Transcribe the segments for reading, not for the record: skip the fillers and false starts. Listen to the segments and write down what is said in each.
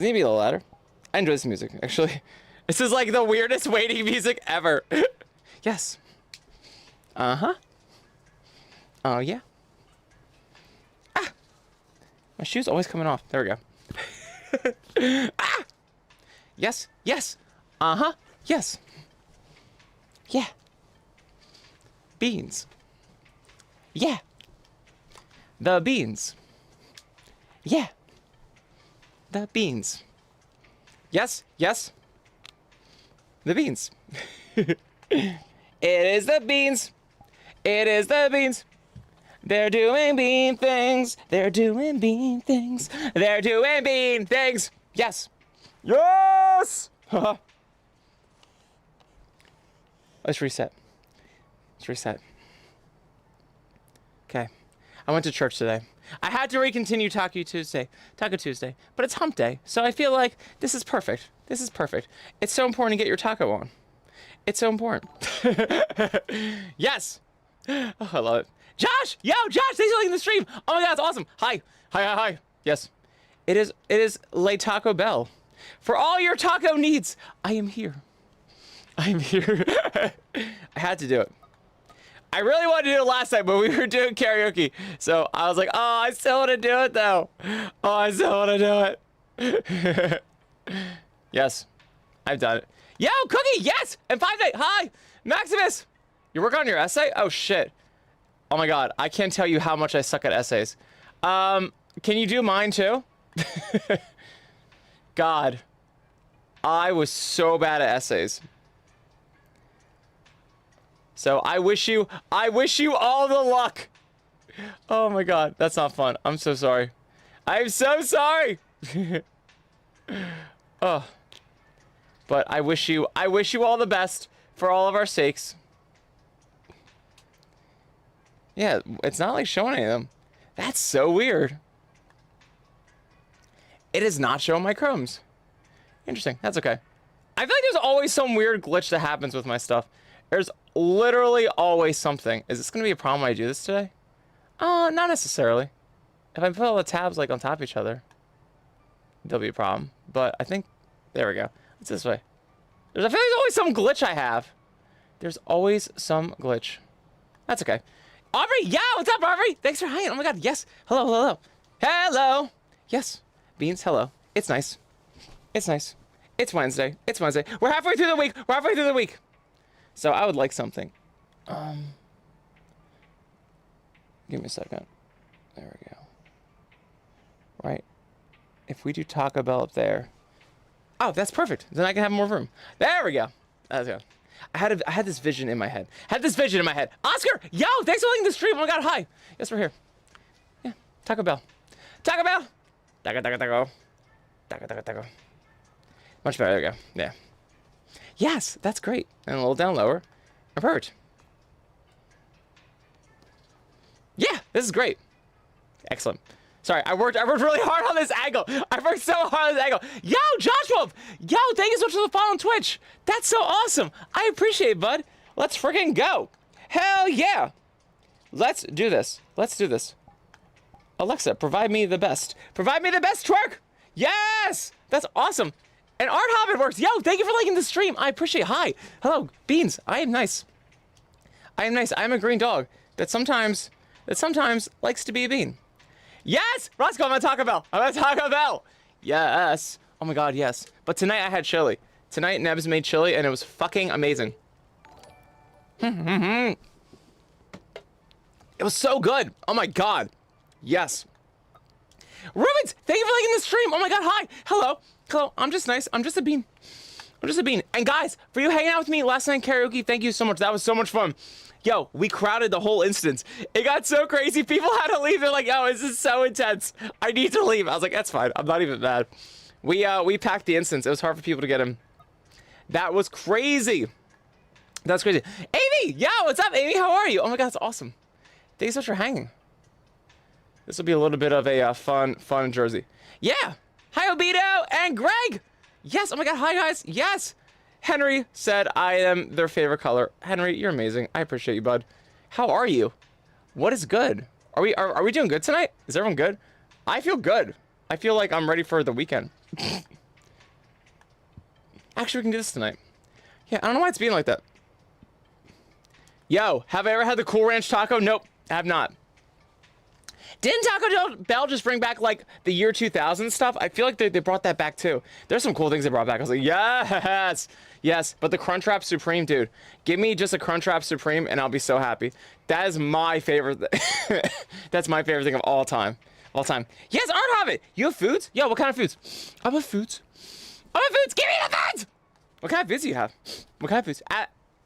Need to be a little louder. I enjoy this music, actually. This is like the weirdest waiting music ever. Yes. Uh-huh. Oh, yeah. Ah! My shoe's always coming off. There we go. Ah! Yes, yes. Uh-huh. Yes. Yeah. Beans. Yeah. The beans. Yeah. The beans. Yes, yes. The beans. It is the beans. It is the beans. They're doing bean things. They're doing bean things. They're doing bean things. Yes. Yes! Let's reset. Let's reset. Okay. I went to church today. I had to recontinue Taco Tuesday, but it's Hump Day, so I feel like this is perfect. This is perfect. It's so important to get your taco on. It's so important. Yes. Oh, I love it. Josh! Yo, Josh, thanks for liking the stream. Oh my God, it's awesome. Hi. Hi, hi, hi. Yes. It is Le Taco Bell. For all your taco needs, I am here. I am here. I had to do it. I really wanted to do it last time, but we were doing karaoke. So I was like, oh, I still want to do it, though. Oh, I still want to do it. Yes, I've done it. Yo, Cookie, yes! And 5 Day, hi! Maximus! You're working on your essay? Oh, shit. Oh, my God. I can't tell you how much I suck at essays. Can you do mine, too? God. I was so bad at essays. So I wish you all the luck. Oh my God, that's not fun. I'm so sorry. I'm so sorry. Oh. But I wish you all the best for all of our sakes. Yeah, it's not like showing any of them. That's so weird. It is not showing my chromes. Interesting, that's okay. I feel like there's always some weird glitch that happens with my stuff. There's literally always something. Is this gonna be a problem when I do this today? Not necessarily. If I put all the tabs like on top of each other, there'll be a problem. But I think, there we go. It's this way. I feel like there's always some glitch I have. There's always some glitch. That's okay. Aubrey, yeah, what's up, Aubrey? Thanks for hanging. Oh my God, yes. Hello, hello, hello. Hello. Yes, Beans, hello. It's nice. It's nice. It's Wednesday. It's Wednesday. We're halfway through the week. We're halfway through the week. So I would like something. Give me a second. There we go. Right. If we do Taco Bell up there. Oh, that's perfect. Then I can have more room. There we go. Let's go. I had this vision in my head. Oscar! Yo, thanks for liking the stream. Oh my God, hi. Yes, we're here. Yeah. Taco Bell. Taco Bell! Taco, taco, taco. Taco, taco, taco. Much better. There we go. Yeah. Yes, that's great. And a little down lower. Perfect. Yeah, this is great. Excellent. Sorry, I worked really hard on this angle. I worked so hard on this angle. Yo, Josh Wolf! Yo, thank you so much for the follow on Twitch. That's so awesome. I appreciate it, bud. Let's freaking go. Hell yeah. Let's do this. Let's do this. Alexa, provide me the best. Provide me the best twerk. Yes! That's awesome. And Art Hobbit works. Yo, thank you for liking the stream. I appreciate it. Hi. Hello, Beans. I am nice. I am nice. I am a green dog that sometimes likes to be a bean. Yes! Roscoe, I'm at Taco Bell. I'm at Taco Bell. Yes. Oh my God, yes. But tonight I had chili. Tonight Nebs made chili and it was fucking amazing. It was so good. Oh my God. Yes. Rubens, thank you for liking the stream. Oh my God, hi. Hello. Hello. I'm just nice. I'm just a bean. I'm just a bean. And guys, for you hanging out with me last night karaoke, thank you so much. That was so much fun. Yo, we crowded the whole instance. It got so crazy. People had to leave. They're like, yo, this is so intense. I need to leave. I was like, that's fine. I'm not even mad. We packed the instance. It was hard for people to get in. That was crazy. That's crazy. Amy, yo, what's up, Amy? How are you? Oh my God, that's awesome. Thank you so much for hanging. This will be a little bit of a fun Jersey. Yeah. Hi, Obito and Greg. Yes. Oh my God. Hi, guys. Yes. Henry said I am their favorite color. Henry, you're amazing. I appreciate you, bud. How are you? What is good? Are we doing good tonight? Is everyone good? I feel good. I feel like I'm ready for the weekend. Actually, we can do this tonight. Yeah, I don't know why it's being like that. Yo, have I ever had the Cool Ranch taco? Nope, I have not. Didn't Taco Bell just bring back, like, the year 2000 stuff? I feel like they brought that back, too. There's some cool things they brought back. I was like, yes! Yes, but the Crunchwrap Supreme, dude. Give me just a Crunchwrap Supreme, and I'll be so happy. That is my favorite. That's my favorite thing of all time. All time. Yes, Art Hobbit! You have foods? Yo, what kind of foods? I have foods. I have foods! Give me the foods! What kind of foods do you have? What kind of foods?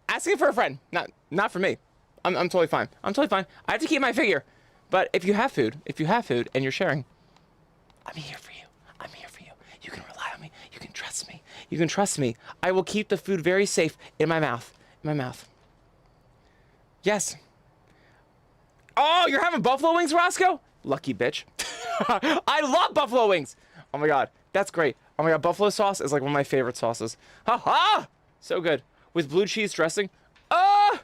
Asking for a friend. Not for me. I'm totally fine. I'm totally fine. I have to keep my figure. But if you have food, and you're sharing, I'm here for you. I'm here for you. You can rely on me. You can trust me. You can trust me. I will keep the food very safe in my mouth. In my mouth. Yes. Oh, you're having buffalo wings, Roscoe? Lucky bitch. I love buffalo wings. Oh my God. That's great. Oh my God. Buffalo sauce is like one of my favorite sauces. Ha ha! So good. With blue cheese dressing. Oh!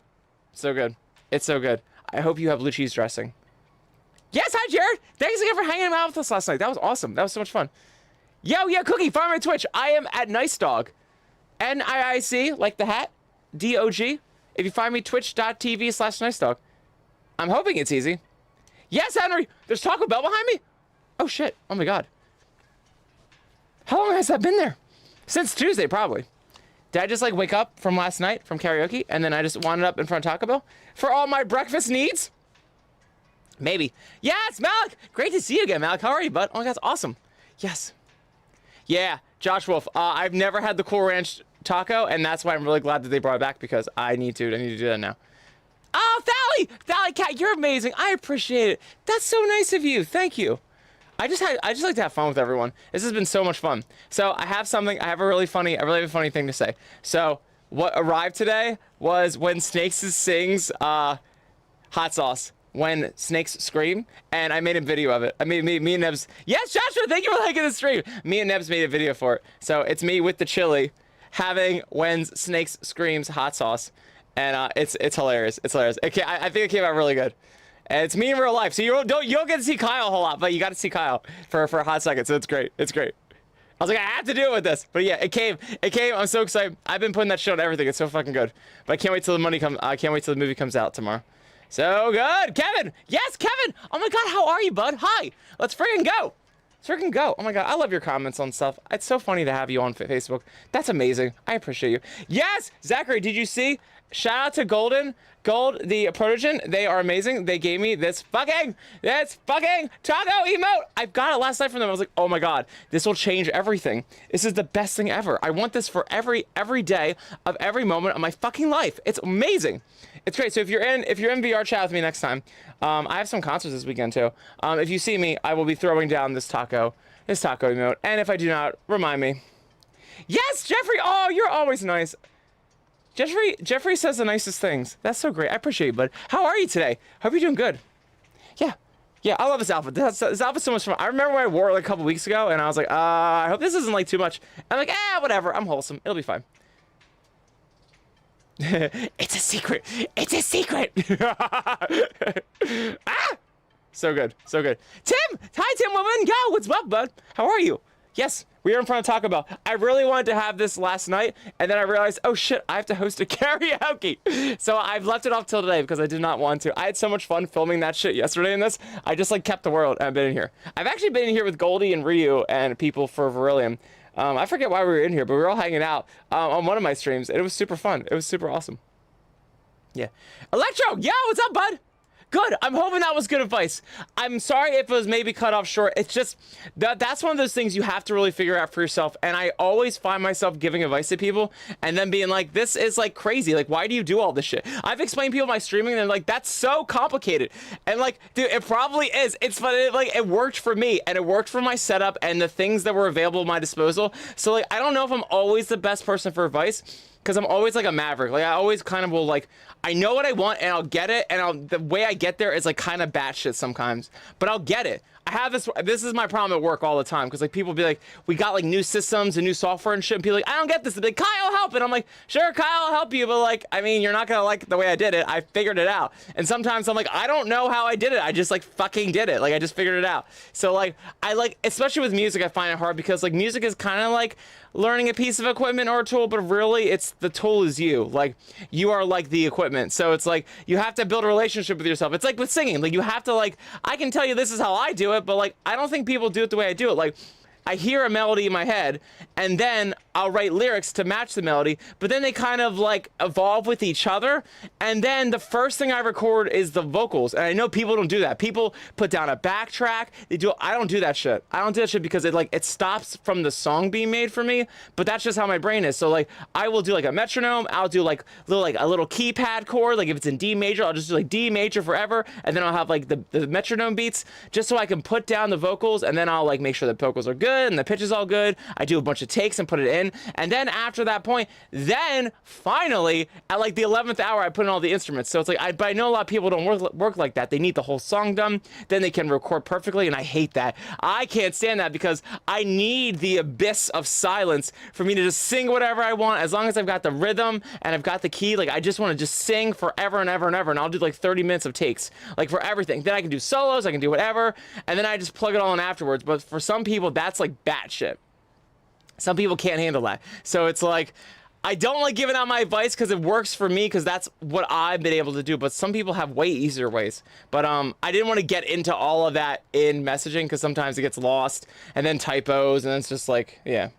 So good. It's so good. I hope you have blue cheese dressing. Yes, hi, Jared. Thanks again for hanging out with us last night. That was awesome. That was so much fun. Yo, yeah, Cookie, follow my Twitch. I am at Nice Dog. NIIC, like the hat. DOG. If you find me, twitch.tv/Nice Dog. I'm hoping it's easy. Yes, Henry. There's Taco Bell behind me? Oh, shit. Oh, my God. How long has that been there? Since Tuesday, probably. Did I just, like, wake up from last night from karaoke, and then I just wandered up in front of Taco Bell for all my breakfast needs? Maybe. Yes, Malik! Great to see you again, Malik. How are you, bud? Oh my God, that's awesome. Yes. Yeah, Josh Wolf. I've never had the Cool Ranch taco, and that's why I'm really glad that they brought it back, because I need to do that now. Oh, Thally Cat, you're amazing. I appreciate it. That's so nice of you. Thank you. I just like to have fun with everyone. This has been so much fun. So I have a really funny thing to say. So what arrived today was when Snakes sings hot sauce. When snakes scream, and I made a video of it. I mean, me and Nebs. Yes, Joshua, thank you for liking the stream. Me and Nebs made a video for it. So it's me with the chili, having when snakes screams hot sauce, and it's hilarious. It's hilarious. I think it came out really good. And it's me in real life, so you don't get to see Kyle a whole lot, but you got to see Kyle for a hot second. So it's great. It's great. I was like, I have to do it with this, but yeah, it came. I'm so excited. I've been putting that shit on everything. It's so fucking good. But I can't wait till I can't wait till the movie comes out tomorrow. So good. Kevin. Yes, Kevin. Oh my God, how are you, bud? Hi. Let's friggin' go. Let's friggin' go. Oh my God, I love your comments on stuff. It's so funny to have you on Facebook. That's amazing. I appreciate you. Yes, Zachary, did you see? Shout out to Gold, the Protogen. They are amazing. They gave me this fucking taco emote. I got it last night from them. I was like, oh my God, this will change everything. This is the best thing ever. I want this for every day of every moment of my fucking life. It's amazing. It's great. So if you're in VR, chat with me next time. I have some concerts this weekend too. If you see me, I will be throwing down this taco emote. And if I do not, remind me. Yes, Jeffrey. Oh, you're always nice. Jeffrey says the nicest things. That's so great. I appreciate you, bud. How are you today? Hope you're doing good. Yeah, I love this outfit. This outfit's so much fun. I remember when I wore it like a couple weeks ago, and I was like, I hope this isn't like too much. I'm like, whatever. I'm wholesome. It'll be fine. It's a secret. It's a secret. So good. So good. Tim! Hi, Tim Woman. Yo, what's up, bud? How are you? Yes, we are in front of Taco Bell. I really wanted to have this last night, and then I realized, oh shit, I have to host a karaoke. So I've left it off till today because I did not want to. I had so much fun filming that shit yesterday in this. I just like kept the world and I've been in here. I've actually been in here with Goldie and Ryu and people for Verillium. I forget why we were in here, but we were all hanging out on one of my streams, and it was super fun. It was super awesome. Yeah. Electro, yo, what's up, bud? Good. I'm hoping that was good advice. I'm sorry if it was maybe cut off short. It's just that's one of those things you have to really figure out for yourself. And I always find myself giving advice to people and then being like, this is like crazy. Like, why do you do all this shit? I've explained to people my streaming and they're like, that's so complicated. And like, dude, it probably is. It's fun. It worked for me and it worked for my setup and the things that were available at my disposal. So like, I don't know if I'm always the best person for advice, because I'm always like a maverick. Like I always kind of will like, I know what I want and I'll get it. And the way I get there is like kind of batshit sometimes, but I'll get it. I have this is my problem at work all the time, because like people be like, we got like new systems and new software and shit, and people like, I don't get this. They're like, Kyle, help. And I'm like, sure, Kyle, I'll help you, but like, I mean, you're not gonna like the way I did it. I figured it out. And sometimes I'm like, I don't know how I did it. I just like fucking did it. Like I just figured it out. So like, I like, especially with music, I find it hard because like music is kind of like learning a piece of equipment or a tool, but really it's the tool is you. Like you are like the equipment. So it's like you have to build a relationship with yourself. It's like with singing. Like you have to like, I can tell you this is how I do it, but like I don't think people do it the way I do it. Like I hear a melody in my head and then I'll write lyrics to match the melody, but then they kind of like evolve with each other. And then the first thing I record is the vocals. And I know people don't do that. People put down a backtrack. I don't do that shit. I don't do that shit because it stops from the song being made for me, but that's just how my brain is. So like I will do like a metronome. I'll do like a little keypad chord. Like if it's in D major, I'll just do like D major forever. And then I'll have like the metronome beats just so I can put down the vocals, and then I'll like make sure the vocals are good and the pitch is all good. I do a bunch of takes and put it in. And then after that point, then finally at like the 11th hour, I put in all the instruments. So it's like, but I know a lot of people don't work like that. They need the whole song done, then they can record perfectly. And I hate that. I can't stand that because I need the abyss of silence for me to just sing whatever I want. As long as I've got the rhythm and I've got the key, like I just want to just sing forever and ever and ever. And I'll do like 30 minutes of takes, like for everything. Then I can do solos, I can do whatever. And then I just plug it all in afterwards. But for some people, that's like batshit. Some people can't handle that. So it's like, I don't like giving out my advice because it works for me because that's what I've been able to do. But some people have way easier ways. But I didn't want to get into all of that in messaging because sometimes it gets lost and then typos and it's just like, yeah.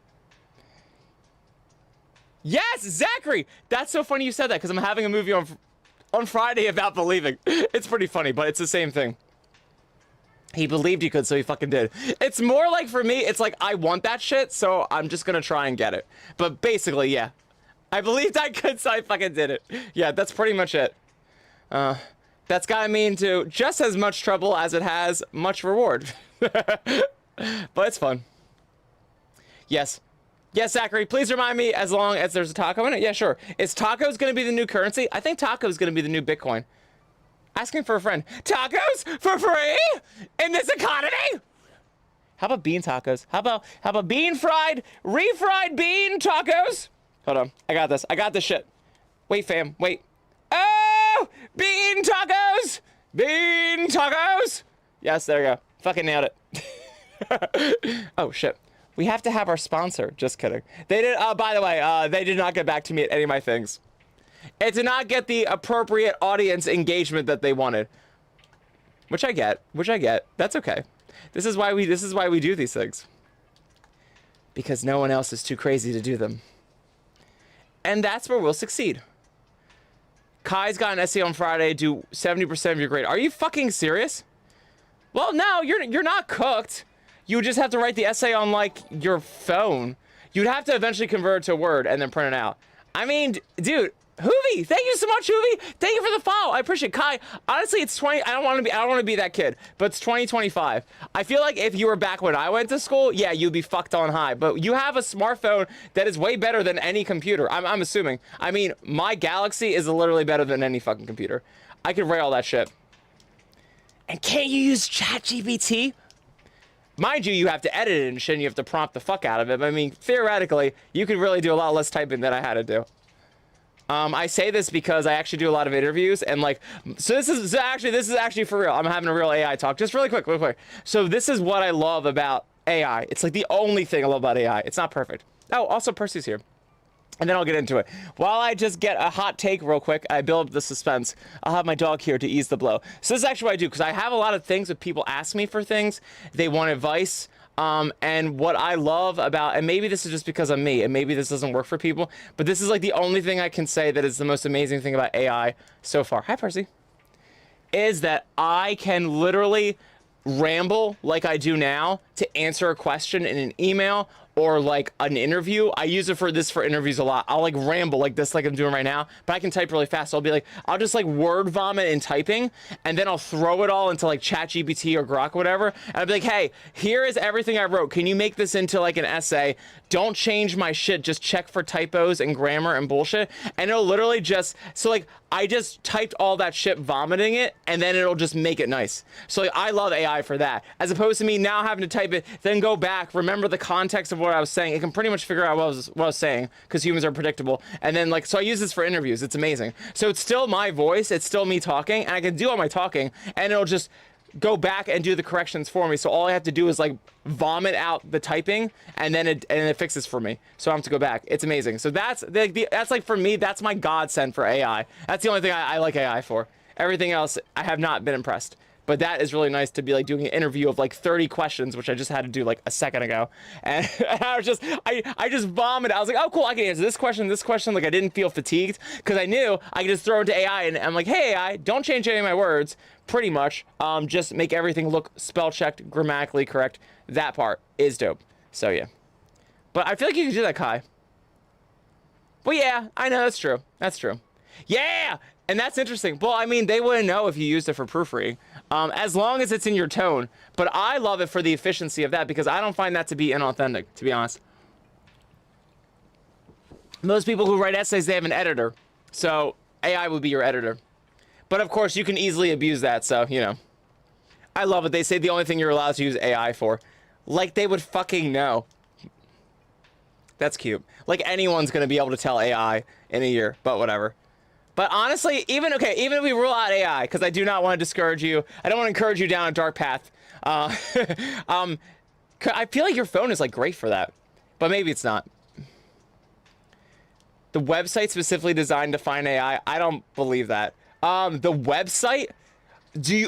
Yes, Zachary! That's so funny you said that because I'm having a movie on Friday about believing. It's pretty funny, but it's the same thing. He believed he could, so he fucking did. It's more like, for me, it's like, I want that shit, so I'm just gonna try and get it. But basically, yeah. I believed I could, so I fucking did it. Yeah, that's pretty much it. That's gotten me into just as much trouble as it has much reward. But it's fun. Yes. Yes, Zachary, please remind me as long as there's a taco in it. Yeah, sure. Is tacos gonna be the new currency? I think tacos gonna be the new Bitcoin. Asking for a friend. Tacos for free in this economy? How about bean tacos? How about bean fried, refried bean tacos? Hold on. I got this. I got this shit. Wait, fam. Wait. Oh! Bean tacos! Bean tacos! Yes, there you go. Fucking nailed it. Oh, shit. We have to have our sponsor. Just kidding. They did, by the way, they did not get back to me at any of my things. It did not get the appropriate audience engagement that they wanted. Which I get. That's okay. This is why we do these things. Because no one else is too crazy to do them. And that's where we'll succeed. Kai's got an essay on Friday, do 70% of your grade. Are you fucking serious? Well, no, you're not cooked. You would just have to write the essay on like your phone. You'd have to eventually convert it to Word and then print it out. I mean, dude, Hoovy, thank you so much, Hoovy. Thank you for the follow. I appreciate it. Kai, honestly, it's 20. I don't want to be that kid, but it's 2025. I feel like if you were back when I went to school, yeah, you'd be fucked on high. But you have a smartphone that is way better than any computer. I'm assuming. I mean, my Galaxy is literally better than any fucking computer. I could write all that shit. And can't you use ChatGPT? Mind you, you have to edit it and shit, and you have to prompt the fuck out of it. But I mean, theoretically, you could really do a lot less typing than I had to do. I say this because I actually do a lot of interviews, and like, so this is actually for real. I'm having a real AI talk, just really quick. So this is what I love about AI. It's like the only thing I love about AI. It's not perfect. Oh, also Percy's here. And then I'll get into it. While I just get a hot take real quick, I build up the suspense. I'll have my dog here to ease the blow. So this is actually what I do, because I have a lot of things that people ask me for things. They want advice. And what I love about, and maybe this is just because I'm me, and maybe this doesn't work for people, but this is like the only thing I can say that is the most amazing thing about AI so far. Hi, Percy. Is that I can literally ramble like I do now to answer a question in an email or like an interview. I use it for interviews a lot. I'll like ramble like this, like I'm doing right now, but I can type really fast. So I'll be like, I'll just like word vomit in typing, and then I'll throw it all into like ChatGPT or Grok or whatever, and I'll be like, hey, here is everything I wrote. Can you make this into like an essay? Don't change my shit. Just check for typos and grammar and bullshit. And it'll literally just, so like, I just typed all that shit, vomiting it, and then it'll just make it nice. So like, I love AI for that, as opposed to me now having to type it, then go back, remember the context of what I was saying. It can pretty much figure out what I was saying, because humans are predictable. And then like, so I use this for interviews. It's amazing. So it's still my voice. It's still me talking, and I can do all my talking, and it'll just go back and do the corrections for me. So all I have to do is like vomit out the typing, and then it fixes for me. So I don't have to go back. It's amazing. So that's like for me, that's my godsend for AI. That's the only thing I like AI for. Everything else, I have not been impressed. But that is really nice to be like doing an interview of like 30 questions, which I just had to do like a second ago. And I was just, I just vomited. I was like, oh cool, I can answer this question. Like I didn't feel fatigued, because I knew I could just throw it into AI, and I'm like, hey AI, don't change any of my words, pretty much. Just make everything look spell checked, grammatically correct. That part is dope. So yeah. But I feel like you can do that, Kai. Well, yeah, I know, that's true. That's true. Yeah! And that's interesting. Well, I mean, they wouldn't know if you used it for proofreading, as long as it's in your tone. But I love it for the efficiency of that, because I don't find that to be inauthentic, to be honest. Most people who write essays, they have an editor. So AI would be your editor. But of course, you can easily abuse that, so, you know. I love it. They say the only thing you're allowed to use AI for. Like they would fucking know. That's cute. Like anyone's going to be able to tell AI in a year, but whatever. But honestly, even if we rule out AI, because I do not want to discourage you, I don't want to encourage you down a dark path. I feel like your phone is like great for that, but maybe it's not. The website specifically designed to find AI, I don't believe that. The website, do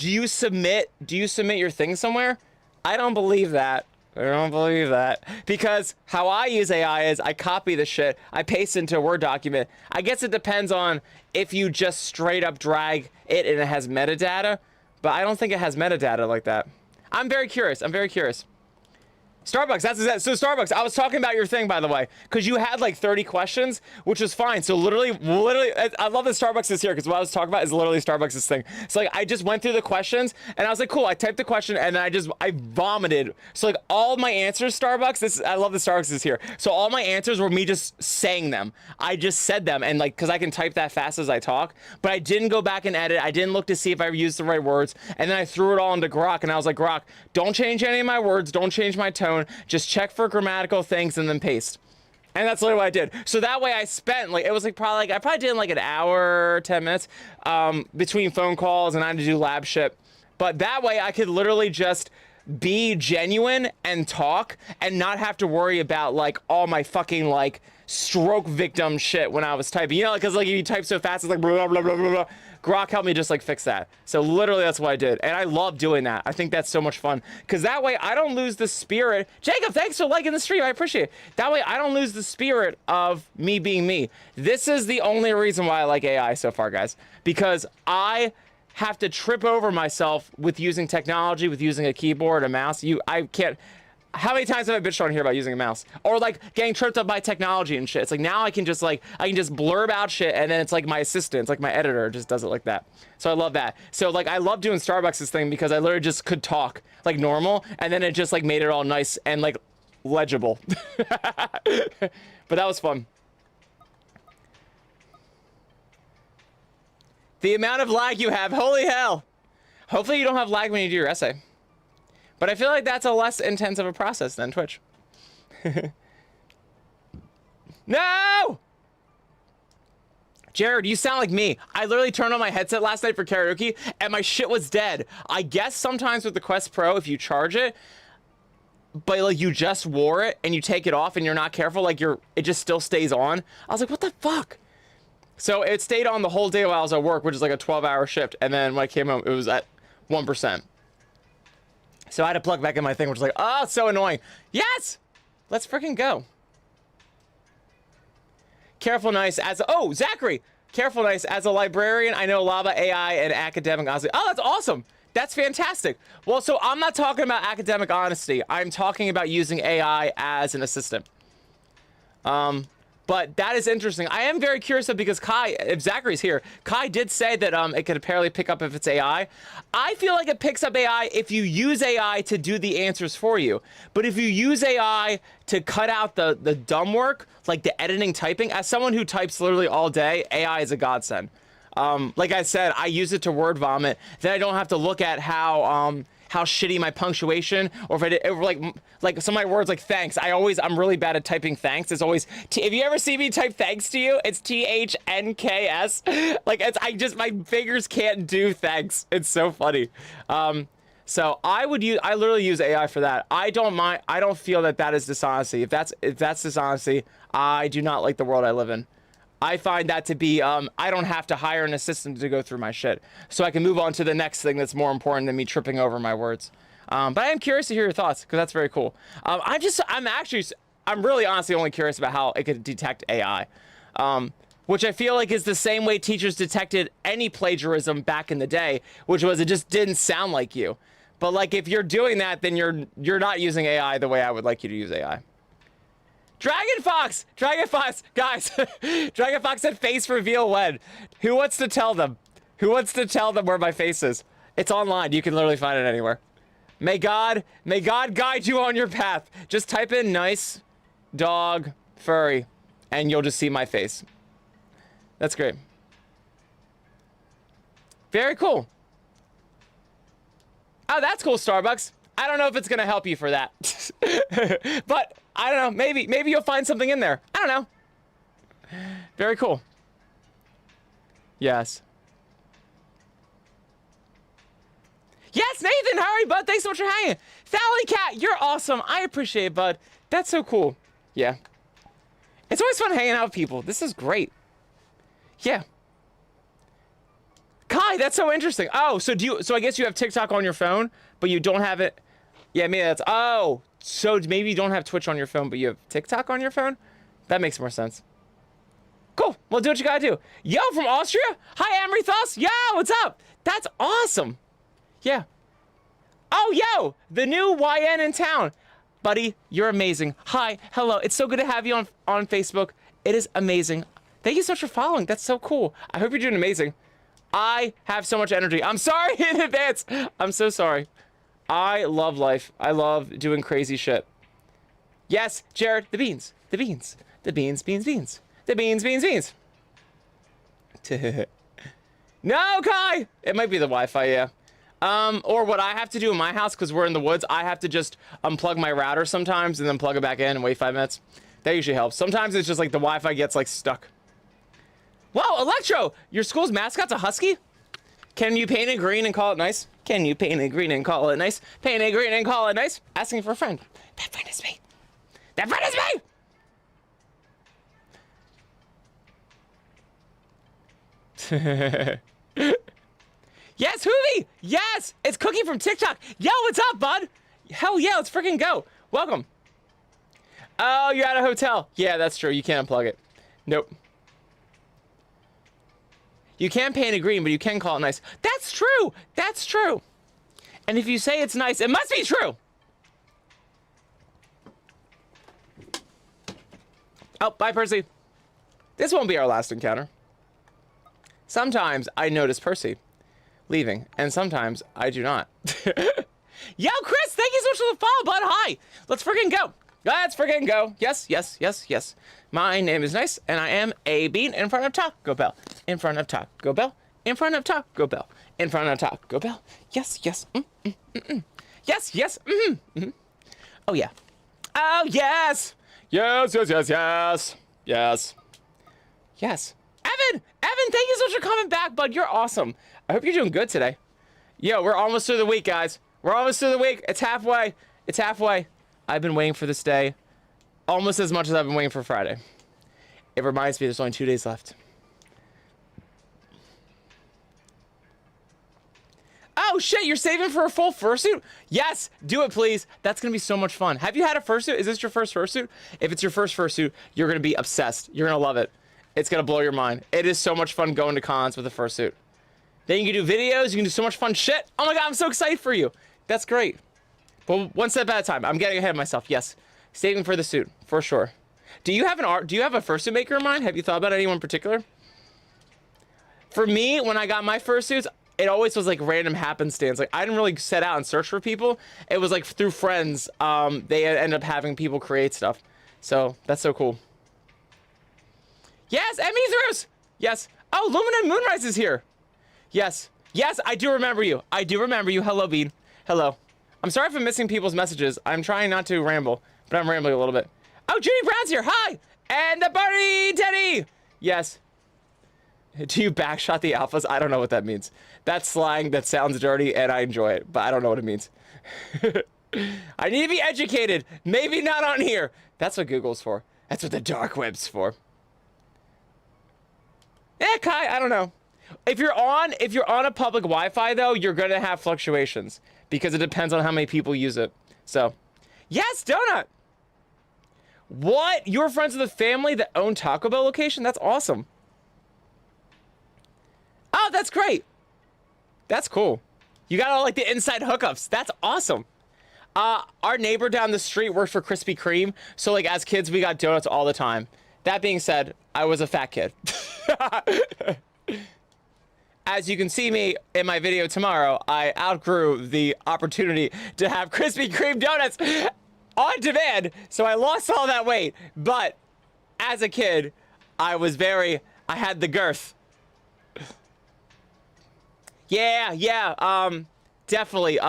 you submit your thing somewhere? I don't believe that. I don't believe that, because how I use AI is I copy the shit, I paste into a Word document. I guess it depends on if you just straight up drag it and it has metadata, but I don't think it has metadata like that. I'm very curious. Starbucks, so Starbucks, I was talking about your thing, by the way, because you had like 30 questions, which was fine. So literally, I love that Starbucks is here, because what I was talking about is literally Starbucks' thing. So like, I just went through the questions, and I was like, cool, I typed the question, and then I vomited. So like, all my answers, Starbucks, I love that Starbucks is here. So all my answers were me just saying them. I just said them, and like, because I can type that fast as I talk, but I didn't go back and edit. I didn't look to see if I used the right words, and then I threw it all into Grok, and I was like, Grok, don't change any of my words, don't change my tone, just check for grammatical things and then paste. And that's literally what I did. So that way I spent like, it was like probably like, I probably did like an hour, 10 minutes between phone calls, and I had to do lab shit. But that way I could literally just be genuine and talk and not have to worry about like all my fucking like stroke victim shit when I was typing, you know, because like if you type so fast, it's like blah, blah, blah, blah, blah. Grok helped me just like fix that. So literally that's what I did. And I love doing that. I think that's so much fun, because that way I don't lose the spirit. Jacob, thanks for liking the stream. I appreciate it. That way I don't lose the spirit of me being me. This is the only reason why I like AI so far, guys, because I have to trip over myself with using technology, with using a keyboard, a mouse. I can't. How many times have I bitched on here about using a mouse, or like getting tripped up by technology and shit? It's like now I can just blurb out shit, and then it's like my assistant, it's like my editor just does it like that. So I love that. So like I love doing Starbucks' thing, because I literally just could talk like normal, and then it just like made it all nice and like legible. But that was fun. The amount of lag you have, holy hell. Hopefully you don't have lag when you do your essay. But I feel like that's a less intense of a process than Twitch. No! Jared, you sound like me. I literally turned on my headset last night for karaoke, and my shit was dead. I guess sometimes with the Quest Pro, if you charge it, but like you just wore it and you take it off and you're not careful, like it just still stays on. I was like, what the fuck? So it stayed on the whole day while I was at work, which is like a 12-hour shift. And then when I came home, it was at 1%. So I had to plug back in my thing, which was like, oh, it's so annoying. Yes! Let's freaking go. Careful Nice as a, oh, Zachary! Careful Nice as a librarian, I know a lot about AI and academic, honestly. Oh, that's awesome! That's fantastic. Well, so I'm not talking about academic honesty. I'm talking about using AI as an assistant. But that is interesting. I am very curious though, because Kai, if Zachary's here, Kai did say that it could apparently pick up if it's AI. I feel like it picks up AI if you use AI to do the answers for you. But if you use AI to cut out the dumb work, like the editing, typing, as someone who types literally all day, AI is a godsend. Like I said, I use it to word vomit. Then I don't have to look at how shitty my punctuation, or if I did, like some of my words, like thanks. I'm really bad at typing thanks. It's always if you ever see me type thanks to you, it's THNKS. Like my fingers can't do thanks. It's so funny. So I literally use AI for that. I don't mind. I don't feel that is dishonesty. If that's dishonesty, I do not like the world I live in. I find that to be, I don't have to hire an assistant to go through my shit. So I can move on to the next thing that's more important than me tripping over my words. But I am curious to hear your thoughts, because that's very cool. I'm really honestly only curious about how it could detect AI. Which I feel like is the same way teachers detected any plagiarism back in the day, which was it just didn't sound like you. But like if you're doing that, then you're not using AI the way I would like you to use AI. Dragon Fox, guys. Dragon Fox said face reveal when. Who wants to tell them? Who wants to tell them where my face is? It's online. You can literally find it anywhere. May God guide you on your path. Just type in nice dog furry and you'll just see my face. That's great. Very cool. Oh, that's cool, Starbucks. I don't know if it's gonna help you for that. But I don't know, maybe you'll find something in there. I don't know. Very cool. Yes. Yes, Nathan, how are you, bud? Thanks so much for hanging. Thally Cat, you're awesome. I appreciate it, bud. That's so cool. Yeah. It's always fun hanging out with people. This is great. Yeah. Kai, that's so interesting. Oh, so I guess you have TikTok on your phone, but you don't have it. Yeah, maybe that's, oh, so maybe you don't have Twitch on your phone, but you have TikTok on your phone? That makes more sense. Cool, well, do what you gotta do. Yo, from Austria? Hi, Amrithos. Yo, what's up? That's awesome. Yeah. Oh, yo, the new YN in town. Buddy, you're amazing. Hi, hello. It's so good to have you on Facebook. It is amazing. Thank you so much for following. That's so cool. I hope you're doing amazing. I have so much energy. I'm sorry in advance. I'm so sorry. I love life. I love doing crazy shit. Yes, Jared, the beans. The beans. The beans, beans, beans. The beans, beans, beans. No, Kai! It might be the Wi-Fi, yeah. Or what I have to do in my house, because we're in the woods, I have to just unplug my router sometimes and then plug it back in and wait 5 minutes. That usually helps. Sometimes it's just like the Wi-Fi gets like stuck. Wow, Electro! Your school's mascot's a husky? Can you paint it green and call it nice? Can you paint it green and call it nice? Paint it green and call it nice? Asking for a friend. That friend is me. That friend is me! Yes, Hoovy! Yes! It's Cookie from TikTok. Yo, what's up, bud? Hell yeah, let's freaking go. Welcome. Oh, you're at a hotel. Yeah, that's true. You can't unplug it. Nope. You can paint it green, but you can call it nice. That's true. That's true. And if you say it's nice, it must be true. Oh, bye, Percy. This won't be our last encounter. Sometimes I notice Percy leaving, and sometimes I do not. Yo, Chris, thank you so much for the follow, bud. Hi. Let's freaking go. Let's freaking go. Yes, yes, yes, yes. My name is Nice, and I am a bean in front of Taco Bell. In front of Taco Bell. In front of Taco Bell. In front of Taco Bell. Yes, yes. Yes, yes. Oh, yeah. Oh, yes. Yes, yes, yes, yes. Yes. Yes. Evan, thank you so much for coming back, bud. You're awesome. I hope you're doing good today. Yo, we're almost through the week, guys. We're almost through the week. It's halfway. It's halfway. I've been waiting for this day almost as much as I've been waiting for Friday. It reminds me there's only 2 days left. Oh, shit, you're saving for a full fursuit? Yes, do it, please. That's going to be so much fun. Have you had a fursuit? Is this your first fursuit? If it's your first fursuit, you're going to be obsessed. You're going to love it. It's going to blow your mind. It is so much fun going to cons with a fursuit. Then you can do videos. You can do so much fun shit. Oh my God, I'm so excited for you. That's great. But one step at a time. I'm getting ahead of myself. Yes. Saving for the suit, for sure. Do you have do you have a fursuit maker in mind? Have you thought about anyone in particular? For me, when I got my fursuits, it always was like random happenstance. Like I didn't really set out and search for people. It was like through friends. They end up having people create stuff. So that's so cool. Yes, Emmy Throws. Yes. Oh, Lumina Moonrise is here. Yes. Yes, I do remember you. I do remember you. Hello, Bean. Hello. I'm sorry if I'm missing people's messages. I'm trying not to ramble, but I'm rambling a little bit. Oh, Judy Brown's here. Hi. And the Buddy Teddy. Yes. Do you backshot the alphas? I don't know what that means. That's slang that sounds dirty, and I enjoy it, but I don't know what it means. I need to be educated. Maybe not on here. That's what Google's for. That's what the dark web's for. Kai, I don't know. If you're on a public Wi-Fi though, you're gonna have fluctuations because it depends on how many people use it. So, yes, Donut. What? You're friends with a family that own Taco Bell location? That's awesome. Oh, that's great. That's cool. You got all like the inside hookups. That's awesome. Our neighbor down the street works for Krispy Kreme, so like as kids we got donuts all the time. That being said, I was a fat kid. As you can see me in my video tomorrow, I outgrew the opportunity to have Krispy Kreme donuts on demand, so I lost all that weight. But as a kid, I had the girth. Yeah, definitely.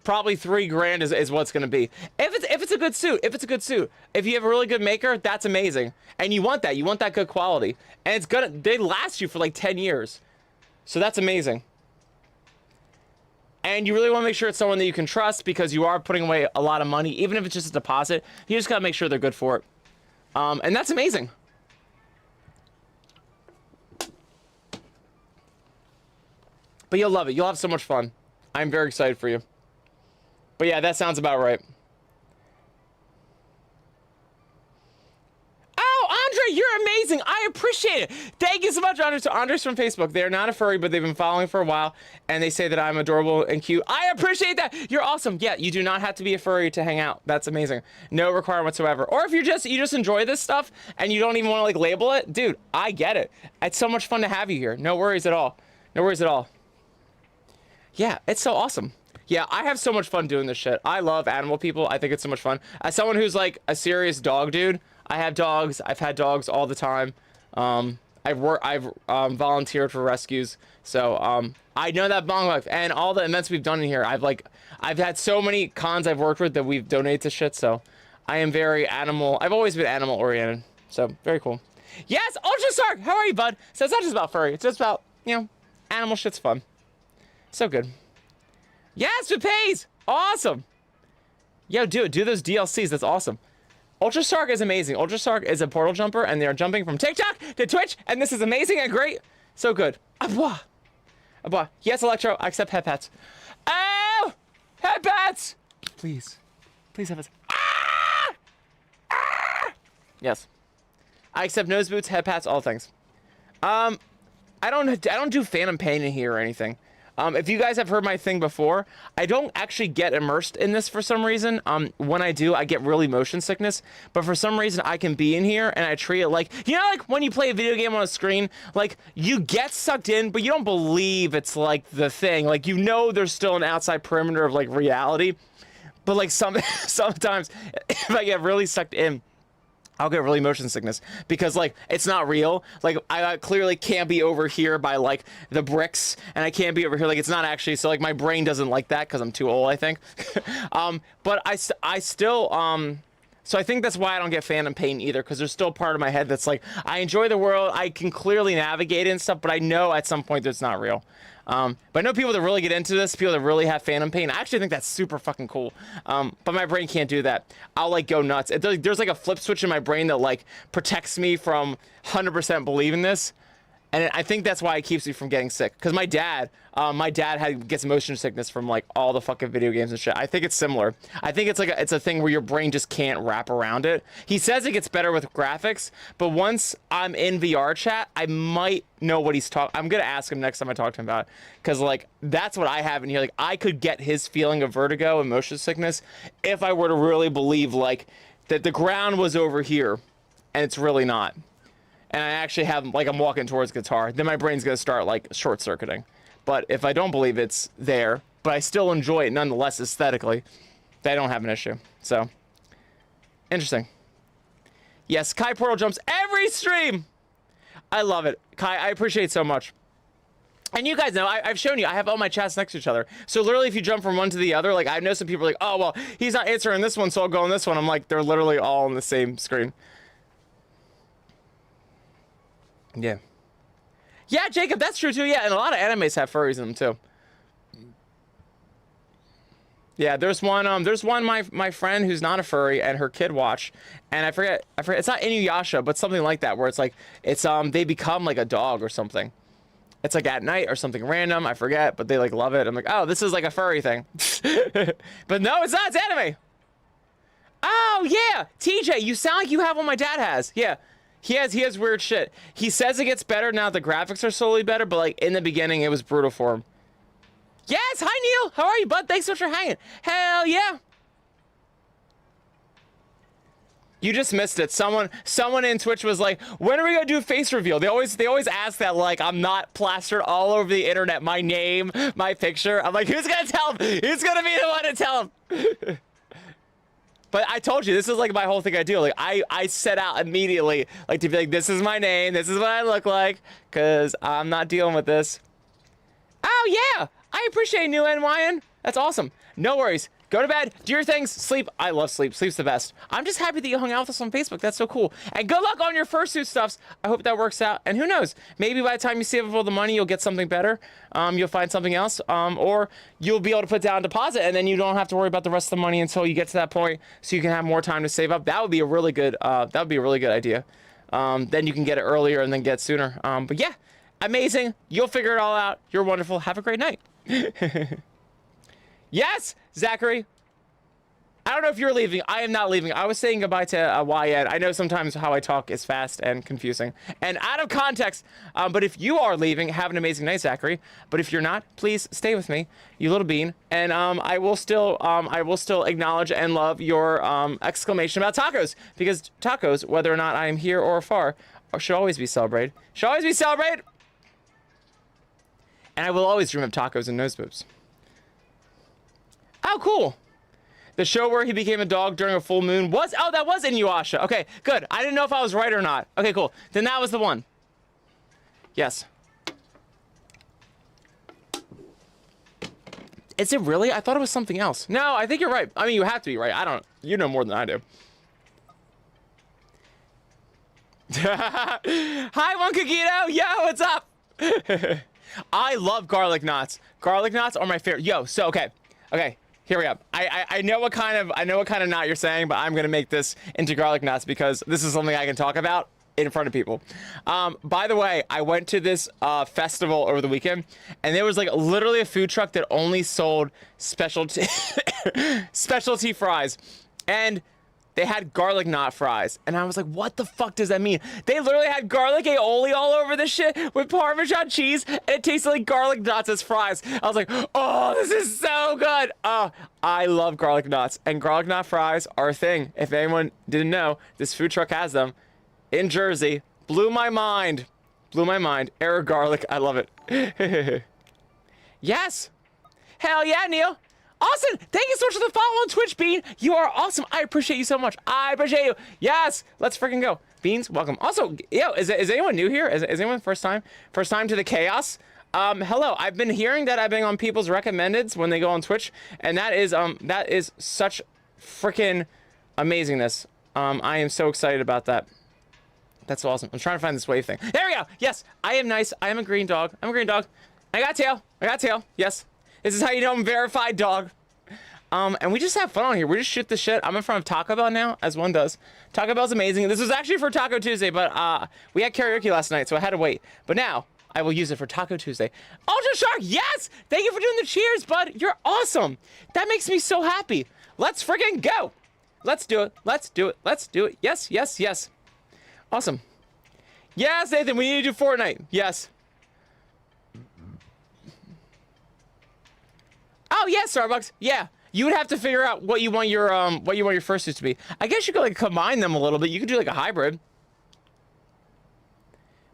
Probably $3,000 is what it's gonna be. If it's a good suit, if you have a really good maker, that's amazing. And you want that good quality. And they last you for like 10 years. So that's amazing. And you really want to make sure it's someone that you can trust because you are putting away a lot of money, even if it's just a deposit. You just gotta make sure they're good for it. And that's amazing. But you'll love it. You'll have so much fun. I'm very excited for you. But yeah, that sounds about right. Oh, Andre, you're amazing. I appreciate it. Thank you so much, Andre. So Andre's from Facebook. They're not a furry, but they've been following for a while, and they say that I'm adorable and cute. I appreciate that. You're awesome. Yeah, you do not have to be a furry to hang out. That's amazing. No requirement whatsoever. Or if you just enjoy this stuff and you don't even want to like label it, dude, I get it. It's so much fun to have you here. No worries at all. No worries at all. Yeah, it's so awesome. Yeah, I have so much fun doing this shit. I love animal people. I think it's so much fun. As someone who's like a serious dog dude, I have dogs. I've had dogs all the time. I've volunteered for rescues. So, I know that bong life and all the events we've done in here. I've had so many cons I've worked with that we've donated to shit. So I am very I've always been animal oriented. So very cool. Yes, Ultra Sark, how are you, bud? So it's not just about furry. It's just about, animal shit's fun. So good. Yes, it pays. Awesome. Yo, do it. Do those DLCs. That's awesome. Ultra Sark is amazing. Ultra Sark is a portal jumper, and they're jumping from TikTok to Twitch, and this is amazing and great. So good. Abois. Abois. Yes, Electro. I accept head pats. Oh! Head pats! Please. Please have us. Ah! Ah! Yes. I accept nose boots, head pats, all things. I don't do Phantom Pain in here or anything. If you guys have heard my thing before, I don't actually get immersed in this for some reason. When I do, I get really motion sickness. But for some reason, I can be in here and I treat it like, like when you play a video game on a screen, like you get sucked in, but you don't believe it's like the thing. Like, there's still an outside perimeter of like reality. But like sometimes if I get really sucked in, I'll get really motion sickness because like it's not real. Like I clearly can't be over here by like the bricks, and I can't be over here. Like it's not actually. So like my brain doesn't like that because I'm too old, I think. But I still so I think that's why I don't get Phantom Pain either, because there's still part of my head that's like I enjoy the world. I can clearly navigate it and stuff, but I know at some point that it's not real. But I know people that really get into this, people that really have Phantom Pain. I actually think that's super fucking cool. But my brain can't do that. I'll like go nuts. There's like a flip switch in my brain that like protects me from 100% believing this. And I think that's why it keeps me from getting sick. Because my dad gets motion sickness from like all the fucking video games and shit. I think it's similar. I think it's like it's a thing where your brain just can't wrap around it. He says it gets better with graphics, but once I'm in VR chat, I might know what he's talking. I'm gonna ask him next time I talk to him about it. Because like that's what I have in here. Like I could get his feeling of vertigo and motion sickness if I were to really believe like that the ground was over here, and it's really not. And I actually have, like, I'm walking towards guitar, then my brain's gonna start, like, short-circuiting. But if I don't believe it's there, but I still enjoy it nonetheless aesthetically, then I don't have an issue. So, interesting. Yes, Kai Portal jumps every stream! I love it. Kai, I appreciate it so much. And you guys know, I've shown you, I have all my chats next to each other. So literally if you jump from one to the other, like, I know some people are like, oh, well, he's not answering this one, so I'll go on this one. I'm like, they're literally all on the same screen. Yeah. Yeah, Jacob, that's true too. Yeah, and a lot of animes have furries in them too. Yeah, there's one my friend who's not a furry and her kid watch, and I forget it's not Inuyasha, but something like that where it's like they become like a dog or something. It's like at night or something random, I forget, but they like love it. I'm like, "Oh, this is like a furry thing." But no, it's not. It's anime. Oh, yeah. TJ, you sound like you have what my dad has. Yeah. He has weird shit. He says it gets better now. The graphics are slowly better, but like in the beginning, it was brutal for him. Yes, hi Neil. How are you, bud? Thanks so much for hanging. Hell yeah. You just missed it. Someone in Twitch was like, "When are we gonna do a face reveal?" They always ask that. Like, I'm not plastered all over the internet. My name, my picture. I'm like, who's gonna tell him? Who's gonna be the one to tell him? But I told you, this is like my whole thing I do. Like I set out immediately, like to be like, this is my name, this is what I look like, cause I'm not dealing with this. Oh yeah, I appreciate New NYN. That's awesome. No worries. Go to bed, do your things, sleep. I love sleep. Sleep's the best. I'm just happy that you hung out with us on Facebook. That's so cool. And good luck on your fursuit stuffs. I hope that works out. And who knows? Maybe by the time you save up all the money, you'll get something better. You'll find something else. Or you'll be able to put down a deposit, and then you don't have to worry about the rest of the money until you get to that point, so you can have more time to save up. That would be a really good. That would be a really good idea. Then you can get it earlier and then get it sooner. But yeah, amazing. You'll figure it all out. You're wonderful. Have a great night. Yes, Zachary. I don't know if you're leaving. I am not leaving. I was saying goodbye to YN. I know sometimes how I talk is fast and confusing and out of context. But if you are leaving, have an amazing night, Zachary. But if you're not, please stay with me, you little bean. And I will still acknowledge and love your exclamation about tacos, because tacos, whether or not I am here or afar, should always be celebrated. Should always be celebrated. And I will always dream of tacos and nose boobs. Oh, cool. The show where he became a dog during a full moon was... Oh, that was Inuyasha. Okay, good. I didn't know if I was right or not. Okay, cool. Then that was the one. Yes. Is it really? I thought it was something else. No, I think you're right. I mean, you have to be right. I don't... You know more than I do. Hi, One Cookiito. Yo, what's up? I love garlic knots. Garlic knots are my favorite. Yo, so, okay. Okay. Here we go. I know what kind of knot you're saying, but I'm gonna make this into garlic knots because this is something I can talk about in front of people. By the way, I went to this festival over the weekend, and there was like literally a food truck that only sold specialty specialty fries, and they had garlic knot fries, and I was like, what the fuck does that mean? They literally had garlic aioli all over this shit with Parmesan cheese, and it tasted like garlic knots as fries. I was like, oh, this is so good. Oh, I love garlic knots, and garlic knot fries are a thing. If anyone didn't know, this food truck has them in Jersey. Blew my mind. Blew my mind. Error garlic. I love it. Yes. Hell yeah, Neil. Austin, thank you so much for the follow on Twitch, Bean. You are awesome. I appreciate you so much. I appreciate you. Yes, let's freaking go. Beans, welcome. Also, yo, is anyone new here? Is anyone first time? First time to the chaos? Hello. I've been hearing that I've been on people's recommendeds when they go on Twitch, and that is such freaking amazingness. I am so excited about that. That's awesome. I'm trying to find this wave thing. There we go. Yes, I am nice. I am a green dog. I'm a green dog. I got tail. I got tail. Yes. This is how you know I'm verified, dog. And we just have fun on here. We just shoot the shit. I'm in front of Taco Bell now, as one does. Taco Bell's amazing. This was actually for Taco Tuesday, but we had karaoke last night, so I had to wait. But now, I will use it for Taco Tuesday. Ultra Shark, yes! Thank you for doing the cheers, bud. You're awesome. That makes me so happy. Let's friggin' go. Let's do it. Let's do it. Let's do it. Yes, yes, yes. Awesome. Yes, Nathan, we need to do Fortnite. Yes. Oh, yeah, Starbucks. Yeah. You would have to figure out what you want your fursuits to be. I guess you could like combine them a little bit. You could do like a hybrid.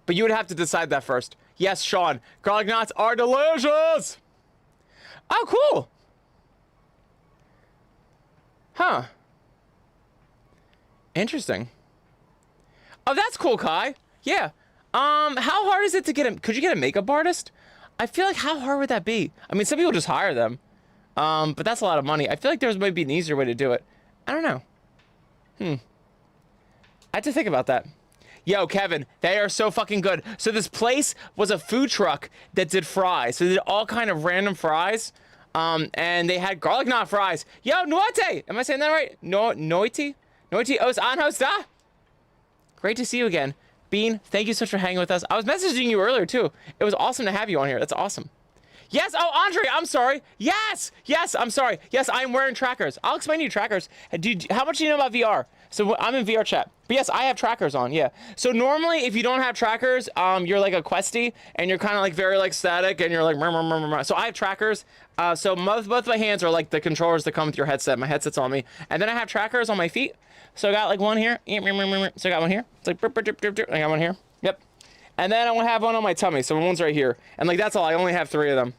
But you would have to decide that first. Yes, Sean. Garlic knots are delicious. Oh, cool. Huh. Interesting. Oh, that's cool, Kai. Yeah. How hard is it to get could you get a makeup artist? I feel like how hard would that be? I mean, some people just hire them. But that's a lot of money. I feel like there's maybe an easier way to do it. I don't know. I had to think about that. Yo, Kevin, they are so fucking good. So this place was a food truck that did fries. So they did all kind of random fries. And they had garlic knot fries. Yo, Noite! Am I saying that right? Noite? Noite os anhosta? Great to see you again. Bean, thank you so much for hanging with us. I was messaging you earlier, too. It was awesome to have you on here. That's awesome. Yes, oh, Andre, I'm sorry. Yes, I'm sorry. Yes, I'm wearing trackers. I'll explain to you trackers. How much do you know about VR? So I'm in VR chat. But yes, I have trackers on, yeah. So normally, if you don't have trackers, you're like a questie, and you're kind of like very like static, and you're like, murr, murr, murr, murr. So I have trackers. So both my hands are like the controllers that come with your headset. My headset's on me. And then I have trackers on my feet. So I got like one here. So I got one here. It's like, I got one here. Yep. And then I will have one on my tummy. So one's right here. And like, that's all. I only have 3 of them.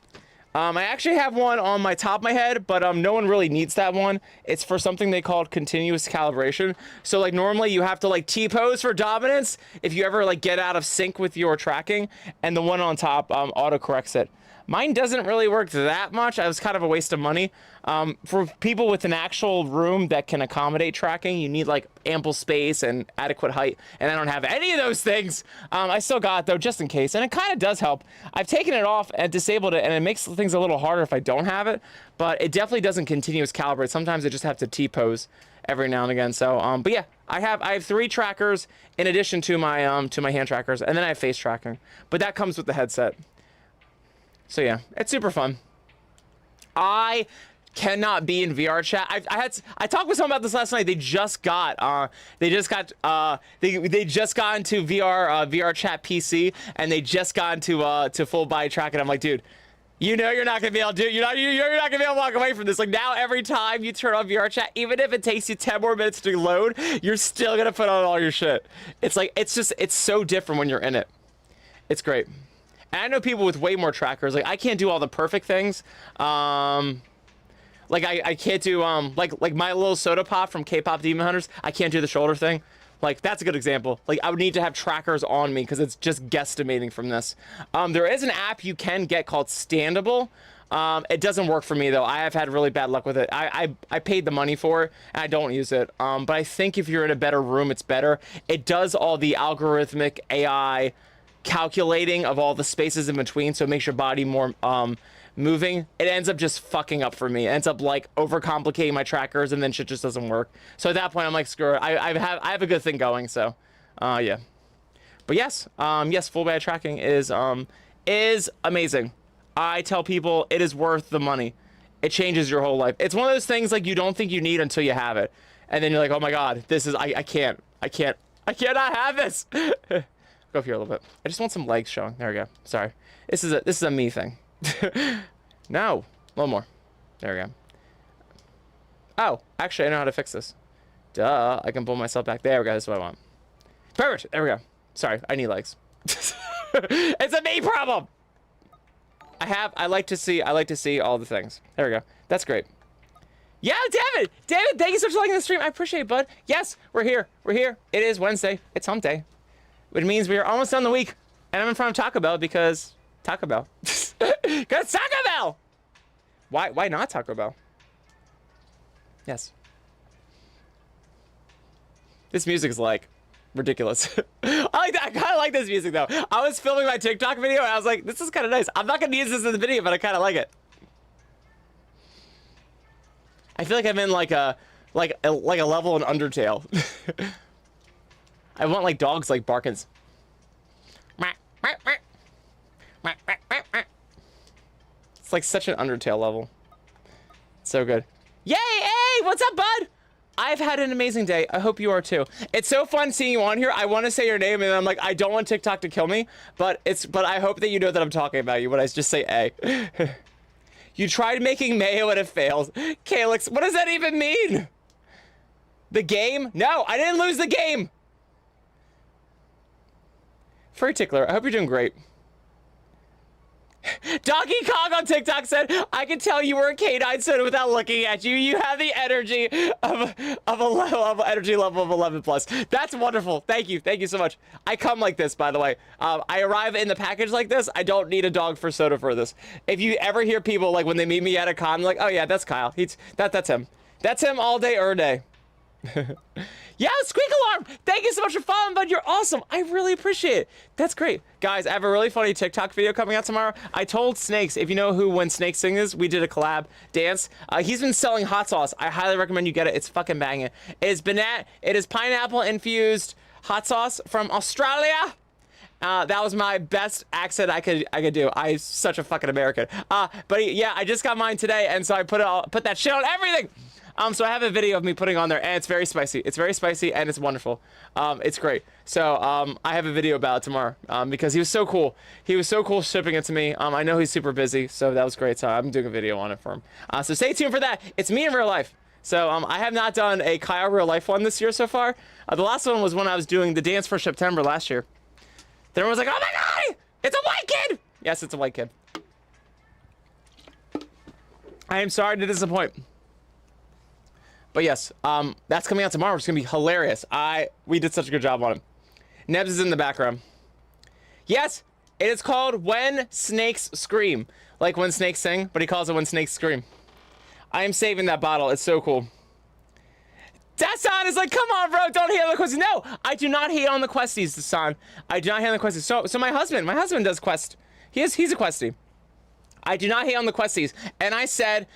I actually have one on my top of my head, but no one really needs that one. It's for something they call continuous calibration. So like normally you have to like T-pose for dominance if you ever like get out of sync with your tracking, and the one on top auto corrects it. Mine doesn't really work that much. It was kind of a waste of money. For people with an actual room that can accommodate tracking, you need like ample space and adequate height, and I don't have any of those things. I still got it though, just in case, and it kind of does help. I've taken it off and disabled it, and it makes things a little harder if I don't have it, but it definitely doesn't continuous calibrate. Sometimes I just have to T-pose every now and again. So, but yeah, I have 3 trackers in addition to my hand trackers, and then I have face tracking, but that comes with the headset. So yeah, it's super fun. I cannot be in VR chat. I talked with someone about this last night. They just got into VR chat PC, and they just got into to full body tracking. I'm like, dude, you know you're not gonna be able to do. You're not gonna be able to walk away from this. Like now, every time you turn on VR chat, even if it takes you 10 more minutes to load, you're still gonna put on all your shit. It's like it's so different when you're in it. It's great. And I know people with way more trackers. Like I can't do all the perfect things. Like I can't do like my little soda pop from K-pop Demon Hunters. I can't do the shoulder thing. Like that's a good example. Like I would need to have trackers on me because it's just guesstimating from this. There is an app you can get called Standable. It doesn't work for me though. I have had really bad luck with it. I paid the money for it and I don't use it. But I think if you're in a better room, it's better. It does all the algorithmic AI calculating of all the spaces in between, so it makes your body more moving. It ends up just fucking up for me. It ends up like overcomplicating my trackers, and then shit just doesn't work. So at that point, I'm like, screw it. I have a good thing going. So, yeah. But yes, full body tracking is amazing. I tell people it is worth the money. It changes your whole life. It's one of those things like you don't think you need until you have it, and then you're like, oh my god, this is I cannot have this. Go up here a little bit. I just want some legs showing. There we go. Sorry. This is a me thing. No. A little more. There we go. Oh, actually, I know how to fix this. Duh. I can pull myself back. There we go. That's what I want. Perfect. There we go. Sorry. I need legs. It's a me problem. I like to see all the things. There we go. That's great. Yeah, David, thank you so much for liking the stream. I appreciate it, bud. Yes, we're here. It is Wednesday. It's hump day. Which means we are almost done the week, and I'm in front of Taco Bell because Taco Bell. Because Taco Bell! Why not Taco Bell? Yes. This music is like ridiculous. I kind of like this music though. I was filming my TikTok video and I was like, this is kind of nice. I'm not gonna use this in the video, but I kind of like it. I feel like I'm in like a level in Undertale. I want like dogs like barking. It's like such an Undertale level. So good. Yay! Hey, what's up, bud? I've had an amazing day. I hope you are too. It's so fun seeing you on here. I want to say your name, and I'm like, I don't want TikTok to kill me, but I hope that you know that I'm talking about you when I just say A. You tried making mayo and it failed. Calyx, what does that even mean? The game? No, I didn't lose the game. Furry Tickler, I hope you're doing great. Donkey Kong on TikTok said, I can tell you were a canine soda without looking at you. You have the energy of energy level of 11 plus. That's wonderful. Thank you. Thank you so much. I come like this, by the way. I arrive in the package like this. I don't need a dog for soda for this. If you ever hear people like when they meet me at a con, like, oh yeah, that's Kyle. That's him. That's him all day, day. Yeah, Squeak Alarm! Thank you so much for following, bud. You're awesome. I really appreciate it. That's great. Guys, I have a really funny TikTok video coming out tomorrow. I told Snakes, if you know who When Snakes Sing is, we did a collab dance. He's been selling hot sauce. I highly recommend you get it. It's fucking banging. It is pineapple infused hot sauce from Australia. That was my best accent I could do. I'm such a fucking American. But yeah, I just got mine today, and so I put that shit on everything. So I have a video of me putting on there, and it's very spicy. It's very spicy, and it's wonderful. It's great. So I have a video about it tomorrow because he was so cool. He was so cool shipping it to me. I know he's super busy, so that was great. So I'm doing a video on it for him. So stay tuned for that. It's me in real life. So I have not done a Kyle real life one this year so far. The last one was when I was doing the dance for September last year. Then everyone was like, oh my God, it's a white kid. Yes, it's a white kid. I am sorry to disappoint. But yes, that's coming out tomorrow. It's gonna be hilarious. We did such a good job on it. Nebs is in the background. Yes, it is called When Snakes Scream. Like when snakes sing, but he calls it When Snakes Scream. I am saving that bottle. It's so cool. Dassan is like, come on, bro, don't hate on the questies. No, I do not hate on the questies, Dassan. I do not hate on the questies. So my husband does quest. He's a questie. I do not hate on the questies. And I said,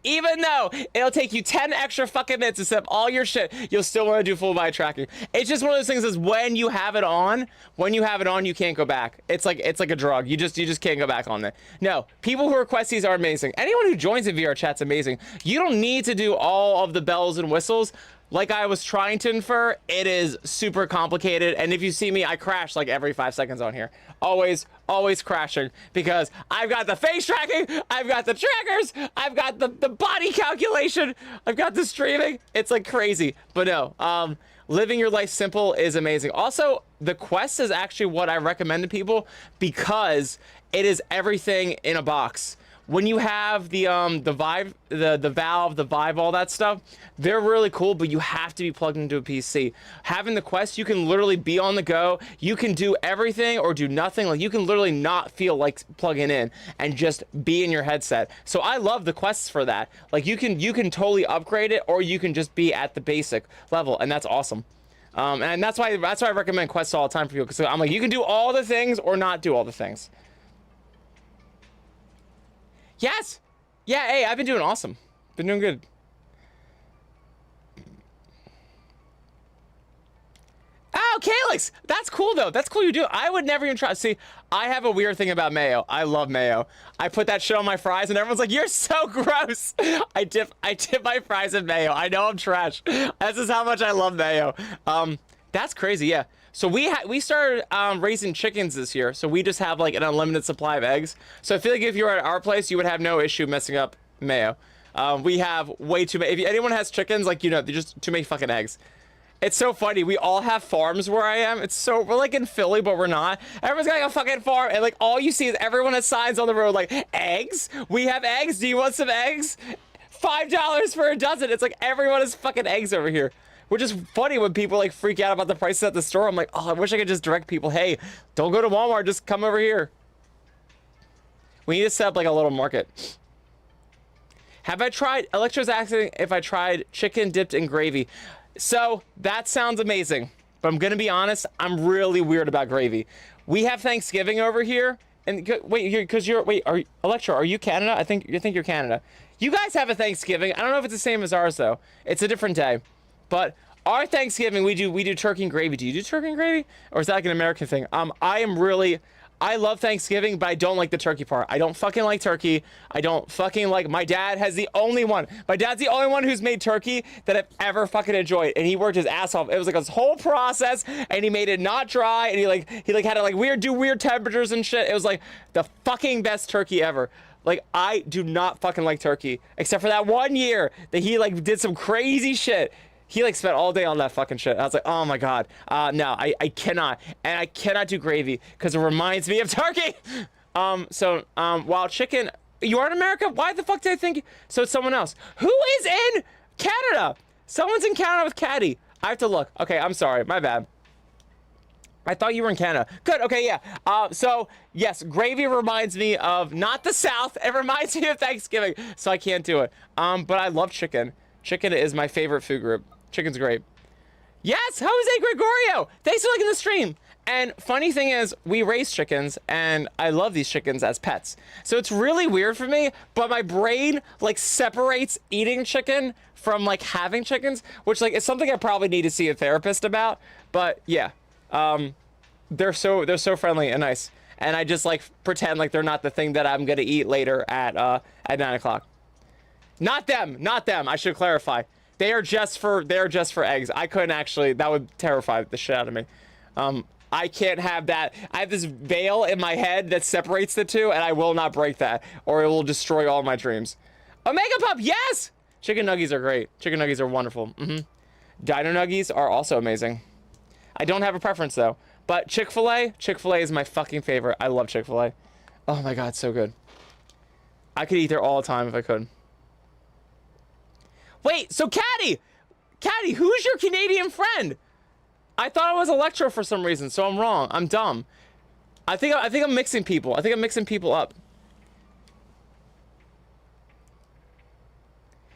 even though it'll take you 10 extra fucking minutes to set up all your shit, you'll still want to do full body tracking. It's just one of those things is when you have it on, you can't go back. It's like a drug. You just can't go back on it. No, people who are questies are amazing. Anyone who joins a VR chat's amazing. You don't need to do all of the bells and whistles. Like I was trying to infer, it is super complicated, and if you see me, I crash like every 5 seconds on here. Always crashing, because I've got the face tracking, I've got the trackers, I've got the body calculation, I've got the streaming. It's like crazy, but no, living your life simple is amazing. Also, the Quest is actually what I recommend to people because it is everything in a box. When you have the Vive, the Valve, the Vive, all that stuff, they're really cool, but you have to be plugged into a PC. Having the Quest, you can literally be on the go. You can do everything or do nothing. Like you can literally not feel like plugging in and just be in your headset. So I love the Quests for that. Like you can totally upgrade it, or you can just be at the basic level, and that's awesome. And that's why I recommend Quests all the time for people, because I'm like, you can do all the things or not do all the things. Yes! Yeah, hey, I've been doing awesome. Been doing good. Oh, Calyx! That's cool, though. That's cool you do. I would never even try. See, I have a weird thing about mayo. I love mayo. I put that shit on my fries, and everyone's like, you're so gross! I dip my fries in mayo. I know I'm trash. This is how much I love mayo. That's crazy, yeah. So we started raising chickens this year, so we just have like an unlimited supply of eggs. So I feel like if you were at our place, you would have no issue messing up mayo. We have way too many. If anyone has chickens, like, you know, they're just too many fucking eggs. It's so funny. We all have farms where I am. We're like in Philly, but we're not. Everyone's got like a fucking farm, and like all you see is everyone has signs on the road like, eggs? We have eggs. Do you want some eggs? $5 for a dozen. It's like everyone has fucking eggs over here. Which is funny when people like freak out about the prices at the store. I'm like, oh, I wish I could just direct people, hey, don't go to Walmart, just come over here. We need to set up like a little market. Have I tried, Electro's asking if I tried chicken dipped in gravy. So that sounds amazing, but I'm gonna be honest, I'm really weird about gravy. We have Thanksgiving over here, and wait, Electro, are you Canada? I think you're Canada. You guys have a Thanksgiving. I don't know if it's the same as ours though. It's a different day. But our Thanksgiving, we do turkey and gravy. Do you do turkey and gravy? Or is that like an American thing? I love Thanksgiving, but I don't like the turkey part. I don't fucking like turkey. I don't fucking like, my dad's the only one who's made turkey that I've ever fucking enjoyed. And he worked his ass off. It was like this whole process, and he made it not dry, and he had to like do weird temperatures and shit. It was like the fucking best turkey ever. Like, I do not fucking like turkey, except for that one year that he like did some crazy shit. He like spent all day on that fucking shit. I was like, oh my God. No, I cannot. And I cannot do gravy because it reminds me of turkey. Wild chicken, you are in America? Why the fuck did I think? So it's someone else. Who is in Canada? Someone's in Canada with Caddy. I have to look. Okay, I'm sorry. My bad. I thought you were in Canada. Good. Okay, yeah. So yes, gravy reminds me of not the South. It reminds me of Thanksgiving. So I can't do it. But I love chicken. Chicken is my favorite food group. Chicken's great. Yes, Jose Gregorio. Thanks for liking the stream. And funny thing is, we raise chickens, and I love these chickens as pets. So it's really weird for me, but my brain like separates eating chicken from like having chickens, which like is something I probably need to see a therapist about. But yeah, they're so friendly and nice, and I just like pretend like they're not the thing that I'm gonna eat later at 9 o'clock. Not them. I should clarify. They are just for eggs. I couldn't actually, that would terrify the shit out of me. I can't have that. I have this veil in my head that separates the two, and I will not break that, or it will destroy all my dreams. Omega Pup, yes! Chicken nuggies are great. Chicken nuggies are wonderful. Dino nuggies are also amazing. I don't have a preference though, but Chick-fil-A is my fucking favorite. I love Chick-fil-A. Oh my God, so good. I could eat there all the time if I could. Wait, so Caddy, who's your Canadian friend? I thought it was Electro for some reason, so I'm wrong. I'm dumb. I think I'm mixing people. I think I'm mixing people up.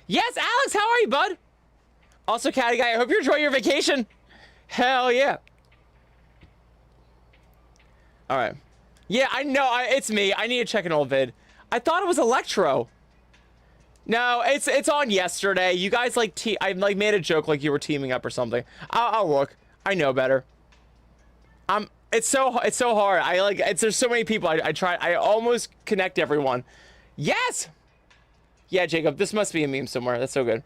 Yes, Alex, how are you, bud? Also, Caddy guy, I hope you enjoy your vacation. Hell yeah. All right. Yeah, I know. It's me. I need to check an old vid. I thought it was Electro. No, it's on yesterday. You guys like I like made a joke like you were teaming up or something. I'll look. I know better. It's so hard. There's so many people. I almost connect everyone. Yes. Yeah, Jacob, this must be a meme somewhere. That's so good.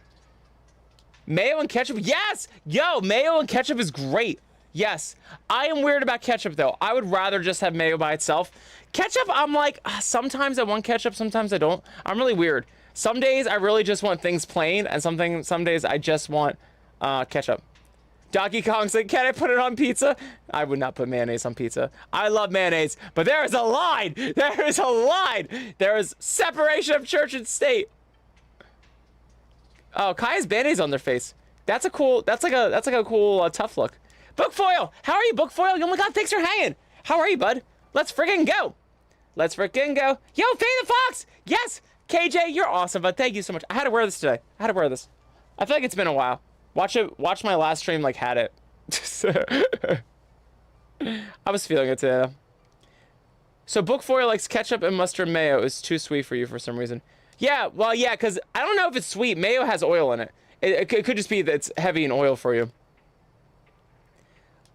Mayo and ketchup. Yes. Yo, mayo and ketchup is great. Yes. I am weird about ketchup though. I would rather just have mayo by itself. Ketchup, I'm like, sometimes I want ketchup, sometimes I don't. I'm really weird. Some days I really just want things plain, and some days I just want ketchup. Donkey Kong said, can I put it on pizza? I would not put mayonnaise on pizza. I love mayonnaise, but there is a line. There is a line. There is separation of church and state. Oh, Kai has band-aids on their face. That's like a cool tough look. Bookfoil, how are you, Bookfoil? Oh my God, thanks for hanging. How are you, bud? Let's friggin' go. Let's friggin' go. Yo, Faye the Fox. Yes. KJ, you're awesome, bud. Thank you so much. I had to wear this today. I had to wear this. I feel like it's been a while. Watch my last stream, like, had it. I was feeling it today. So Bookfoil likes ketchup and mustard mayo is too sweet for you for some reason. Yeah, well, yeah, because I don't know if it's sweet. Mayo has oil in it. It could just be that it's heavy in oil for you.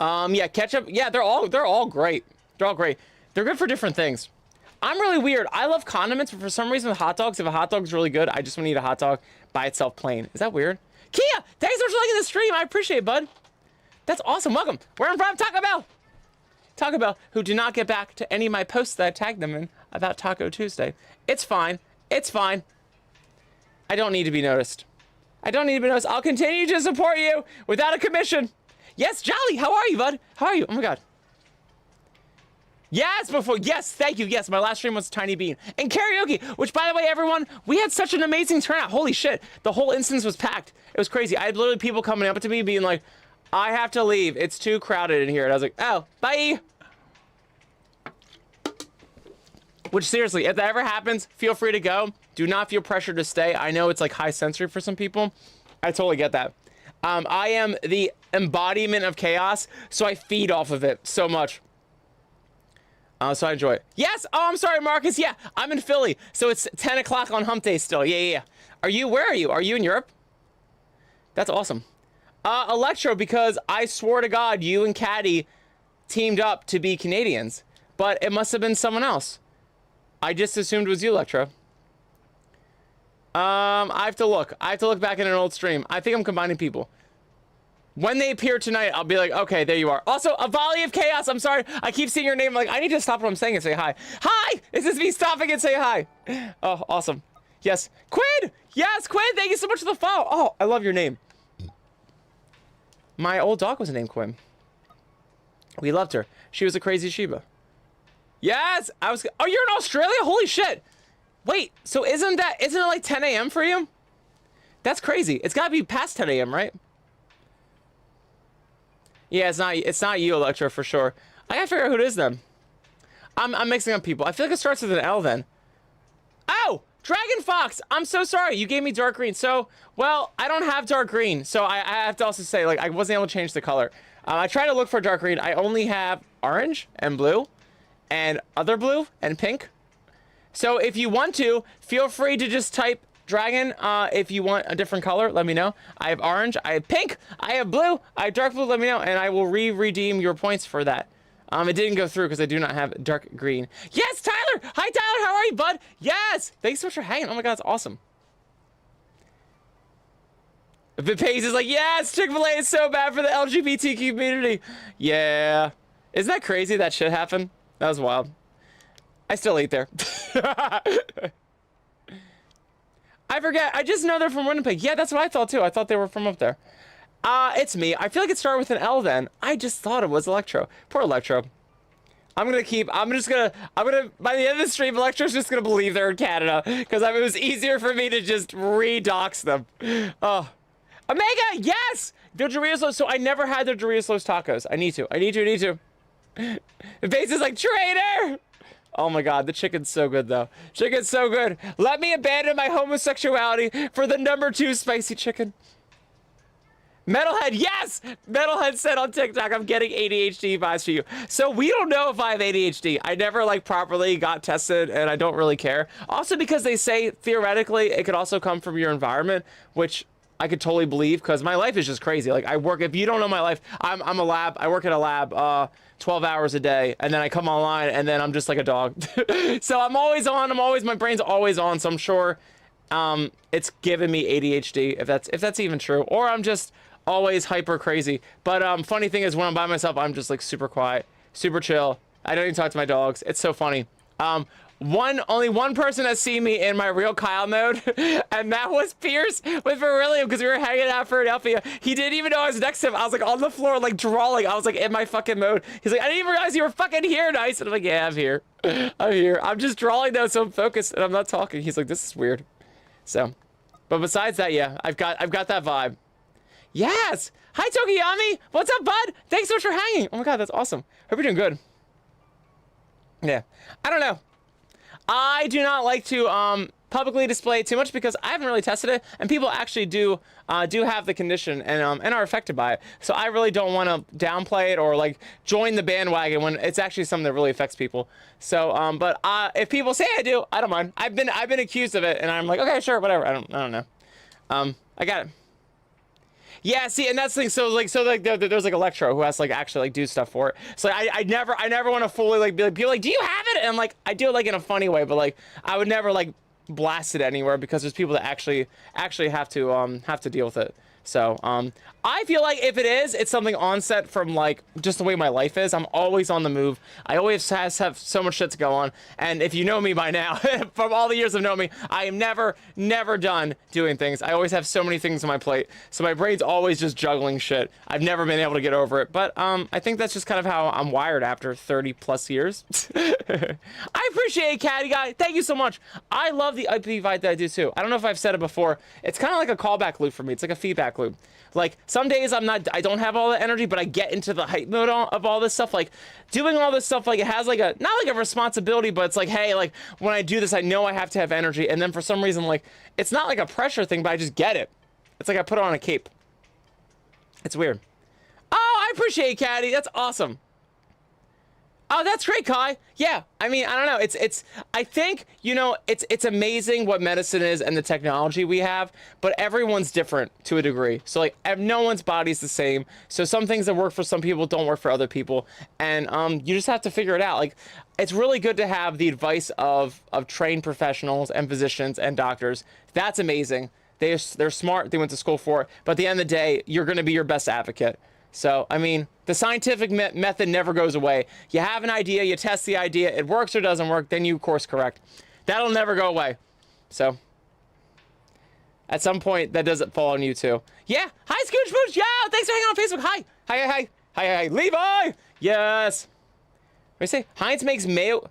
Yeah, ketchup. Yeah, they're all great. They're all great. They're good for different things. I'm really weird. I love condiments, but for some reason with hot dogs, if a hot dog's really good, I just want to eat a hot dog by itself plain. Is that weird? Kia, thanks so much for liking the stream. I appreciate it, bud. That's awesome. Welcome. We're in front of Taco Bell. Taco Bell, who do not get back to any of my posts that I tagged them in about Taco Tuesday. It's fine. It's fine. I don't need to be noticed. I don't need to be noticed. I'll continue to support you without a commission. Yes, Jolly, how are you, bud? How are you? Oh my God. Yes, yes, thank you. Yes, my last stream was Tiny Bean. And karaoke, which by the way, everyone, we had such an amazing turnout. Holy shit. The whole instance was packed. It was crazy. I had literally people coming up to me being like, I have to leave. It's too crowded in here. And I was like, oh, bye. Which seriously, if that ever happens, feel free to go. Do not feel pressure to stay. I know it's like high sensory for some people. I totally get that. I am the embodiment of chaos, so I feed off of it so much. So I enjoy it. Yes. Oh, I'm sorry, Marcus. Yeah, I'm in Philly, so it's 10 o'clock on Hump Day still. Yeah. Are you? Where are you? Are you in Europe? That's awesome. Electro, because I swore to God you and Caddy teamed up to be Canadians, but it must have been someone else. I just assumed it was you, Electro. I have to look. I have to look back in an old stream. I think I'm combining people. When they appear tonight, I'll be like, okay, there you are. Also, a volley of chaos. I'm sorry. I keep seeing your name. Like, I need to stop what I'm saying and say hi. Hi! Is this me stopping and say hi? Oh, awesome. Yes. Quinn! Yes, Quinn! Thank you so much for the follow. Oh, I love your name. My old dog was named Quinn. We loved her. She was a crazy Shiba. Yes! Oh, you're in Australia? Holy shit! Wait, so isn't it like 10 a.m. for you? That's crazy. It's gotta be past 10 a.m., right? Yeah, it's not you, Electro, for sure. I gotta figure out who it is then. I'm mixing up people. I feel like it starts with an L then. Oh! Dragon Fox! I'm so sorry. You gave me dark green. So, well, I don't have dark green. So I have to also say, like, I wasn't able to change the color. I tried to look for dark green. I only have orange and blue and other blue and pink. So if you want to, feel free to just type dragon. If you want a different color, let me know. I have orange, I have pink, I have blue, I have dark blue, let me know, and I will redeem your points for that. It didn't go through because I do not have dark green. Yes, Tyler! Hi, Tyler! How are you, bud? Yes! Thanks so much for hanging. Oh my god, it's awesome. Vipaze is like, yes! Chick-fil-A is so bad for the LGBT community. Yeah. Isn't that crazy that shit happened? That was wild. I still eat there. I forget. I just know they're from Winnipeg. Yeah, that's what I thought too. I thought they were from up there. It's me. I feel like it started with an L then. I just thought it was Electro. Poor Electro. By the end of the stream, Electro's just gonna believe they're in Canada. Because it was easier for me to just redox them. Oh. Omega, yes! The Doritos, so I never had the Doritos tacos. I need to. The base is like, traitor! Oh my god, the chicken's so good though. Chicken's so good. Let me abandon my homosexuality for the #2 spicy chicken. Metalhead, yes! Metalhead said on TikTok, I'm getting ADHD vibes for you. So we don't know if I have ADHD. I never like properly got tested and I don't really care. Also because they say theoretically it could also come from your environment, which I could totally believe because my life is just crazy. Like I work, if you don't know my life, I'm a lab. I work in a lab 12 hours a day and then I come online and then I'm just like a dog. So I'm always on, my brain's always on. So I'm sure it's giving me ADHD if that's even true, or I'm just always hyper crazy. But funny thing is when I'm by myself, I'm just like super quiet, super chill. I don't even talk to my dogs. It's so funny. Only one person has seen me in my real Kyle mode, and that was Pierce with Beryllium because we were hanging out for Philadelphia. He didn't even know I was next to him. I was like on the floor, like drawing. I was like in my fucking mode. He's like, I didn't even realize you were fucking here, nice. And I'm like, yeah, I'm here. I'm here. I'm just drawing though, so I'm focused and I'm not talking. He's like, this is weird. So, but besides that, yeah, I've got that vibe. Yes! Hi, Tokiyami! What's up, bud? Thanks so much for hanging! Oh my god, that's awesome. Hope you're doing good. Yeah. I don't know. I do not like to publicly display it too much because I haven't really tested it, and people actually do have the condition and are affected by it. So I really don't want to downplay it or like join the bandwagon when it's actually something that really affects people. So but if people say I do, I don't mind. I've been accused of it, and I'm like, okay, sure, whatever. I don't know. I got it. Yeah, see, and that's the thing. So there's like Electro who has to like actually like do stuff for it. So I never want to fully like be like, people like, do you have it? And I'm like, I do it like in a funny way, but like I would never like blast it anywhere because there's people that actually have to deal with it. So I feel like if it is, it's something onset from like just the way my life is. I'm always on the move. I always have so much shit to go on. And if you know me by now, from all the years of knowing me, I am never done doing things. I always have so many things on my plate. So my brain's always just juggling shit. I've never been able to get over it. But I think that's just kind of how I'm wired after 30 plus years. I appreciate it, Caddy Guy. Thank you so much. I love the IP vibe that I do too. I don't know if I've said it before. It's kind of like a callback loop for me. It's like a feedback loop. Like some days I don't have all the energy, but I get into the hype mode of all this stuff. Like doing all this stuff, like it has like not like a responsibility, but it's like, hey, like when I do this, I know I have to have energy. And then for some reason, like it's not like a pressure thing, but I just get it. It's like I put on a cape. It's weird. Oh, I appreciate it, Caddy. That's awesome. Oh, that's great, Kai. Yeah, I mean, I don't know. I think, you know, it's amazing what medicine is and the technology we have, but everyone's different to a degree. So like, no one's body's the same. So some things that work for some people don't work for other people, and you just have to figure it out. Like, it's really good to have the advice of trained professionals and physicians and doctors. That's amazing. They're smart. They went to school for it. But at the end of the day, you're going to be your best advocate. So, I mean, the scientific method never goes away. You have an idea, you test the idea, it works or doesn't work, then you course correct. That'll never go away. So, at some point, that doesn't fall on you too. Yeah, hi, Scooch Pooch, yeah, thanks for hanging on Facebook, hi, hi, Levi, yes. What do I say? Heinz makes mayo,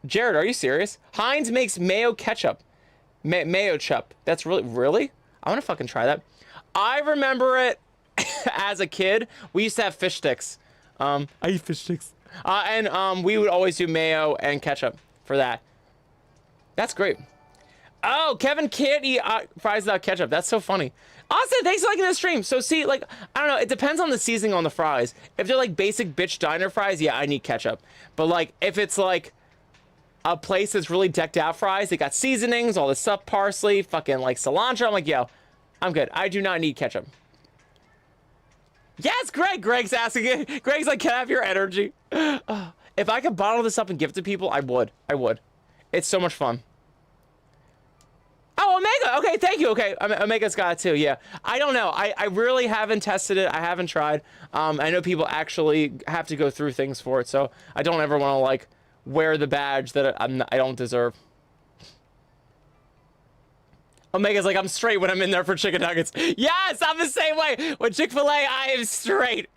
Jared, are you serious? Heinz makes mayo ketchup, mayo chup, that's really? I want to fucking try that. I remember it. As a kid, we used to have fish sticks. I eat fish sticks. And we would always do mayo and ketchup for that. That's great. Oh, Kevin can't eat fries without ketchup. That's so funny. Austin, thanks for liking the stream. So see, like, I don't know, it depends on the seasoning on the fries. If they're like basic bitch diner fries, yeah, I need ketchup. But like, if it's like a place that's really decked out fries, they got seasonings, all this stuff, parsley, fucking like cilantro, I'm like, yo, I'm good. I do not need ketchup. Yes, Greg. Greg's asking it. Greg's like, can I have your energy? If I could bottle this up and give it to people, I would. I would. It's so much fun. Oh, Omega. Okay, thank you. Okay, Omega's got it too. Yeah. I don't know. I really haven't tested it. I haven't tried. I know people actually have to go through things for it, so I don't ever want to like wear the badge that I don't deserve. Omega's like, I'm straight when I'm in there for chicken nuggets. Yes, I'm the same way. With Chick-fil-A, I am straight.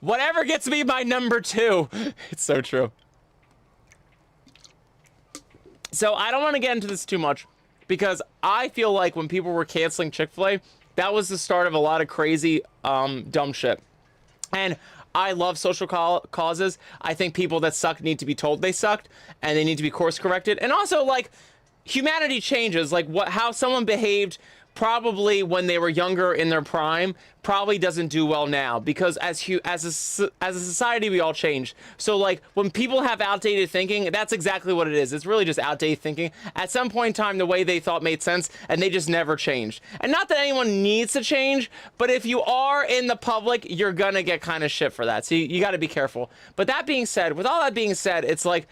Whatever gets me my number 2. It's so true. So I don't want to get into this too much because I feel like when people were canceling Chick-fil-A, that was the start of a lot of crazy, dumb shit. And I love social causes. I think people that suck need to be told they sucked and they need to be course corrected. And also, like, humanity changes, like how someone behaved probably when they were younger in their prime probably doesn't do well now, because as a society we all change. So like when people have outdated thinking, that's exactly what it is. It's really just outdated thinking. At some point in time, the way they thought made sense and they just never changed. And not that anyone needs to change, but if you are in the public, you're gonna get kind of shit for that. So you got to be careful. But that being said, with all that being said, it's like,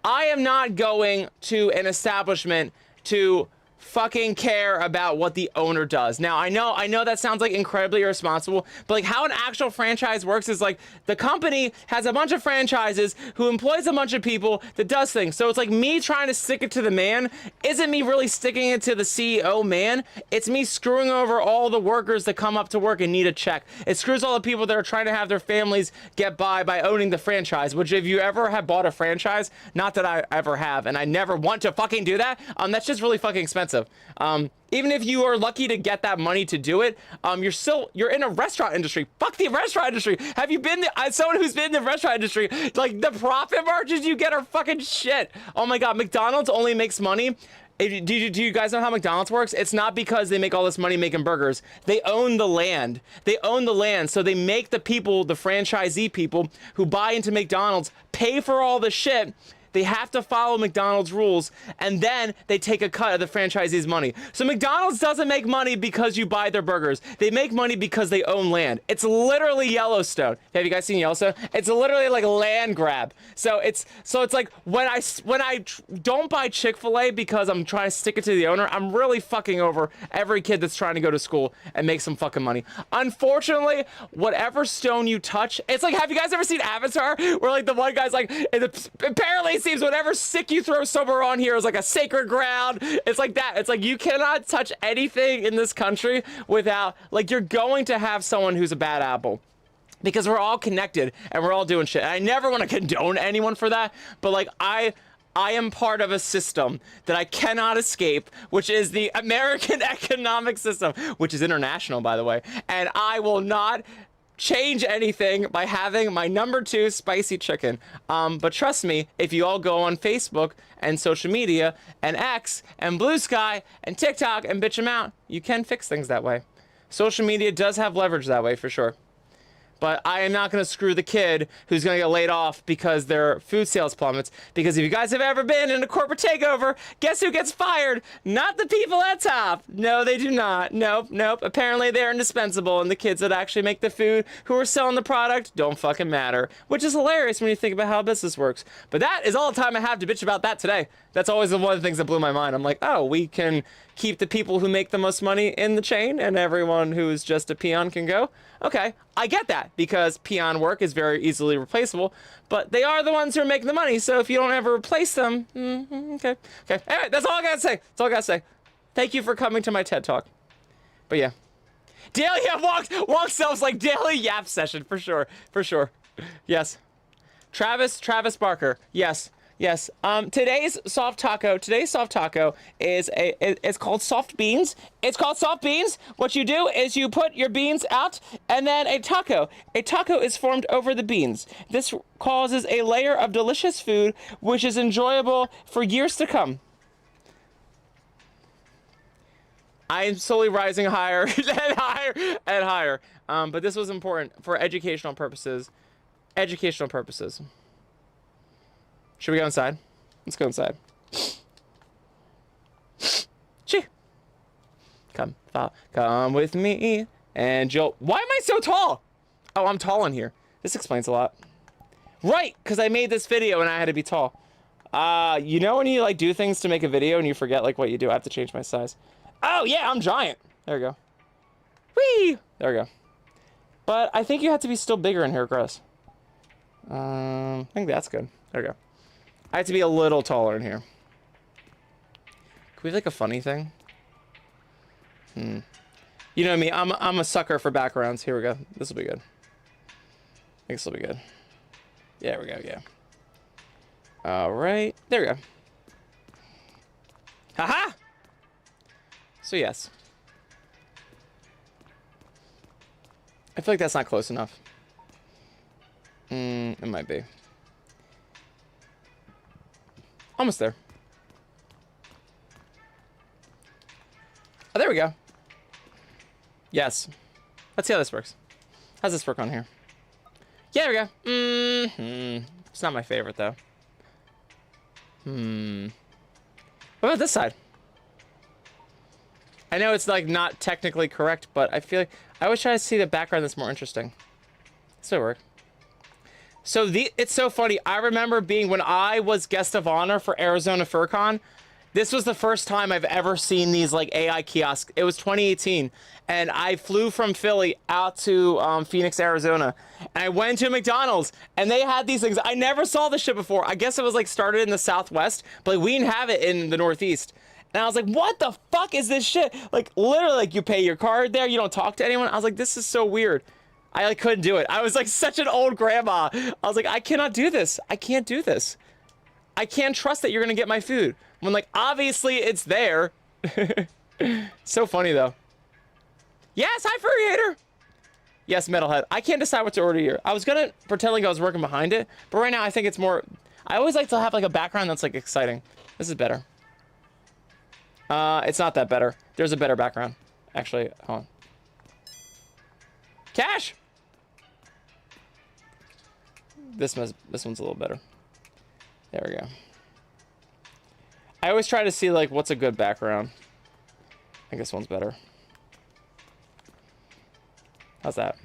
I am not going to an establishment to fucking care about what the owner does. Now, I know that sounds like incredibly irresponsible, but like how an actual franchise works is like the company has a bunch of franchises who employs a bunch of people that does things. So it's like me trying to stick it to the man isn't me really sticking it to the CEO man. It's me screwing over all the workers that come up to work and need a check. It screws all the people that are trying to have their families get by owning the franchise, which if you ever have bought a franchise, not that I ever have, and I never want to fucking do that, that's just really fucking expensive. Even if you are lucky to get that money to do it, you're in a restaurant industry. Fuck the restaurant industry. Have you been as someone who's been in the restaurant industry? Like the profit margins you get are fucking shit. Oh my God, McDonald's only makes money. Do you guys know how McDonald's works? It's not because they make all this money making burgers. They own the land. They own the land. So they make the people, the franchisee people who buy into McDonald's, pay for all the shit. They have to follow McDonald's rules, and then they take a cut of the franchisee's money. So McDonald's doesn't make money because you buy their burgers. They make money because they own land. It's literally Yellowstone. Have you guys seen Yellowstone? It's literally like a land grab. So it's like when I don't buy Chick-fil-A because I'm trying to stick it to the owner, I'm really fucking over every kid that's trying to go to school and make some fucking money. Unfortunately, whatever stone you touch, it's like, have you guys ever seen Avatar? Where like the one guy's like, apparently seems whatever stick you throw somewhere on here is like a sacred ground. It's like that. It's like you cannot touch anything in this country without, like, you're going to have someone who's a bad apple. Because we're all connected and we're all doing shit. And I never want to condone anyone for that, but like I am part of a system that I cannot escape, which is the American economic system, which is international, by the way. And I will not change anything by having my number 2 spicy chicken. But trust me, if you all go on Facebook and social media and X and Blue Sky and TikTok and bitch them out, you can fix things that way. Social media does have leverage that way for sure. but I am not going to screw the kid who's going to get laid off because their food sales plummets. Because if you guys have ever been in a corporate takeover, guess who gets fired? Not the people at top. No, they do not. Nope, nope. Apparently they're indispensable, and the kids that actually make the food, who are selling the product, don't fucking matter. Which is hilarious when you think about how business works. But that is all the time I have to bitch about that today. That's always one of the things that blew my mind. I'm like, oh, we can keep the people who make the most money in the chain, and everyone who's just a peon can go. Okay, I get that, because peon work is very easily replaceable, but they are the ones who are making the money, so if you don't ever replace them, okay. Anyway, that's all I gotta say. That's all I gotta say. Thank you for coming to my TED Talk. But yeah. Daily walk selves like daily yap session, for sure. For sure. Yes. Travis Barker. Yes. Yes. Today's soft taco is it's called soft beans. It's called soft beans. What you do is you put your beans out, and then a taco is formed over the beans. This causes a layer of delicious food, which is enjoyable for years to come. I am slowly rising higher and higher and higher. But this was important for educational purposes. Should we go inside? Let's go inside. Gee. Come with me, and you'll... Why am I so tall? Oh, I'm tall in here. This explains a lot. Right, because I made this video and I had to be tall. You know when you like do things to make a video and you forget like what you do? I have to change my size. Oh yeah, I'm giant. There we go. Whee! There we go. But I think you have to be still bigger in here, gross. I think that's good. There we go. I have to be a little taller in here. Can we have like a funny thing? You know me, I'm a sucker for backgrounds. Here we go. This will be good. I think this will be good. Yeah, there we go, yeah. Alright. There we go. Haha! So yes. I feel like that's not close enough. It might be. Almost there. Oh, there we go. Yes. Let's see how this works. How's this work on here? Yeah, there we go. It's not my favorite, though. What about this side? I know it's, like, not technically correct, but I feel like... I always try to see the background that's more interesting. This will work. So it's so funny. I remember being when I was guest of honor for Arizona FurCon. This was the first time I've ever seen these like AI kiosks. It was 2018, and I flew from Philly out to Phoenix, Arizona, and I went to McDonald's, and they had these things. I never saw this shit before. I guess it was like started in the Southwest, but like, we didn't have it in the Northeast. And I was like, what the fuck is this shit? Like literally, like you pay your card there, you don't talk to anyone. I was like, this is so weird. I like couldn't do it. I was like such an old grandma. I was like, I cannot do this. I can't do this. I can't trust that you're gonna get my food. When like, obviously it's there. So funny though. Yes, hi Furry Hater. Yes, Metalhead. I can't decide what to order here. I was gonna pretend like I was working behind it, but right now I think it's more, I always like to have like a background that's like exciting. This is better. It's not that better. There's a better background. Actually, hold on. Cash! This one's a little better. There we go. I always try to see like what's a good background. I think this one's better. How's that?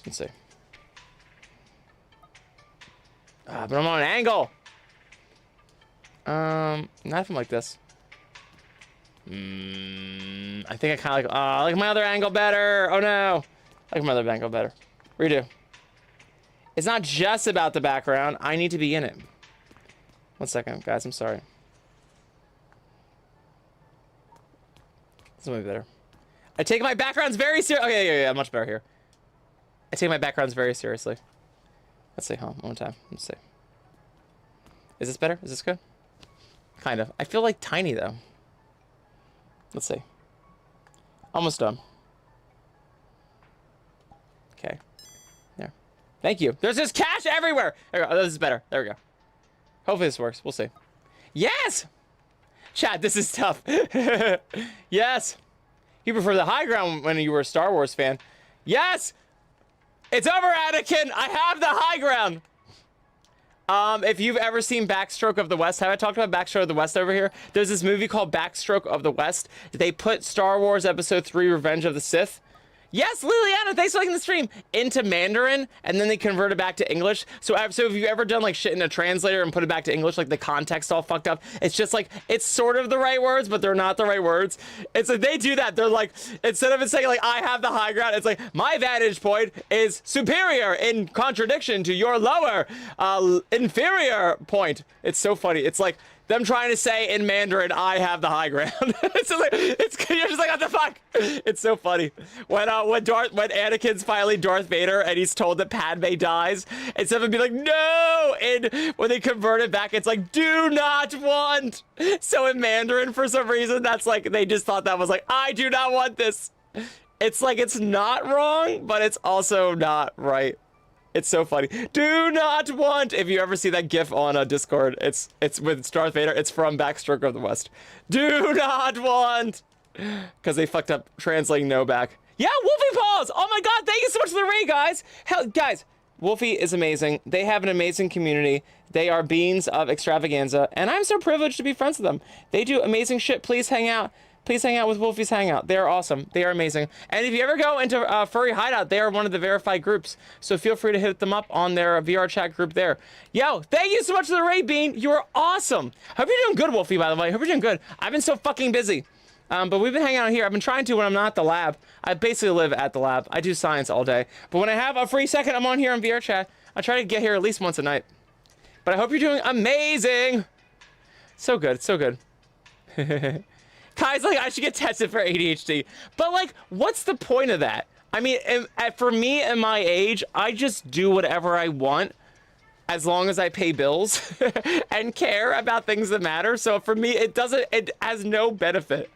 Let's see. But I'm on an angle. Not from like this. I think I kind of like my other angle better. Oh no. I like my other angle better. Redo. It's not just about the background. I need to be in it. 1 second, guys. I'm sorry. This will be better. I take my backgrounds very seriously. Okay, yeah, much better here. I take my backgrounds very seriously. Let's see, huh? One more time. Let's see. Is this better? Is this good? Kind of. I feel like tiny though. Let's see. Almost done. Okay. There. Thank you. There's just cash everywhere. There we go. Oh, this is better. There we go. Hopefully this works. We'll see. Yes! Chat, this is tough. Yes. You prefer the high ground when you were a Star Wars fan. Yes! It's over, Anakin! I have the high ground! If you've ever seen Backstroke of the West, have I talked about Backstroke of the West over here? There's this movie called Backstroke of the West. They put Star Wars Episode 3 Revenge of the Sith. Yes, Liliana, thanks for liking the stream. Into Mandarin, and then they convert it back to English. So have you ever done like shit in a translator and put it back to English, like the context all fucked up? It's just like, it's sort of the right words, but they're not the right words. It's like, they do that. They're like, instead of it saying like, I have the high ground, it's like, my vantage point is superior in contradiction to your lower, inferior point. It's so funny. It's like, them trying to say in Mandarin, I have the high ground. It's just like, you're just like, what the fuck? It's so funny. When Anakin's finally Darth Vader and he's told that Padme dies, instead of being like, no! And when they convert it back, it's like, do not want. So in Mandarin, for some reason, that's like, they just thought that was like, I do not want this. It's like, it's not wrong, but it's also not right. It's so funny. Do not want. If you ever see that GIF on Discord, it's with Darth Vader. It's from Backstroke of the West. Do not want. Because they fucked up translating no back. Yeah, Wolfie Paws. Oh my God, thank you so much for the raid, guys. Hell, guys, Wolfie is amazing. They have an amazing community. They are beings of extravaganza, and I'm so privileged to be friends with them. They do amazing shit. Please hang out. Please hang out with Wolfie's Hangout. They are awesome. They are amazing. And if you ever go into Furry Hideout, they are one of the verified groups. So feel free to hit them up on their VR chat group there. Yo, thank you so much for the raid, Bean. You are awesome. Hope you're doing good, Wolfie, by the way. Hope you're doing good. I've been so fucking busy. But we've been hanging out here. I've been trying to when I'm not at the lab. I basically live at the lab. I do science all day. But when I have a free second, I'm on here on VR chat. I try to get here at least once a night. But I hope you're doing amazing. So good. So good. Kai's like, I should get tested for ADHD. But, like, what's the point of that? I mean, for me and my age, I just do whatever I want as long as I pay bills and care about things that matter. So for me, it has no benefit.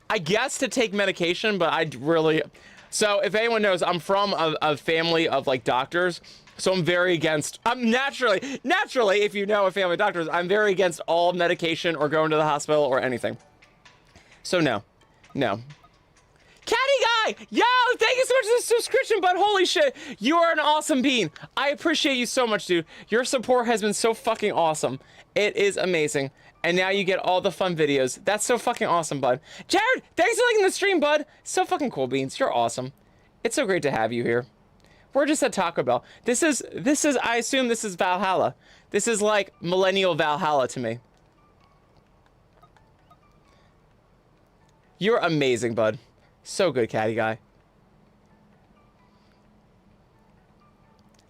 I guess to take medication, but I really... So if anyone knows, I'm from a family of, like, doctors. So I'm very against, I'm naturally, if you know a family of doctors, I'm very against all medication or going to the hospital or anything. So no. Catty Guy! Yo, thank you so much for the subscription, bud. Holy shit. You are an awesome bean. I appreciate you so much, dude. Your support has been so fucking awesome. It is amazing. And now you get all the fun videos. That's so fucking awesome, bud. Jared, thanks for liking the stream, bud. So fucking cool, beans. You're awesome. It's so great to have you here. We're just at Taco Bell. This is, I assume this is Valhalla. This is like millennial Valhalla to me. You're amazing, bud. So good, Catty Guy.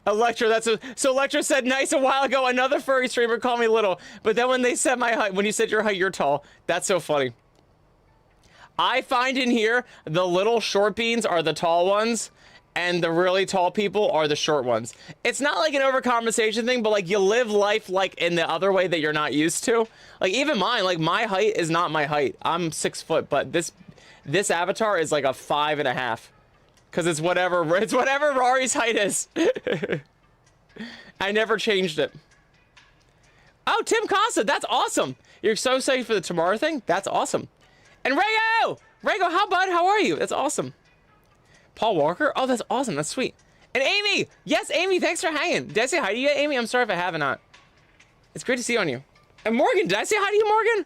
Electra, so Electra said nice a while ago, another furry streamer called me little. But then when they said my height, when you said your height, you're tall. That's so funny. I find in here, the little short beans are the tall ones. And the really tall people are the short ones. It's not like an overcompensation thing, but like you live life like in the other way that you're not used to. Like even mine, like my height is not my height. I'm 6 foot, but this avatar is like a 5.5. Cause it's whatever Rory's height is. I never changed it. Oh, Tim Costa, that's awesome. You're so excited for the tomorrow thing? That's awesome. And Rego, how bud, how are you? That's awesome. Paul Walker? Oh, that's awesome. That's sweet. And Amy! Yes, Amy, thanks for hanging. Did I say hi to you yet, Amy? I'm sorry if I have or not. It's great to see you on you. And Morgan, did I say hi to you, Morgan?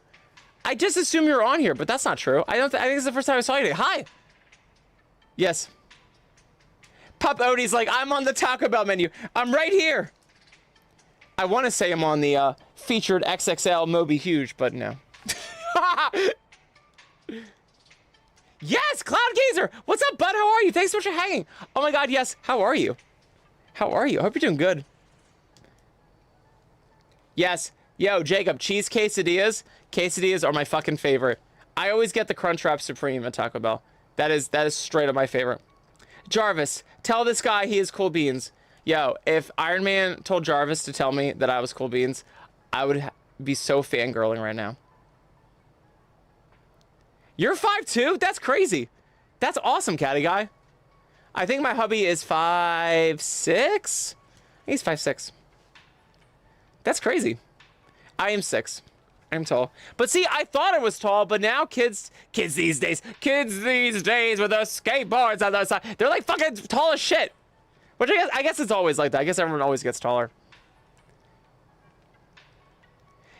I just assume you're on here, but that's not true. I think it's the first time I saw you today. Hi! Yes. Pup Odie's like, I'm on the Taco Bell menu. I'm right here. I want to say I'm on the featured XXL Moby Huge, but no. Yes, Cloud Gazer! What's up, bud? How are you? Thanks so much for hanging. Oh my god, yes. How are you? How are you? I hope you're doing good. Yes. Yo, Jacob, cheese quesadillas. Quesadillas are my fucking favorite. I always get the Crunchwrap Supreme at Taco Bell. That is straight up my favorite. Jarvis, tell this guy he is cool beans. Yo, if Iron Man told Jarvis to tell me that I was cool beans, I would be so fangirling right now. You're 5'2"? That's crazy. That's awesome, Catty Guy. I think my hubby is 5'6". He's 5'6". That's crazy. I am 6. I'm tall. But see, I thought I was tall, but now kids these days with their skateboards on their side, they're like fucking tall as shit. Which I guess it's always like that. I guess everyone always gets taller.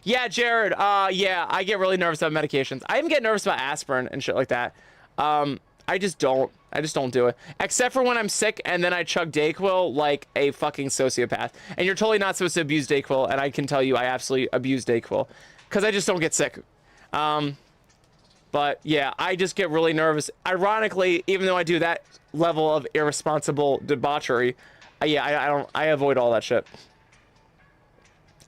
Yeah, Jared. Yeah, I get really nervous about medications. I even get nervous about aspirin and shit like that. I just don't do it. Except for when I'm sick and then I chug Dayquil like a fucking sociopath. And you're totally not supposed to abuse Dayquil, and I can tell you I absolutely abuse Dayquil. Because I just don't get sick. But yeah, I just get really nervous. Ironically, even though I do that level of irresponsible debauchery, I avoid all that shit.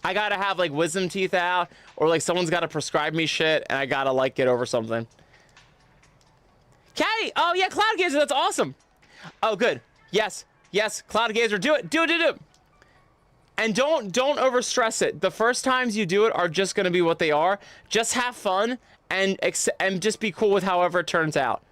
I gotta have like wisdom teeth out, or like someone's gotta prescribe me shit, and I gotta like get over something. Caddy! Oh yeah, Cloud Gazer, that's awesome. Oh good. Yes, Cloud Gazer, do it. And don't overstress it. The first times you do it are just gonna be what they are. Just have fun and just be cool with however it turns out.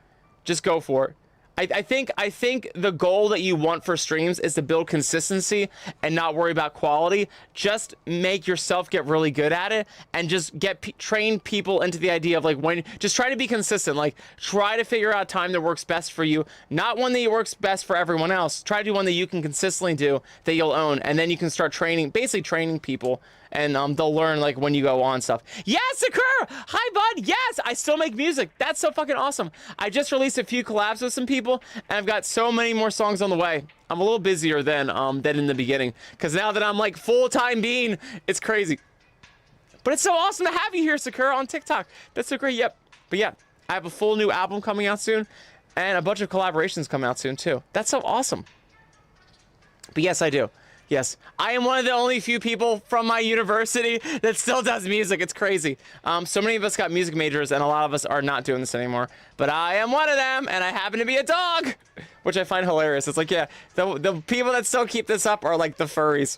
Just go for it. I think the goal that you want for streams is to build consistency and not worry about quality. Just make yourself get really good at it, and just train people into the idea of like just try to be consistent. Like try to figure out a time that works best for you, not one that works best for everyone else. Try to do one that you can consistently do that you'll own, and then you can start basically training people. And they'll learn like when you go on stuff. Yes, Sakura! Hi, bud! Yes! I still make music. That's so fucking awesome. I just released a few collabs with some people, and I've got so many more songs on the way. I'm a little busier than in the beginning, because now that I'm like full-time being, it's crazy. But it's so awesome to have you here, Sakura, on TikTok. That's so great. Yep. But yeah, I have a full new album coming out soon, and a bunch of collaborations coming out soon too. That's so awesome. But yes, I do. Yes, I am one of the only few people from my university that still does music. It's crazy. So many of us got music majors, and a lot of us are not doing this anymore. But I am one of them, and I happen to be a dog, which I find hilarious. It's like, yeah, the people that still keep this up are like the furries.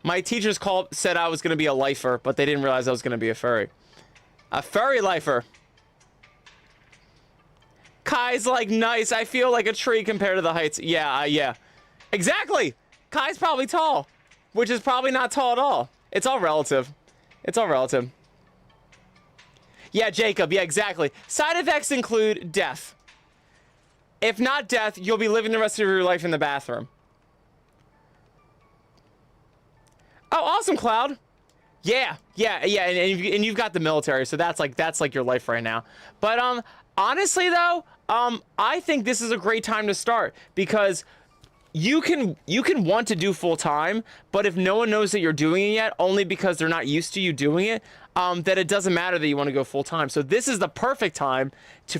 My teachers said I was going to be a lifer, but they didn't realize I was going to be a furry. A furry lifer. Kai's like, nice, I feel like a tree compared to the heights. Yeah. Exactly! Kai's probably tall, which is probably not tall at all. It's all relative. Yeah, Jacob, yeah, exactly. Side effects include death. If not death, you'll be living the rest of your life in the bathroom. Oh, awesome, Cloud. Yeah, and you've got the military, so that's like your life right now. But honestly though, I think this is a great time to start, because you can want to do full time, but if no one knows that you're doing it yet, only because they're not used to you doing it, that it doesn't matter that you want to go full time. So this is the perfect time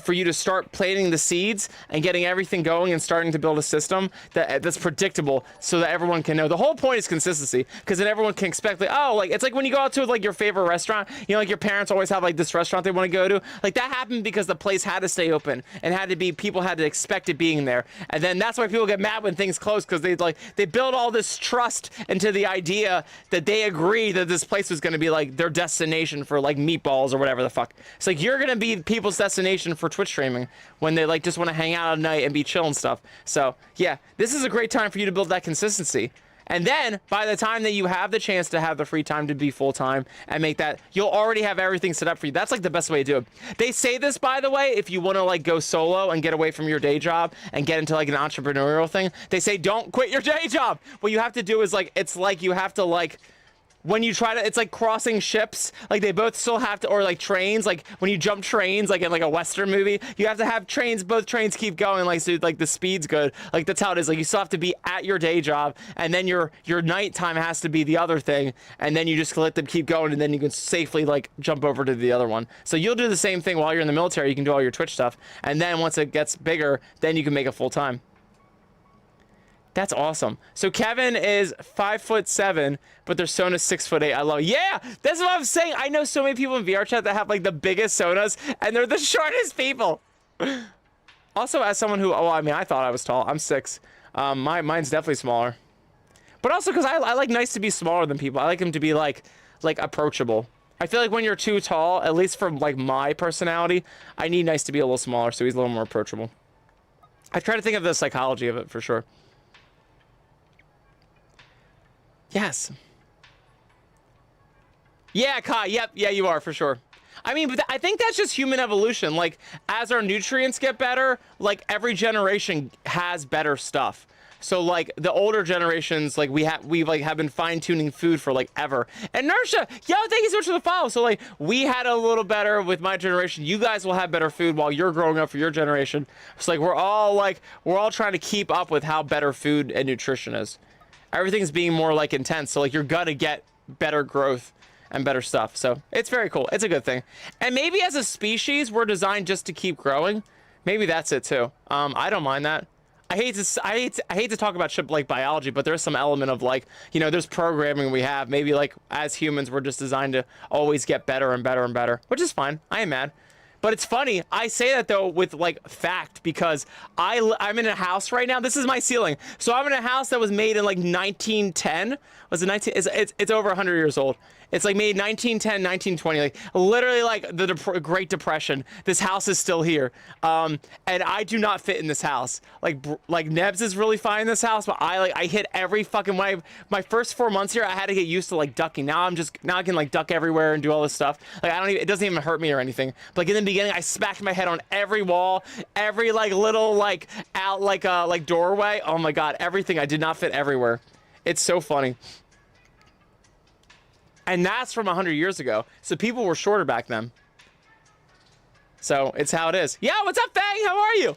for you to start planting the seeds and getting everything going and starting to build a system that's predictable, so that everyone can know. The whole point is consistency, because then everyone can expect, like, oh, like it's like when you go out to like your favorite restaurant, you know, like your parents always have like this restaurant they want to go to. Like that happened because the place had to stay open and people had to expect it being there. And then that's why people get mad when things close, because they build all this trust into the idea that they agree that this place was going to be like their destination for like meatballs or whatever the fuck. It's like you're going to be people's destination for Twitch streaming when they like just want to hang out at night and be chill and stuff. So yeah, this is a great time for you to build that consistency. And then by the time that you have the chance to have the free time to be full-time and make that, you'll already have everything set up for you. That's like the best way to do it. They say this, by the way, if you want to like go solo and get away from your day job and get into like an entrepreneurial thing, they say don't quit your day job. What you have to do is like, it's like you have to like, when you try to, it's like crossing ships, like they both still have to, or like trains, like when you jump trains, like in like a Western movie, you have to have both trains keep going, like so like the speed's good. Like that's how it is. Like you still have to be at your day job, and then your nighttime has to be the other thing, and then you just let them keep going, and then you can safely like jump over to the other one. So you'll do the same thing while you're in the military. You can do all your Twitch stuff, and then once it gets bigger, then you can make it full time. That's awesome. So Kevin is 5'7", but their Sona's 6'8". I love it. Yeah, that's what I'm saying. I know so many people in VR chat that have like the biggest Sonas, and they're the shortest people. Also, as someone who, I mean, I thought I was tall. I'm 6. Mine's definitely smaller. But also because I like nice to be smaller than people. I like them to be like approachable. I feel like when you're too tall, at least for like my personality, I need nice to be a little smaller so he's a little more approachable. I try to think of the psychology of it for sure. Yes. Yeah, Kai. Yep. Yeah, you are for sure. I mean, but I think that's just human evolution. Like, as our nutrients get better, like every generation has better stuff. So like the older generations, like we've like have been fine tuning food for like ever. And Nersha, yo, thank you so much for the follow. So like we had a little better with my generation. You guys will have better food while you're growing up for your generation. It's like we're all trying to keep up with how better food and nutrition is. Everything's being more like intense. So like you're gonna get better growth and better stuff. So it's very cool. It's a good thing. And maybe as a species, we're designed just to keep growing. Maybe that's it too. I don't mind that. I hate to talk about shit like biology, but there's some element of like, you know, there's programming we have. Maybe like as humans, we're just designed to always get better and better and better, which is fine. I ain't mad. But it's funny. I say that though with like fact because I'm in a house right now. This is my ceiling. So I'm in a house that was made in like 1910. Was it 19? It's over 100 years old. It's like made 1910, 1920, like literally like the Great Depression. This house is still here. And I do not fit in this house. Like Nebs is really fine in this house, but I hit every fucking way. My first 4 months here, I had to get used to like ducking. Now I can like duck everywhere and do all this stuff. Like it doesn't even hurt me or anything. But like in the beginning, I smacked my head on every wall, every like little like out like doorway. Oh my God, everything. I did not fit everywhere. It's so funny. And that's from 100 years ago. So people were shorter back then. So it's how it is. Yeah, what's up, Fang? How are you?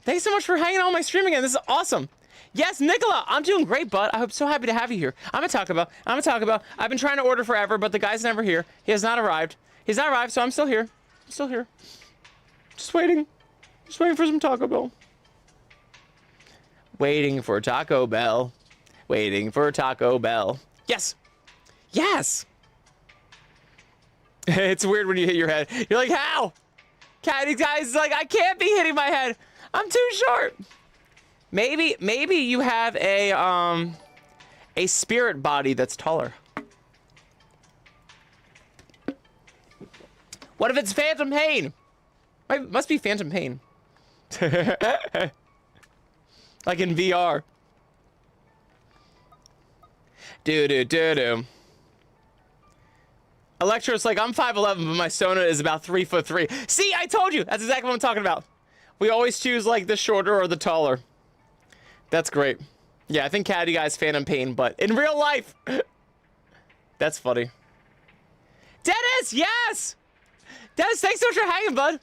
Thanks so much for hanging on my stream again. This is awesome. Yes, Nicola, I'm doing great, bud. I'm so happy to have you here. I'm gonna talk about. I've been trying to order forever, but the guy's never here. He has not arrived. He's not arrived, so I'm still here. I'm still here. Just waiting. Just waiting for some Taco Bell. Waiting for Taco Bell. Waiting for Taco Bell. Yes. Yes. It's weird when you hit your head. You're like, how? Caddy guy's like, I can't be hitting my head. I'm too short. Maybe you have a spirit body that's taller. What if it's Phantom Pain? It must be Phantom Pain. Like in VR. Do. Electro's like, I'm 5'11", but my Sona is about 3'3". See, I told you. That's exactly what I'm talking about. We always choose like the shorter or the taller. That's great. Yeah, I think Caddy Guy's Phantom Pain, but in real life. That's funny. Dennis, yes! Dennis, thanks so much for hanging, bud.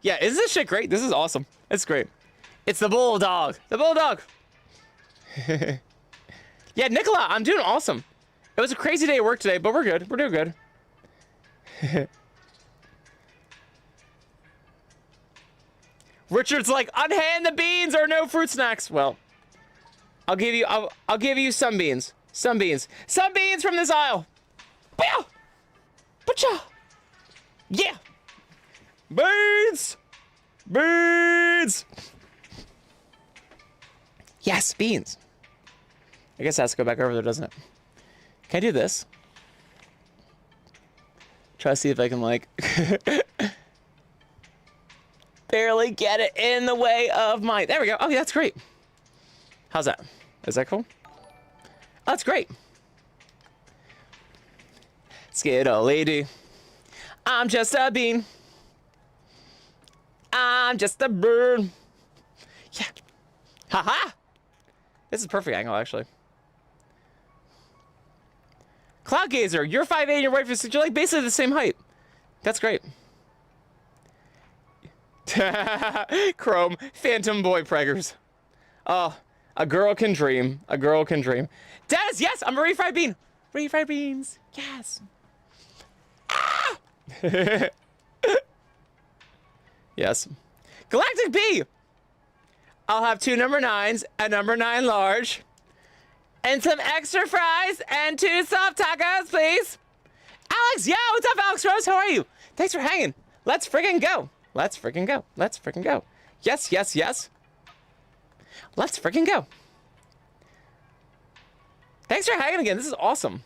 Yeah, isn't this shit great? This is awesome. It's great. It's the Bulldog. The Bulldog. Yeah, Nicola, I'm doing awesome. It was a crazy day at work today, but we're good. We're doing good. Richard's like, unhand the beans or no fruit snacks. Well, I'll give you some beans. Some beans from this aisle. Booyah! Booyah! Yeah! Beans! Beans! Yes, beans. I guess it has to go back over there, doesn't it? Can I do this? Try to see if I can, like, barely get it in the way of my... There we go. Oh, yeah, that's great. How's that? Is that cool? Oh, that's great. Skittle lady. I'm just a bean. I'm just a bird. Yeah. Haha! This is perfect angle, actually. Cloud Gazer, you're 5'8", and your wife is 6'. You're like basically the same height. That's great. Chrome, Phantom Boy Preggers. Oh, a girl can dream. A girl can dream. Dennis, yes, I'm a refried bean. Refried beans, yes. Ah! Yes. Galactic Bee. I'll have 2 number 9s, a number 9 large. And some extra fries and 2 soft tacos, please. Alex, yeah, what's up, Alex Rose? How are you? Thanks for hanging. Let's freaking go. Let's freaking go. Let's freaking go. Yes, yes, yes. Let's freaking go. Thanks for hanging again. This is awesome.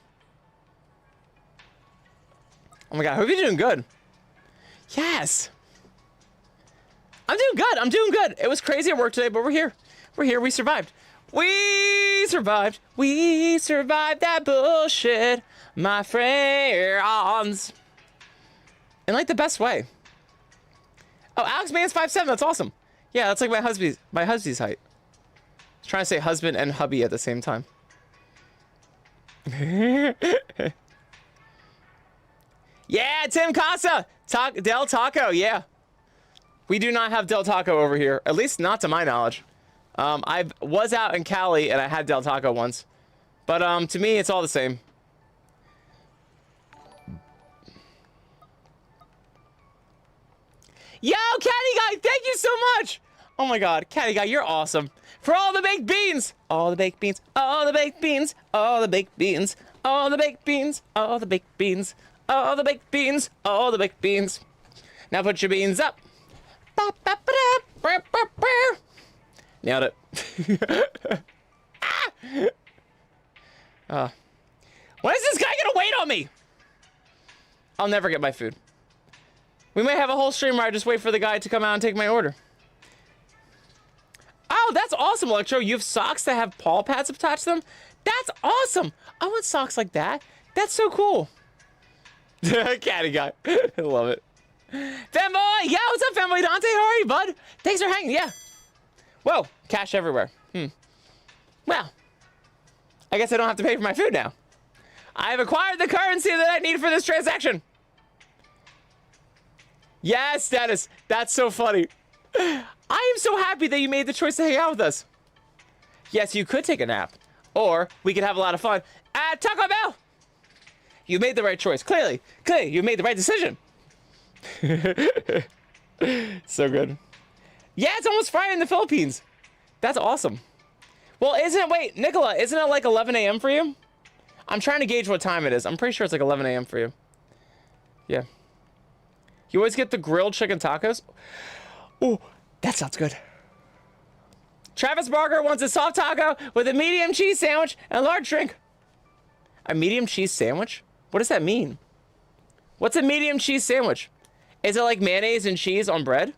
Oh my God, I hope you're doing good. Yes. I'm doing good. I'm doing good. It was crazy at work today, but we're here. We're here. We survived. We survived. We survived that bullshit. My friends. In like the best way. Oh, Alex Man's 5'7", that's awesome. Yeah, that's like my husby's height. I was trying to say husband and hubby at the same time. Yeah, Tim Casa! Del Taco, yeah. We do not have Del Taco over here. At least not to my knowledge. I was out in Cali and I had Del Taco once. But to me, it's all the same. Yo, Catty Guy, thank you so much! Oh my god, Catty Guy, you're awesome. For all the baked beans! All the baked beans, all the baked beans, all the baked beans, all the baked beans, all the baked beans, all the baked beans, all the baked beans. Now put your beans up. Nailed it. When is this guy gonna wait on me? I'll never get my food. We may have a whole stream where I just wait for the guy to come out and take my order. Oh, that's awesome, Electro. You have socks that have paw pads attached to them? That's awesome. I want socks like that. That's so cool. Catty guy. I love it. Fanboy! Yeah, what's up, Fanboy Dante? How are you, bud? Thanks for hanging. Yeah. Whoa, cash everywhere. Well, I guess I don't have to pay for my food now. I have acquired the currency that I need for this transaction. Yes, status. That's so funny. I am so happy that you made the choice to hang out with us. Yes, you could take a nap. Or we could have a lot of fun at Taco Bell. You made the right choice. Clearly, you made the right decision. So good. Yeah, it's almost Friday in the Philippines. That's awesome. Well, wait, Nicola, isn't it like 11 a.m. for you? I'm trying to gauge what time it is. I'm pretty sure it's like 11 a.m. for you. Yeah. You always get the grilled chicken tacos? Oh, that sounds good. Travis Barker wants a soft taco with a medium cheese sandwich and a large drink. A medium cheese sandwich? What does that mean? What's a medium cheese sandwich? Is it like mayonnaise and cheese on bread?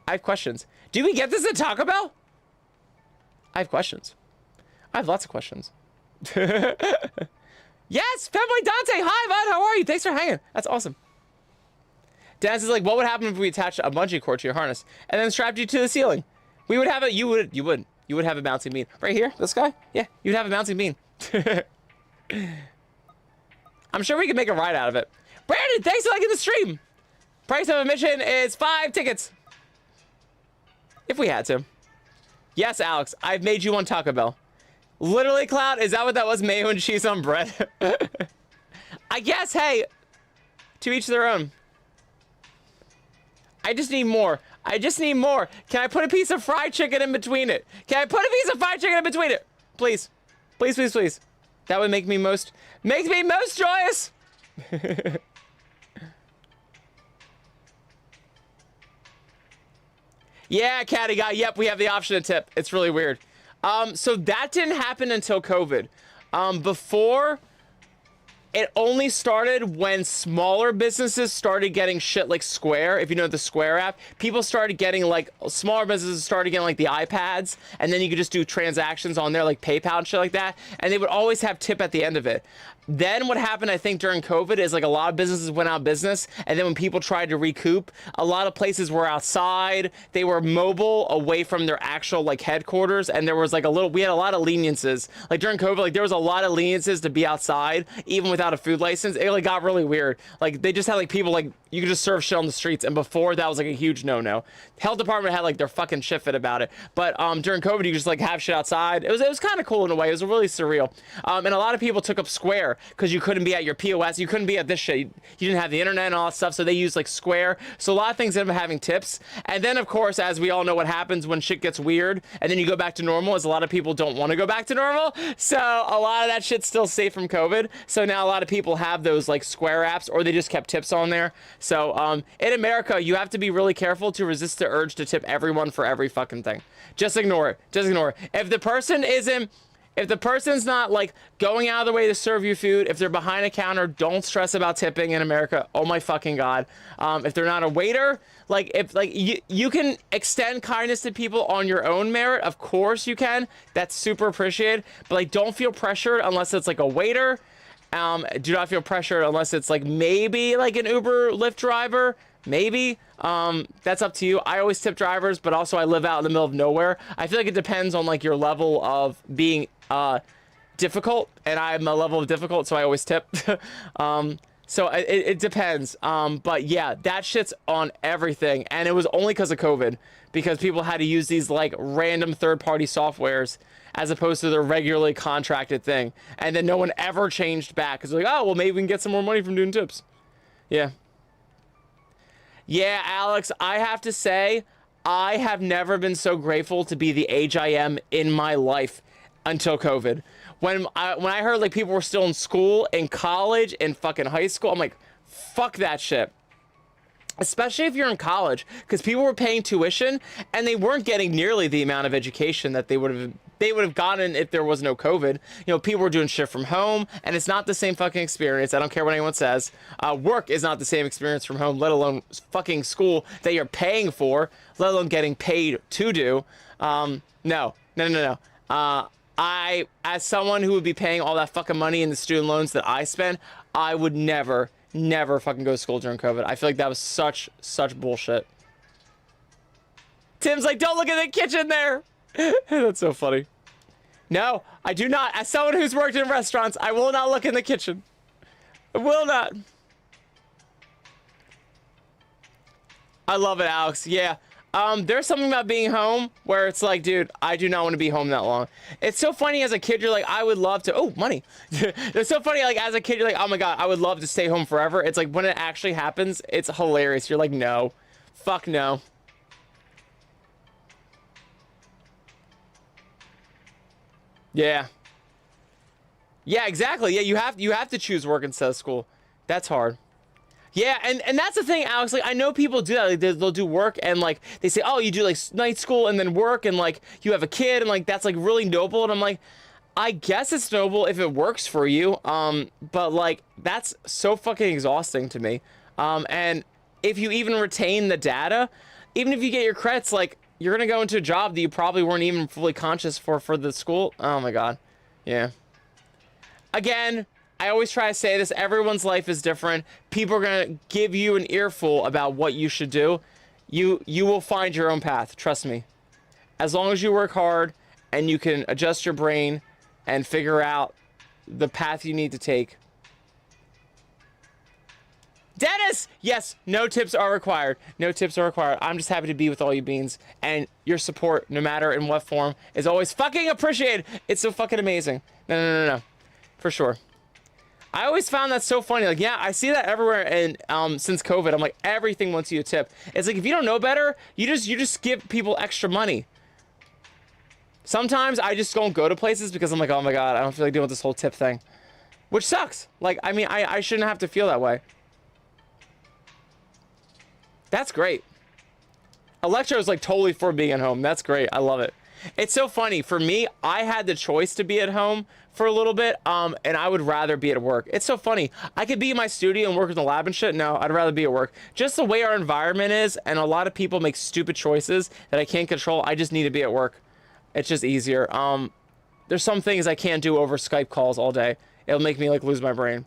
I have questions. Do we get this at Taco Bell? I have questions. I have lots of questions. Yes, Fanboy Dante. Hi, bud. How are you? Thanks for hanging. That's awesome. Dennis is like, what would happen if we attached a bungee cord to your harness and then strapped you to the ceiling? We would have a, you would have a bouncing bean. Right here, this guy? Yeah, you'd have a bouncing bean. I'm sure we could make a ride out of it. Brandon, thanks for liking the stream. Price of admission is 5 tickets. If we had to. Yes, Alex, I've made you one Taco Bell. Literally, Cloud, is that what that was? Mayo and cheese on bread? I guess, hey, to each their own. I just need more. I just need more. Can I put a piece of fried chicken in between it? Can I put a piece of fried chicken in between it? Please. Please, please, please. That would make me most joyous. Yeah, Catty Guy. Yep, we have the option to tip. It's really weird. So that didn't happen until COVID. Before, it only started when smaller businesses started getting shit like Square. If you know the Square app, people started getting like, smaller businesses started getting like the iPads, and then you could just do transactions on there like PayPal and shit like that, and they would always have tip at the end of it. Then what happened, I think, during COVID is like a lot of businesses went out of business, and then when people tried to recoup, a lot of places were outside. They were mobile away from their actual like headquarters, and there was like we had a lot of leniences. Like during COVID, like there was a lot of leniences to be outside, even without a food license. It like got really weird. Like they just had like people like, you could just serve shit on the streets, and before that was like a huge no-no. Health department had like their fucking shit fit about it, but during COVID, you just like have shit outside. It was kind of cool in a way. It was really surreal. And a lot of people took up Square because you couldn't be at your POS, you couldn't be at this shit. You didn't have the internet and all that stuff, so they used like Square. So a lot of things ended up having tips. And then of course, as we all know what happens when shit gets weird and then you go back to normal, is a lot of people don't want to go back to normal. So a lot of that shit's still safe from COVID. So now a lot of people have those like Square apps, or they just kept tips on there. So in America, you have to be really careful to resist the urge to tip everyone for every fucking thing. Just ignore it. Just ignore it. If the person isn't If the person's not like going out of the way to serve you food, if they're behind a counter, don't stress about tipping in America. Oh my fucking God. If they're not a waiter, like if like you can extend kindness to people on your own merit. Of course you can. That's super appreciated. But like, don't feel pressured unless it's like a waiter. Do not feel pressured unless it's like maybe like an Uber Lyft driver. Maybe. That's up to you. I always tip drivers, but also I live out in the middle of nowhere. I feel like it depends on like your level of being difficult, and I'm a level of difficult, so I always tip. So it depends. But yeah, that shit's on everything, and it was only because of COVID, because people had to use these like random third-party softwares as opposed to the regularly contracted thing, and then no one ever changed back because they're like, oh well, maybe we can get some more money from doing tips. Yeah. Yeah, Alex, I have to say, I have never been so grateful to be the age I am in my life until COVID. When I heard like people were still in school, in college, in fucking high school, I'm like, fuck that shit. Especially if you're in college, because people were paying tuition and they weren't getting nearly the amount of education that they would have gotten if there was no COVID. You know, people were doing shit from home, and it's not the same fucking experience. I don't care what anyone says. Work is not the same experience from home, let alone fucking school that you're paying for, let alone getting paid to do. No. I, as someone who would be paying all that fucking money in the student loans that I spend, I would never fucking go to school during COVID. I feel like that was such bullshit. Tim's like, don't look at the kitchen there. That's so funny. No, I do not. As someone who's worked in restaurants, I will not look in the kitchen. I will not. I love it, Alex. Yeah. There's something about being home where it's like, dude, I do not want to be home that long. It's so funny as a kid, you're like, I would love to, oh, money. It's so funny, like, as a kid, you're like, oh my God, I would love to stay home forever. It's like, when it actually happens, it's hilarious. You're like, no, fuck no. Yeah. Yeah, exactly. Yeah, you have to choose work instead of school. That's hard. Yeah, and that's the thing, Alex. Like, I know people do that. Like, they'll do work, and like they say, oh, you do like night school and then work, and like you have a kid, and like that's like really noble. And I'm like, I guess it's noble if it works for you. But like that's so fucking exhausting to me. And if you even retain the data, even if you get your credits, like you're gonna go into a job that you probably weren't even fully conscious for the school. Oh my God, yeah. Again, I always try to say this, everyone's life is different. People are going to give you an earful about what you should do. You will find your own path, trust me. As long as you work hard and you can adjust your brain and figure out the path you need to take. Dennis! Yes, no tips are required. No tips are required. I'm just happy to be with all you beans. And your support, no matter in what form, is always fucking appreciated. It's so fucking amazing. No. For sure. I always found that so funny. Like, yeah, I see that everywhere, and since COVID, I'm like, everything wants you to tip. It's like, if you don't know better, you just give people extra money. Sometimes I just don't go to places because I'm like, oh my God, I don't feel like doing this whole tip thing, which sucks. Like, I mean, I shouldn't have to feel that way. That's great. Electro is like totally for being at home. That's great. I love it. It's so funny. For me, I had the choice to be at home for a little bit, and I would rather be at work. It's so funny. I could be in my studio and work in the lab and shit. No, I'd rather be at work. Just the way our environment is, and a lot of people make stupid choices that I can't control. I just need to be at work. It's just easier. There's some things I can't do over Skype calls all day. It'll make me like lose my brain.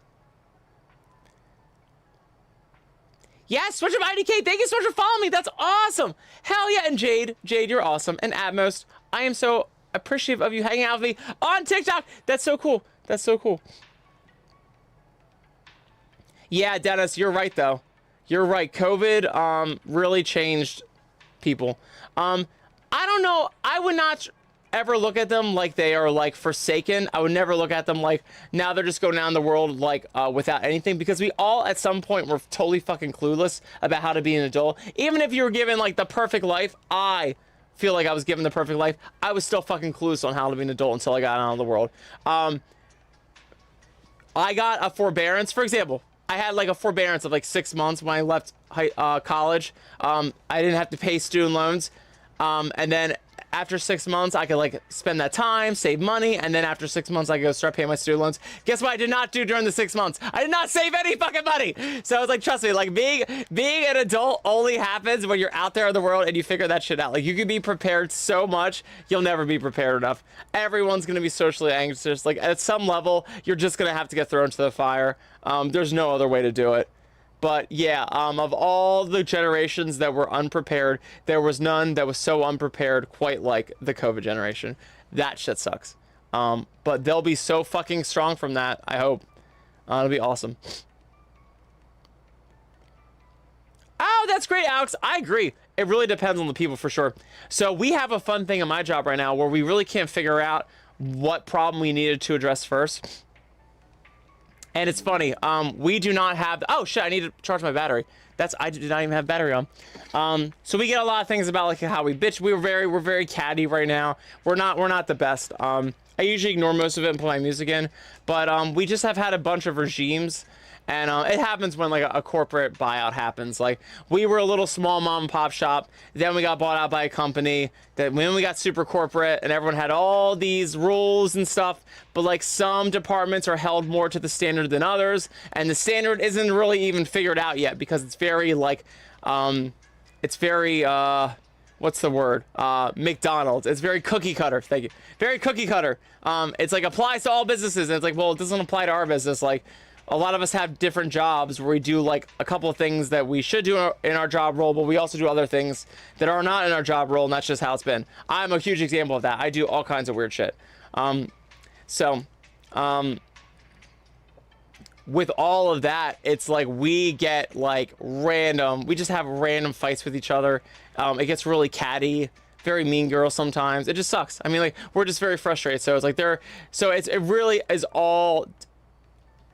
Yes, Switch up IDK. Thank you so much for following me. That's awesome. Hell yeah. And Jade, you're awesome. And Atmos, I am so appreciative of you hanging out with me on TikTok. That's so cool. That's so cool. Yeah, Dennis, you're right though. You're right. COVID really changed people. I don't know. I would not ever look at them like they are like forsaken. I would never look at them like now they're just going down the world like without anything, because we all at some point were totally fucking clueless about how to be an adult. Even if you were given like the perfect life, I feel like I was given the perfect life, I was still fucking clueless on how to be an adult until I got out of the world. I got a forbearance, for example. I had like a forbearance of like 6 months when I left college. I didn't have to pay student loans. And then after 6 months, I could like spend that time, save money, and then after 6 months, I could go start paying my student loans. Guess what I did not do during the 6 months? I did not save any fucking money. So I was like, trust me, like being an adult only happens when you're out there in the world and you figure that shit out. Like you can be prepared so much, you'll never be prepared enough. Everyone's gonna be socially anxious. Like at some level, you're just gonna have to get thrown to the fire. There's no other way to do it. But yeah, of all the generations that were unprepared, there was none that was so unprepared quite like the COVID generation. That shit sucks. But they'll be so fucking strong from that, I hope. It'll be awesome. Oh, that's great, Alex. I agree. It really depends on the people for sure. So we have a fun thing in my job right now where we really can't figure out what problem we needed to address first. And it's funny, we do not have, oh shit, I need to charge my battery. I did not even have battery on. So we get a lot of things about like how we bitch. We're very catty right now. We're not the best. I usually ignore most of it and put my music in, but we just have had a bunch of regimes. And it happens when like a corporate buyout happens. Like we were a little small mom and pop shop, then we got bought out by a company. Then we got super corporate, and everyone had all these rules and stuff. But like some departments are held more to the standard than others, and the standard isn't really even figured out yet because it's very like, it's very what's the word? McDonald's. It's very cookie cutter. Thank you. Very cookie cutter. It's like applies to all businesses, and it's like, well, it doesn't apply to our business. Like. A lot of us have different jobs where we do like a couple of things that we should do in our job role, but we also do other things that are not in our job role, and that's just how it's been. I'm a huge example of that. I do all kinds of weird shit. With all of that, it's like we get like we just have random fights with each other. It gets really catty, very mean girl sometimes. It just sucks. I mean, like we're just very frustrated. So it's like it really is all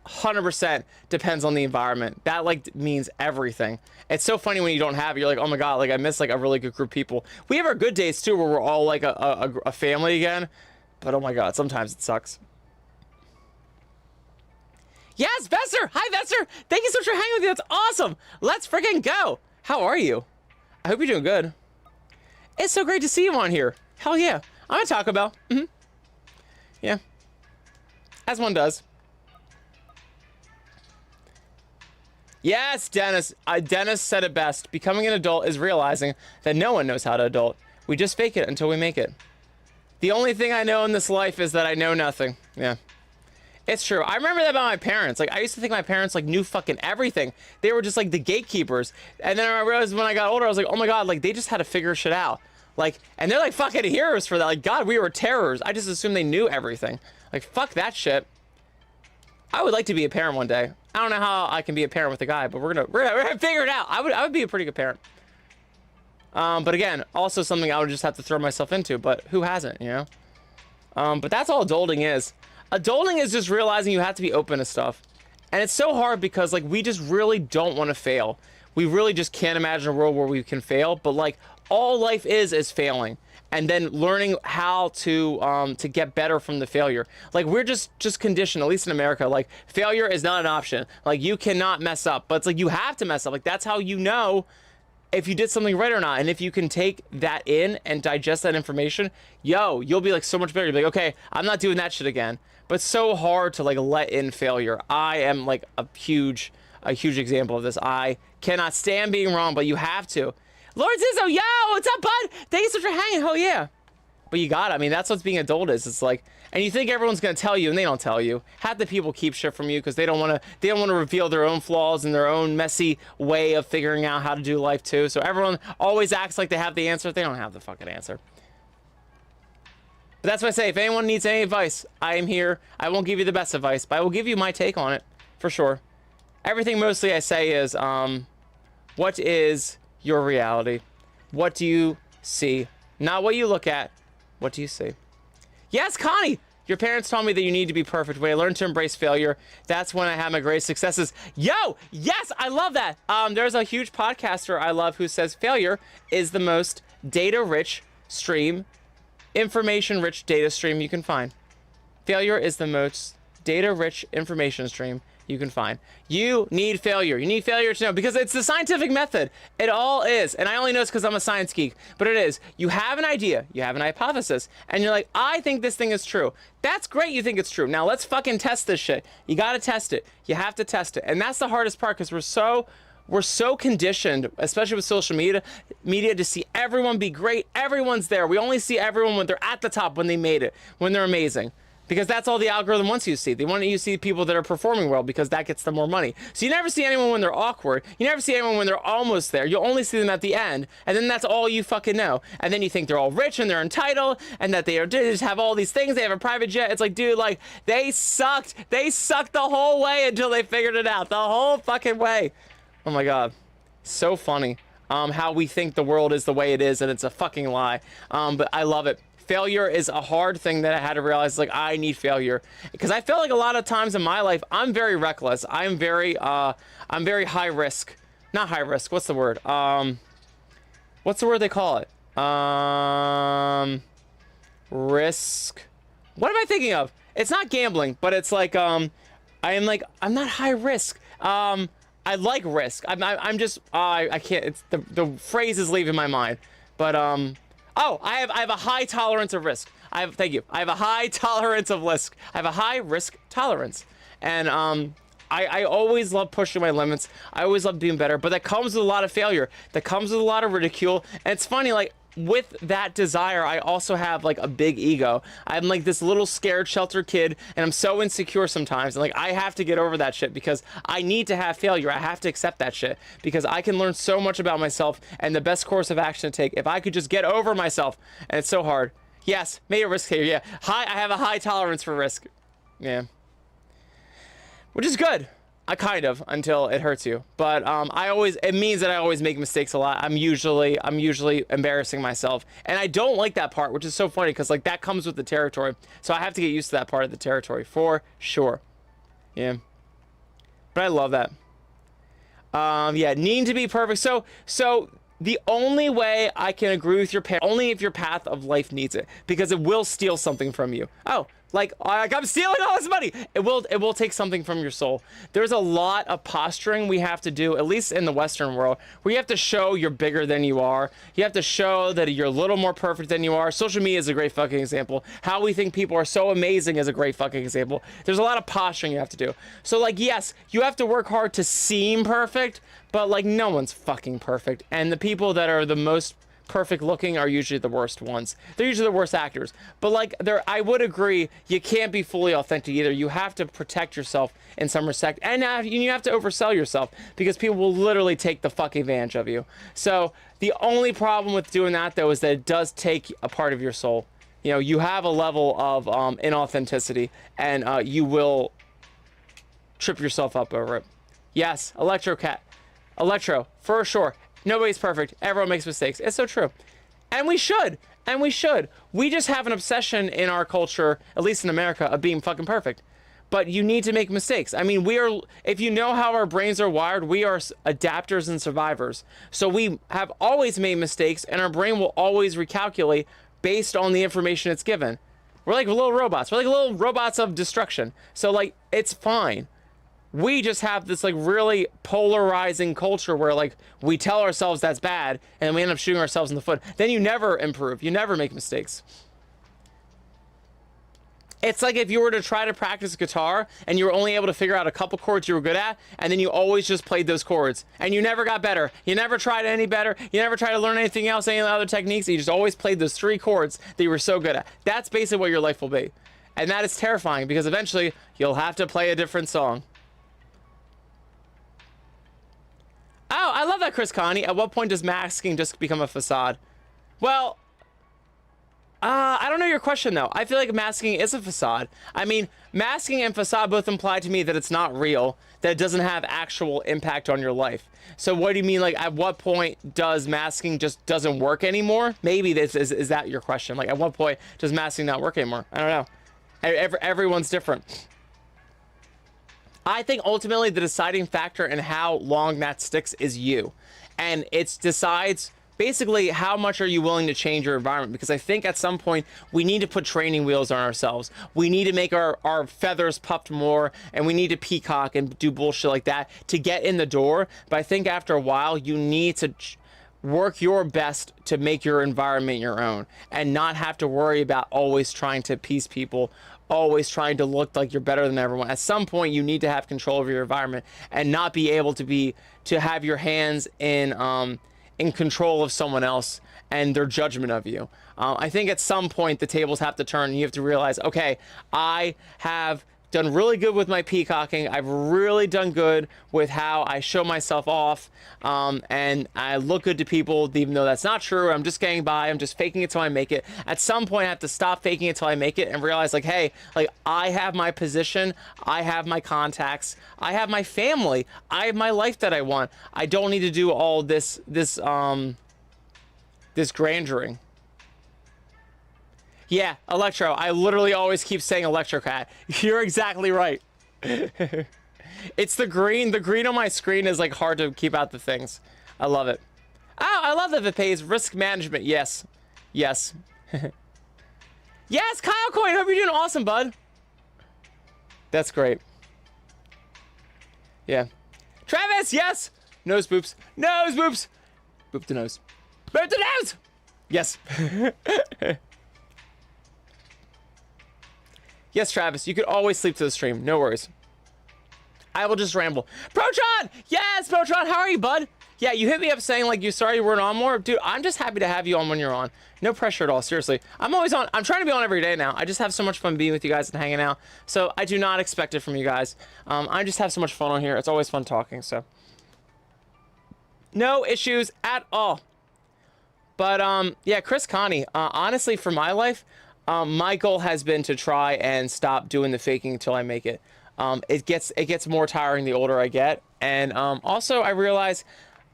100% depends on the environment. That like means everything. It's so funny when you don't have it. You're like, oh my god, like I miss like a really good group of people. We have our good days too where we're all like a family again, but oh my god, sometimes it sucks. Yes, Vesser! Hi, Vesser! Thank you so much for hanging with me. That's awesome! Let's freaking go! How are you? I hope you're doing good. It's so great to see you on here. Hell yeah. I'm at Taco Bell. Yeah. As one does. Yes, Dennis. Dennis said it best. Becoming an adult is realizing that no one knows how to adult. We just fake it until we make it. The only thing I know in this life is that I know nothing. Yeah. It's true. I remember that about my parents. Like, I used to think my parents, like, knew fucking everything. They were just, like, the gatekeepers. And then I realized when I got older, I was like, oh my god, like, they just had to figure shit out. Like, and they're, like, fucking heroes for that. Like, god, we were terrors. I just assumed they knew everything. Like, fuck that shit. I would like to be a parent one day. I don't know how I can be a parent with a guy, but we're gonna figure it out. I would be a pretty good parent. But again, also something I would just have to throw myself into, but who hasn't, you know? But that's all adulting is. Adulting is just realizing you have to be open to stuff. And it's so hard because like we just really don't want to fail. We really just can't imagine a world where we can fail, but like all life is failing. And then learning how to get better from the failure. Like we're just conditioned, at least in America, like failure is not an option. Like you cannot mess up, but it's like you have to mess up. Like that's how you know if you did something right or not. And if you can take that in and digest that information, you'll be like so much better. You'll be like, okay, I'm not doing that shit again. But it's so hard to like let in failure. I am like a huge example of this. I cannot stand being wrong, but you have to. Lord Zizzo, yo, what's up, bud? Thank you so much for hanging. Hell yeah. But you got it. I mean, that's what being adult is. It's like, and you think everyone's gonna tell you, and they don't tell you. Half the people keep shit from you because they don't want to reveal their own flaws and their own messy way of figuring out how to do life too. So everyone always acts like they have the answer. They don't have the fucking answer. But that's why I say, if anyone needs any advice, I am here. I won't give you the best advice, but I will give you my take on it for sure. Everything mostly I say is, what is your reality? What do you see? Not what you look at. What do you see? Yes, Connie! Your parents taught me that you need to be perfect. When I learned to embrace failure, that's when I had my greatest successes. Yo! Yes! I love that! There's a huge podcaster I love who says failure is the most data-rich stream, information-rich data stream you can find. Failure is the most data-rich information stream you can find. You need failure. You need failure to know, because it's the scientific method. It all is. And I only know this because I'm a science geek, but it is. You have an idea, you have an hypothesis, and you're like, I think this thing is true. That's great, you think it's true. Now let's fucking test this shit. You gotta test it. You have to test it. And that's the hardest part, because we're so conditioned, especially with social media, to see everyone be great. Everyone's there. We only see everyone when they're at the top, when they made it, when they're amazing. Because that's all the algorithm wants you to see. They want you to see people that are performing well, because that gets them more money. So you never see anyone when they're awkward. You never see anyone when they're almost there. You'll only see them at the end, and then that's all you fucking know. And then you think they're all rich and they're entitled, and that they just have all these things. They have a private jet. It's like, dude, like, they sucked. They sucked the whole way until they figured it out. The whole fucking way. Oh my God. So funny. How we think the world is the way it is, and it's a fucking lie. But I love it. Failure is a hard thing that I had to realize, like, I need failure, because I feel like a lot of times in my life, I'm very reckless. I'm very high risk. Not high risk. What's the word? What's the word they call it? Risk. What am I thinking of? It's not gambling, but it's like, I'm not high risk. I like risk. I'm just, I can't, it's the phrase is leaving my mind, but, oh, I have a high tolerance of risk. Thank you. I have a high tolerance of risk. I have a high risk tolerance. And I always love pushing my limits. I always love being better, but that comes with a lot of failure. That comes with a lot of ridicule. And it's funny, like, with that desire, I also have like a big ego. I'm like this little scared sheltered kid, and I'm so insecure sometimes. And like, I have to get over that shit, because I need to have failure. I have to accept that shit, because I can learn so much about myself, and the best course of action to take if I could just get over myself. And it's so hard. Yes, made a risk here. Yeah, I have a high tolerance for risk. Yeah, which is good. I kind of, until it hurts you. But it means that I always make mistakes a lot. I'm usually embarrassing myself. And I don't like that part, which is so funny, because like that comes with the territory. So I have to get used to that part of the territory for sure. Yeah. But I love that. Yeah, needing to be perfect. So the only way I can agree with your path, only if your path of life needs it, because it will steal something from you. Oh, like I'm stealing all this money. It will take something from your soul. There's a lot of posturing we have to do, at least in the Western world, where you have to show you're bigger than you are. You have to show that you're a little more perfect than you are. Social media is a great fucking example. How we think people are so amazing is a great fucking example. There's a lot of posturing you have to do. So like, yes, you have to work hard to seem perfect, but like no one's fucking perfect. And the people that are the most perfect looking are usually the worst ones. They're usually the worst actors. But like, I would agree, you can't be fully authentic either. You have to protect yourself in some respect, and you have to oversell yourself, because people will literally take the fucking advantage of you. So the only problem with doing that, though, is that it does take a part of your soul. You know, you have a level of inauthenticity, and you will trip yourself up over it. Yes, Electro, for sure. Nobody's perfect. Everyone makes mistakes. It's so true. And we should. And we should. We just have an obsession in our culture, at least in America, of being fucking perfect. But you need to make mistakes. I mean, if you know how our brains are wired, we are adapters and survivors. So we have always made mistakes, and our brain will always recalculate based on the information it's given. We're like little robots. We're like little robots of destruction. So like, it's fine. We just have this like really polarizing culture where like we tell ourselves that's bad, and we end up shooting ourselves in the foot. Then you never improve. You never make mistakes. It's like if you were to try to practice guitar and you were only able to figure out a couple chords you were good at, and then you always just played those chords and you never got better. You never tried any better. You never tried to learn anything else, any other techniques. You just always played those 3 chords that you were so good at. That's basically what your life will be. And that is terrifying, because eventually you'll have to play a different song. Oh, I love that, Chris Connie. At what point does masking just become a facade? Well, I don't know your question, though. I feel like masking is a facade. I mean, masking and facade both imply to me that it's not real, that it doesn't have actual impact on your life. So what do you mean, like, at what point does masking just doesn't work anymore? Maybe is that your question? Like, at what point does masking not work anymore? I don't know. Everyone's different. I think ultimately the deciding factor in how long that sticks is you. And it decides basically, how much are you willing to change your environment? Because I think at some point we need to put training wheels on ourselves. We need to make our feathers puffed more, and we need to peacock and do bullshit like that to get in the door. But I think after a while, you need to work your best to make your environment your own and not have to worry about always trying to appease people, always trying to look like you're better than everyone. At some point, you need to have control over your environment and not be able to have your hands in control of someone else and their judgment of you. I think at some point the tables have to turn and you have to realize, okay, I have done really good with my peacocking. I've really done good with how I show myself off, and I look good to people, even though that's not true. I'm just getting by. I'm just faking it till I make it. At some point, I have to stop faking it till I make it and realize, like, hey, like, I have my position. I have my contacts. I have my family. I have my life that I want. I don't need to do all this granduring. Yeah, Electro. I literally always keep saying Electrocat. You're exactly right. It's the green. The green on my screen is like hard to keep out the things. I love it. Oh, I love that it pays risk management. Yes. Yes. Yes, Kyle Coin. Hope you're doing awesome, bud. That's great. Yeah. Travis, yes. Nose boops. Nose boops. Boop the nose. Boop the nose. Yes. Yes, Travis, you could always sleep to the stream. No worries. I will just ramble. Protron! Yes, Protron, how are you, bud? Yeah, you hit me up saying, like, you sorry you weren't on more. Dude, I'm just happy to have you on when you're on. No pressure at all, seriously. I'm always on. I'm trying to be on every day now. I just have so much fun being with you guys and hanging out. So I do not expect it from you guys. I just have so much fun on here. It's always fun talking, so. No issues at all. But, yeah, Chris Connie, honestly, for my life, my goal has been to try and stop doing the faking until I make it. It gets more tiring the older I get, and also I realize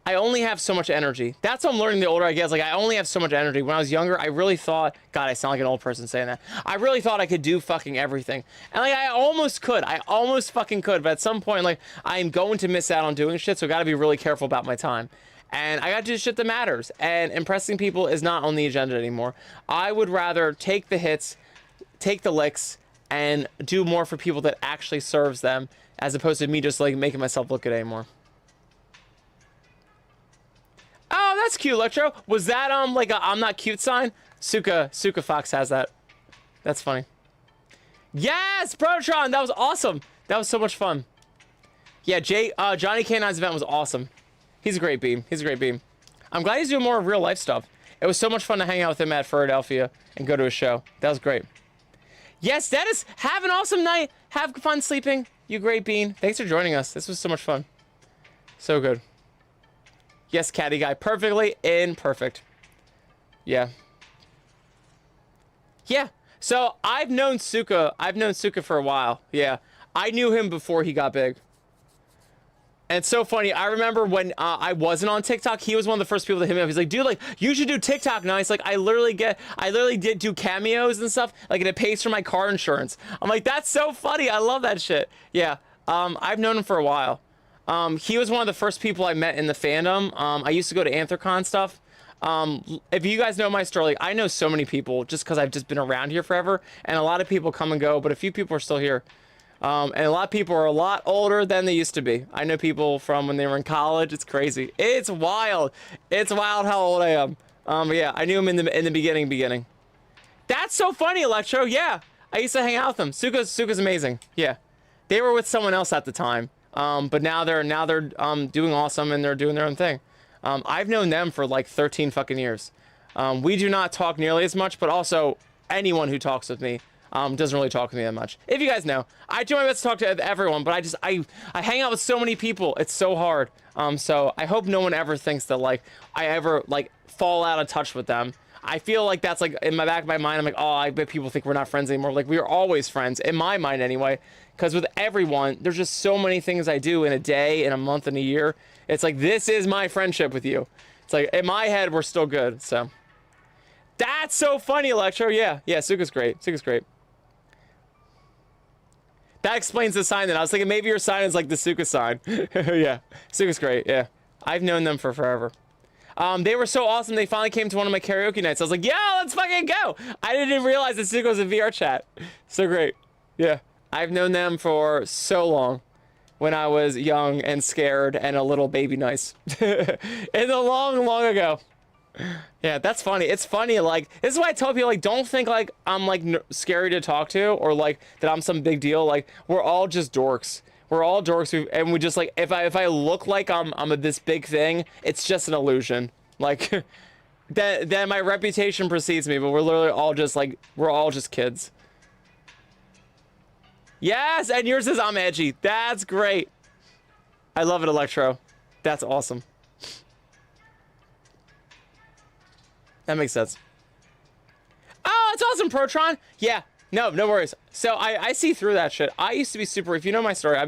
I only have so much energy. That's what I'm learning the older I get. Is like I only have so much energy. When I was younger, I really thought, God, I sound like an old person saying that. I really thought I could do fucking everything, and like I almost could. I almost fucking could, but at some point, like I'm going to miss out on doing shit. So I got to be really careful about my time. And I got to do shit that matters. And impressing people is not on the agenda anymore. I would rather take the hits, take the licks, and do more for people that actually serves them, as opposed to me just like making myself look good anymore. Oh, that's cute, Electro. Was that like a I'm not cute sign? Suka Fox has that. That's funny. Yes, Protron, that was awesome. That was so much fun. Yeah, Johnny K9's event was awesome. He's a great beam. He's a great beam. I'm glad he's doing more real life stuff. It was so much fun to hang out with him at Philadelphia and go to a show. That was great. Yes, Dennis, have an awesome night. Have fun sleeping. You great bean. Thanks for joining us. This was so much fun. So good. Yes, Caddy Guy. Perfectly imperfect. Yeah. Yeah. So I've known Suka. I've known Suka for a while. Yeah. I knew him before he got big. And it's so funny. I remember when I wasn't on TikTok, he was one of the first people to hit me up. He's like, dude, like, you should do TikTok now. He's like, I literally did do cameos and stuff, like, and it pays for my car insurance. I'm like, that's so funny. I love that shit. Yeah. I've known him for a while. He was one of the first people I met in the fandom. I used to go to Anthrocon stuff. If you guys know my story, like, I know so many people just because I've just been around here forever, and a lot of people come and go, but a few people are still here. And a lot of people are a lot older than they used to be. I know people from when they were in college. It's crazy. It's wild. It's wild how old I am. But yeah, I knew him in the beginning. That's so funny, Electro. Yeah, I used to hang out with them. Suka's amazing. Yeah, they were with someone else at the time. But now they're doing awesome and they're doing their own thing. I've known them for like 13 fucking years. We do not talk nearly as much, but also anyone who talks with me doesn't really talk to me that much. If you guys know, I do my best to talk to everyone, but I hang out with so many people. It's so hard. So I hope no one ever thinks that like I ever like fall out of touch with them. I feel like that's like in my back of my mind. I'm like, oh, I bet people think we're not friends anymore. Like we are always friends in my mind anyway. Because with everyone, there's just so many things I do in a day, in a month, in a year. It's like, this is my friendship with you. It's like in my head, we're still good. So that's so funny, Electro. Yeah, Suka's great. Suka's great. That explains the sign then. I was thinking maybe your sign is like the Suka sign. Yeah, Suka's great. Yeah, I've known them for forever. They were so awesome. They finally came to one of my karaoke nights. I was like, yeah, let's fucking go. I didn't even realize that Sue was in VR chat. So great. Yeah. I've known them for so long when I was young and scared and a little baby nice. In the long, long ago. Yeah, that's funny. It's funny, like, this is why I tell people, like, don't think, like, I'm, like, scary to talk to or, like, that I'm some big deal. Like, we're all just dorks. We're all dorks, and we just, like, if I look like I'm this big thing, it's just an illusion. Like, then my reputation precedes me, but we're literally all just, like, we're all just kids. Yes, and yours is I'm edgy. That's great. I love it, Electro. That's awesome. That makes sense. Oh, that's awesome, Protron. Yeah, no worries. So I see through that shit. I used to be super, if you know my story, I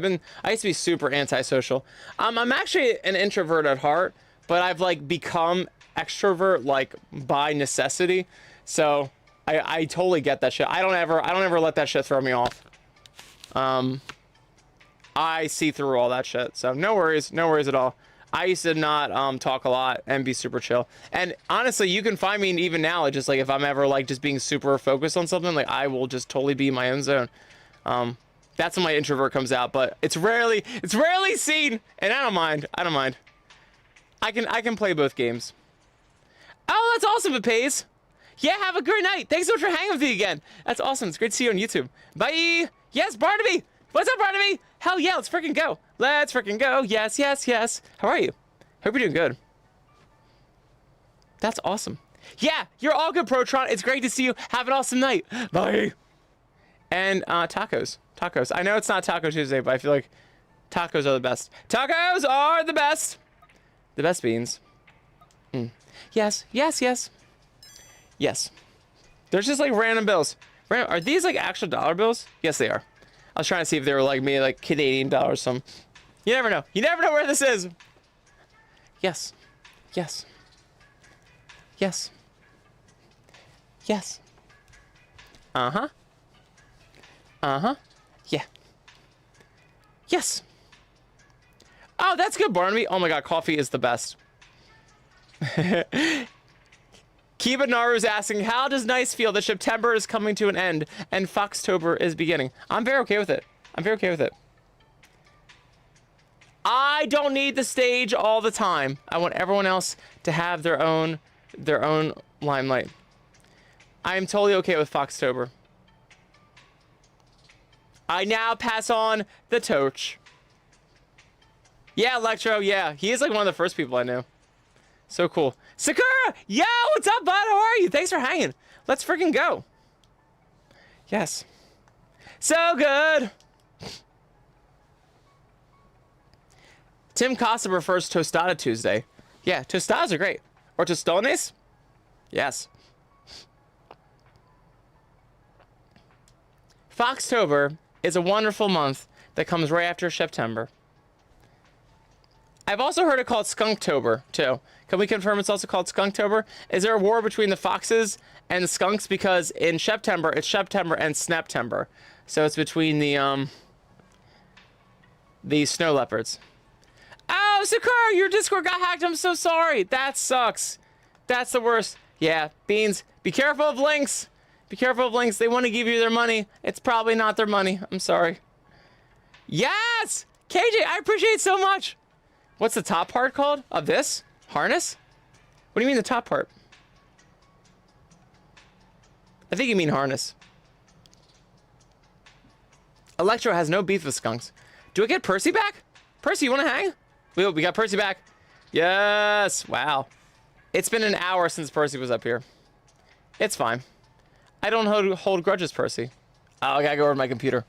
used to be super antisocial. I'm actually an introvert at heart, but I've like become extrovert like by necessity. So I totally get that shit. I don't ever let that shit throw me off. I see through all that shit. So no worries at all. I used to not talk a lot and be super chill. And honestly, you can find me even now, just like if I'm ever like just being super focused on something, like I will just totally be in my own zone. That's when my introvert comes out, but it's rarely seen, and I don't mind. I can play both games. Oh, that's awesome, it pays. Yeah, have a great night. Thanks so much for hanging with me again. That's awesome. It's great to see you on YouTube. Bye. Yes, Barnaby. What's up, Barnaby? Hell yeah, let's freaking go. Let's freaking go. Yes. How are you? Hope you're doing good. That's awesome. Yeah, you're all good, Protron. It's great to see you. Have an awesome night. Bye. And tacos. I know it's not Taco Tuesday, but I feel like tacos are the best. Tacos are the best. The best beans. Yes. There's just like random bills. Are these like actual dollar bills? Yes, they are. I was trying to see if they were like maybe like Canadian dollars. Some. You never know. You never know where this is. Yes. Uh-huh. Yeah. Yes. Oh, that's good, Barnaby. Oh my god, coffee is the best. Kiba Naru's asking, how does NIIC feel that September is coming to an end and Foxtober is beginning? I'm very okay with it. I don't need the stage all the time. I want everyone else to have their own limelight. I am totally okay with Foxtober. I now pass on the torch. Yeah, Electro, yeah. He is like one of the first people I knew. So cool. Sakura! Yo, what's up, bud? How are you? Thanks for hanging. Let's freaking go. Yes. So good. Tim Costa prefers Tostada Tuesday. Yeah, tostadas are great. Or tostones? Yes. Foxtober is a wonderful month that comes right after September. I've also heard it called Skunktober, too. Can we confirm it's also called Skunktober? Is there a war between the foxes and the skunks? Because in September, it's September and Snaptember. So it's between the snow leopards. Oh, Sakura, your Discord got hacked. I'm so sorry. That sucks. That's the worst. Yeah, Beans, be careful of links. Be careful of links. They want to give you their money. It's probably not their money. I'm sorry. Yes! KJ, I appreciate it so much. What's the top part called of this? Harness? What do you mean the top part? I think you mean harness. Electro has no beef with skunks. Do I get Percy back? Percy, you want to hang? We got Percy back. Yes. Wow. It's been an hour since Percy was up here. It's fine. I don't hold grudges, Percy. Oh, I gotta go over to my computer.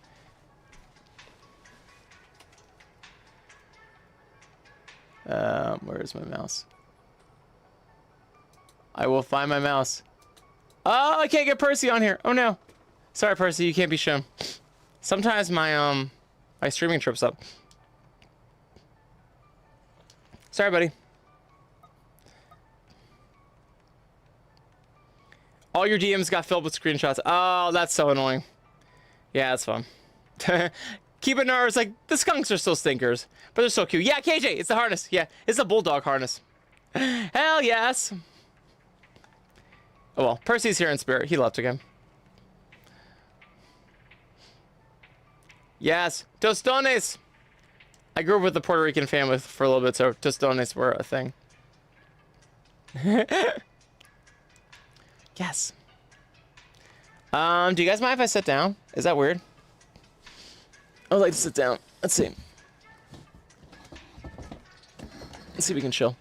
Where's my mouse? I will find my mouse. Oh, I can't get Percy on here. Oh no. Sorry, Percy, you can't be shown. Sometimes my my streaming trips up. Sorry, buddy. All your DMs got filled with screenshots. Oh, that's so annoying. Yeah, that's fun. Keep it Naru's like, the skunks are still stinkers, but they're so cute. Yeah, KJ, it's the harness. Yeah, it's a bulldog harness. Hell yes. Oh well, Percy's here in spirit. He left again. Yes, tostones. I grew up with a Puerto Rican family for a little bit, so tostones were a thing. Yes. Do you guys mind if I sit down? Is that weird? I would like to sit down. Let's see. Let's see if we can chill.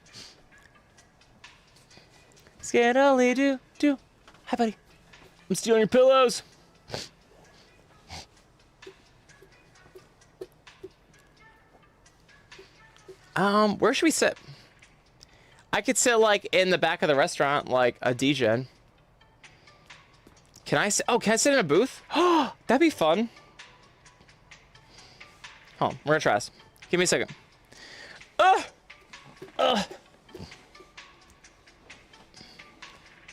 Skiddly do. Hi, buddy. I'm stealing your pillows. Where should we sit? I could sit like in the back of the restaurant, like a DJ. Can I sit? Oh, can I sit in a booth? Oh, that'd be fun. Hold on, we're gonna try this. Give me a second. One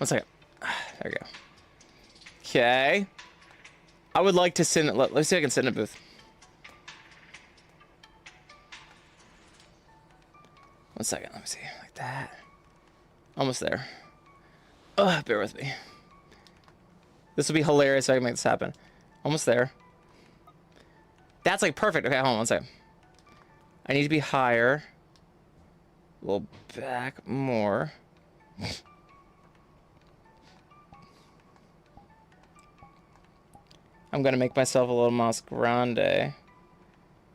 second. There we go. Okay. I would like to sit in, let's see if I can sit in a booth. One second, let me see, like that. Almost there. Bear with me. This will be hilarious if I can make this happen. Almost there. That's like perfect. Okay, hold on one second. I need to be higher. A little back more. I'm gonna make myself a little mas grande.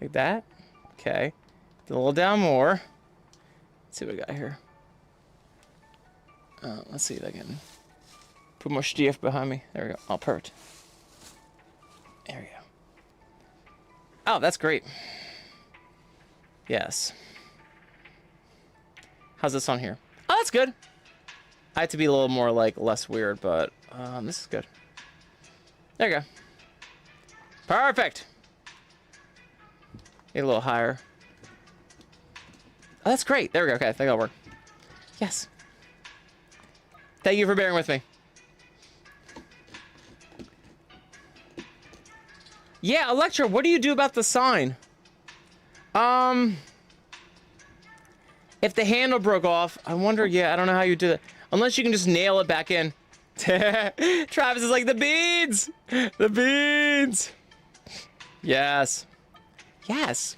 Like that. Okay. A little down more. Let's see what we got here. Let's see if I can put more stuff behind me. There we go. Oh, perfect. There we go. Oh, that's great. Yes. How's this on here? Oh, that's good. I had to be a little more, like, less weird, but this is good. There you go. Perfect. Get a little higher. Oh, that's great. There we go. Okay, I think that'll work. Yes. Thank you for bearing with me. Yeah, Electra, what do you do about the sign? If the handle broke off, I wonder, yeah, I don't know how you do that. Unless you can just nail it back in. Travis is like, the beads! The beans! Yes. Yes.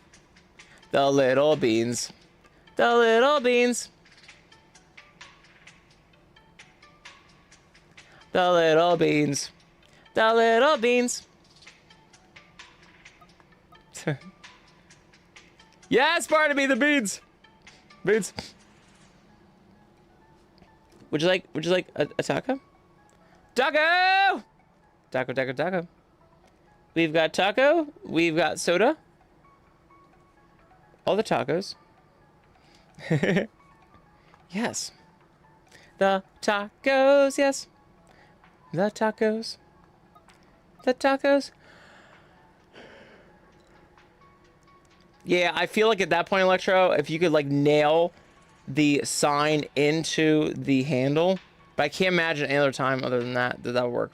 The little beans. The little beans. The little beans. The little beans. Yes, Barnaby, the beans. Beans. Would you like a taco? Taco! Taco, taco, taco. We've got taco. We've got soda. All the tacos. Yes. The tacos, yes. The tacos. The tacos. Yeah, I feel like at that point, Electro, if you could like nail the sign into the handle, but I can't imagine any other time other than that that would work.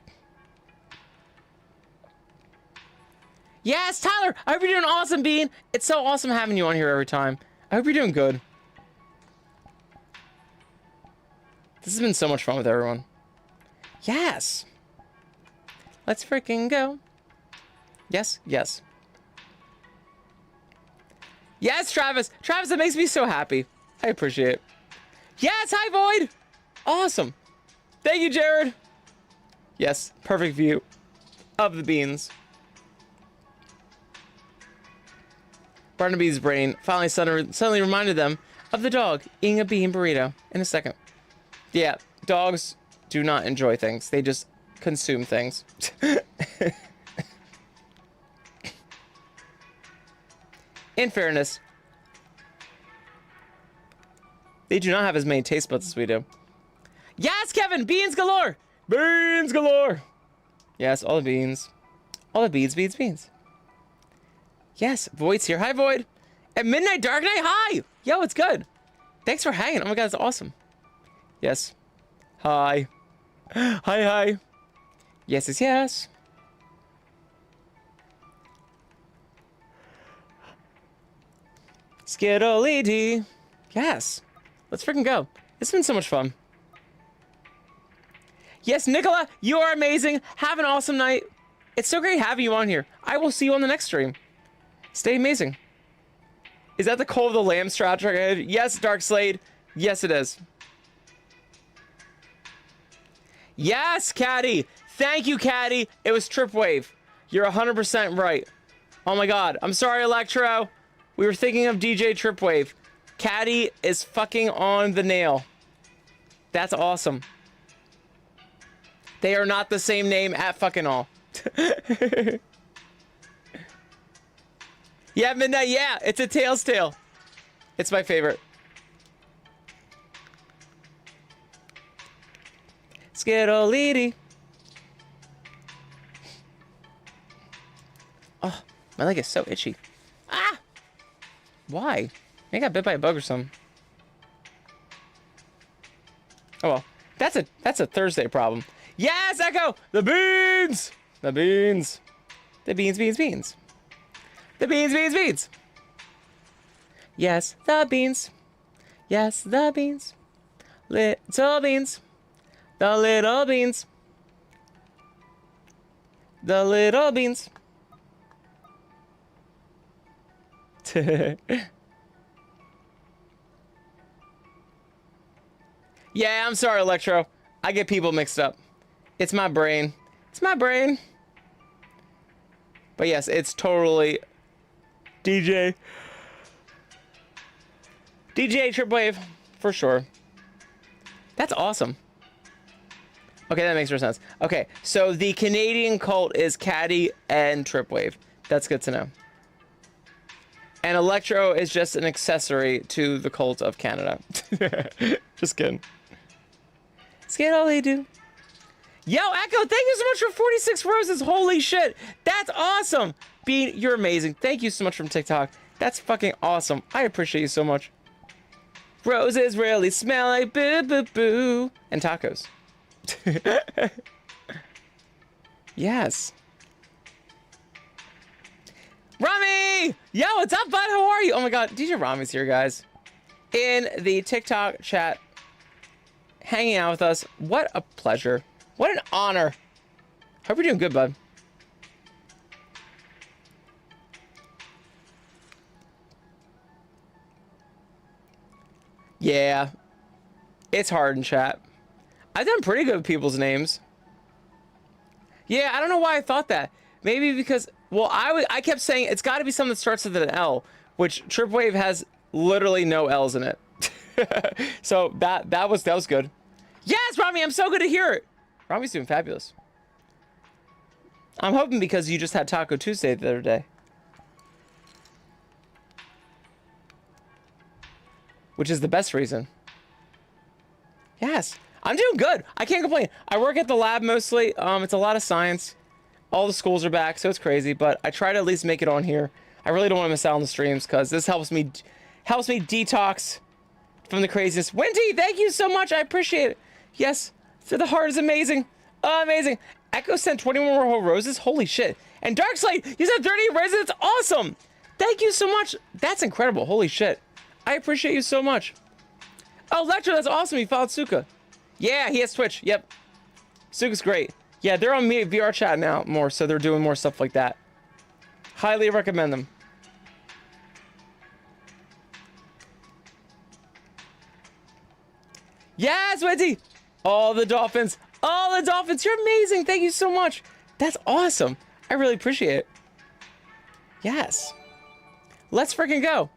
Yes, Tyler, I hope you're doing awesome, Bean. It's so awesome having you on here every time. I hope you're doing good. This has been so much fun with everyone. Yes. Let's freaking go. Yes, yes. Yes, Travis. Travis, that makes me so happy. I appreciate it. Yes, hi, Void. Awesome. Thank you, Jared. Yes, perfect view of the beans. Barnaby's brain finally suddenly reminded them of the dog eating a bean burrito in a second. Yeah, dogs do not enjoy things. They just consume things. In fairness, they do not have as many taste buds as we do. Yes, Kevin! Beans galore! Beans galore! Yes, all the beans. All the beans, beans, beans. Yes, Void's here. Hi, Void. At Midnight Dark Night, hi! Yo, it's good. Thanks for hanging. Oh my god, that's awesome. Yes. Hi. Hi, hi. Yes, yes, yes. Skiddly-dee. Yes. Let's freaking go. It's been so much fun. Yes, Nicola, you are amazing. Have an awesome night. It's so great having you on here. I will see you on the next stream. Stay amazing. Is that the Call of the Lamb strat? Yes, Dark Slade. Yes, it is. Yes, Caddy. Thank you, Caddy. It was Tripwave. You're 100% right. Oh my god. I'm sorry, Electro. We were thinking of DJ Tripwave. Caddy is fucking on the nail. That's awesome. They are not the same name at fucking all. Yeah, Midnight, yeah. It's a Tails Tale. It's my favorite. Skittleedy. Oh, my leg is so itchy. Ah! Why? I got bit by a bug or something. Oh well. That's a Thursday problem. Yes, Echo! The beans! The beans. The beans, beans, beans. The beans, beans, beans. Yes, the beans. Yes, the beans. Little beans. The little beans. The little beans. Yeah, I'm sorry, Electro. I get people mixed up. It's my brain. It's my brain. But yes, it's totally DJ Tripwave, for sure. That's awesome. Okay, that makes more sense. Okay, so the Canadian cult is Caddy and Tripwave. That's good to know. And Electro is just an accessory to the cult of Canada. Just kidding. Skiddly-doo. Yo, Echo, thank you so much for 46 roses. Holy shit. That's awesome. Bean, you're amazing. Thank you so much from TikTok. That's fucking awesome. I appreciate you so much. Roses really smell like boo-boo-boo. And tacos. Yes. Rami! Yo, what's up, bud? How are you? Oh my god, DJ Rami's here, guys. In the TikTok chat. Hanging out with us. What a pleasure. What an honor. Hope you're doing good, bud. Yeah. It's hard in chat. I've done pretty good with people's names. Yeah, I don't know why I thought that. Maybe because, well, I kept saying it's got to be something that starts with an L, which Tripwave has literally no L's in it. So that was good. Yes, Rami, I'm so good to hear it. Rami's doing fabulous. I'm hoping because you just had Taco Tuesday the other day. Which is the best reason. Yes, I'm doing good. I can't complain. I work at the lab mostly. It's a lot of science. All the schools are back, so it's crazy, but I try to at least make it on here. I really don't want to miss out on the streams because this helps me detox from the craziness. Wendy, thank you so much. I appreciate it. Yes, so the heart is amazing. Amazing. Echo sent 21 more whole roses. Holy shit. And Darkslade, you sent 30 roses. That's awesome. Thank you so much. That's incredible. Holy shit. I appreciate you so much. Oh, Lecter, that's awesome. He followed Suka. Yeah, he has Twitch. Yep. Suka's great. Yeah, they're on me VR chat now more, so they're doing more stuff like that. Highly recommend them. Yes, Wendy! All the dolphins. All the dolphins. You're amazing. Thank you so much. That's awesome. I really appreciate it. Yes. Let's freaking go.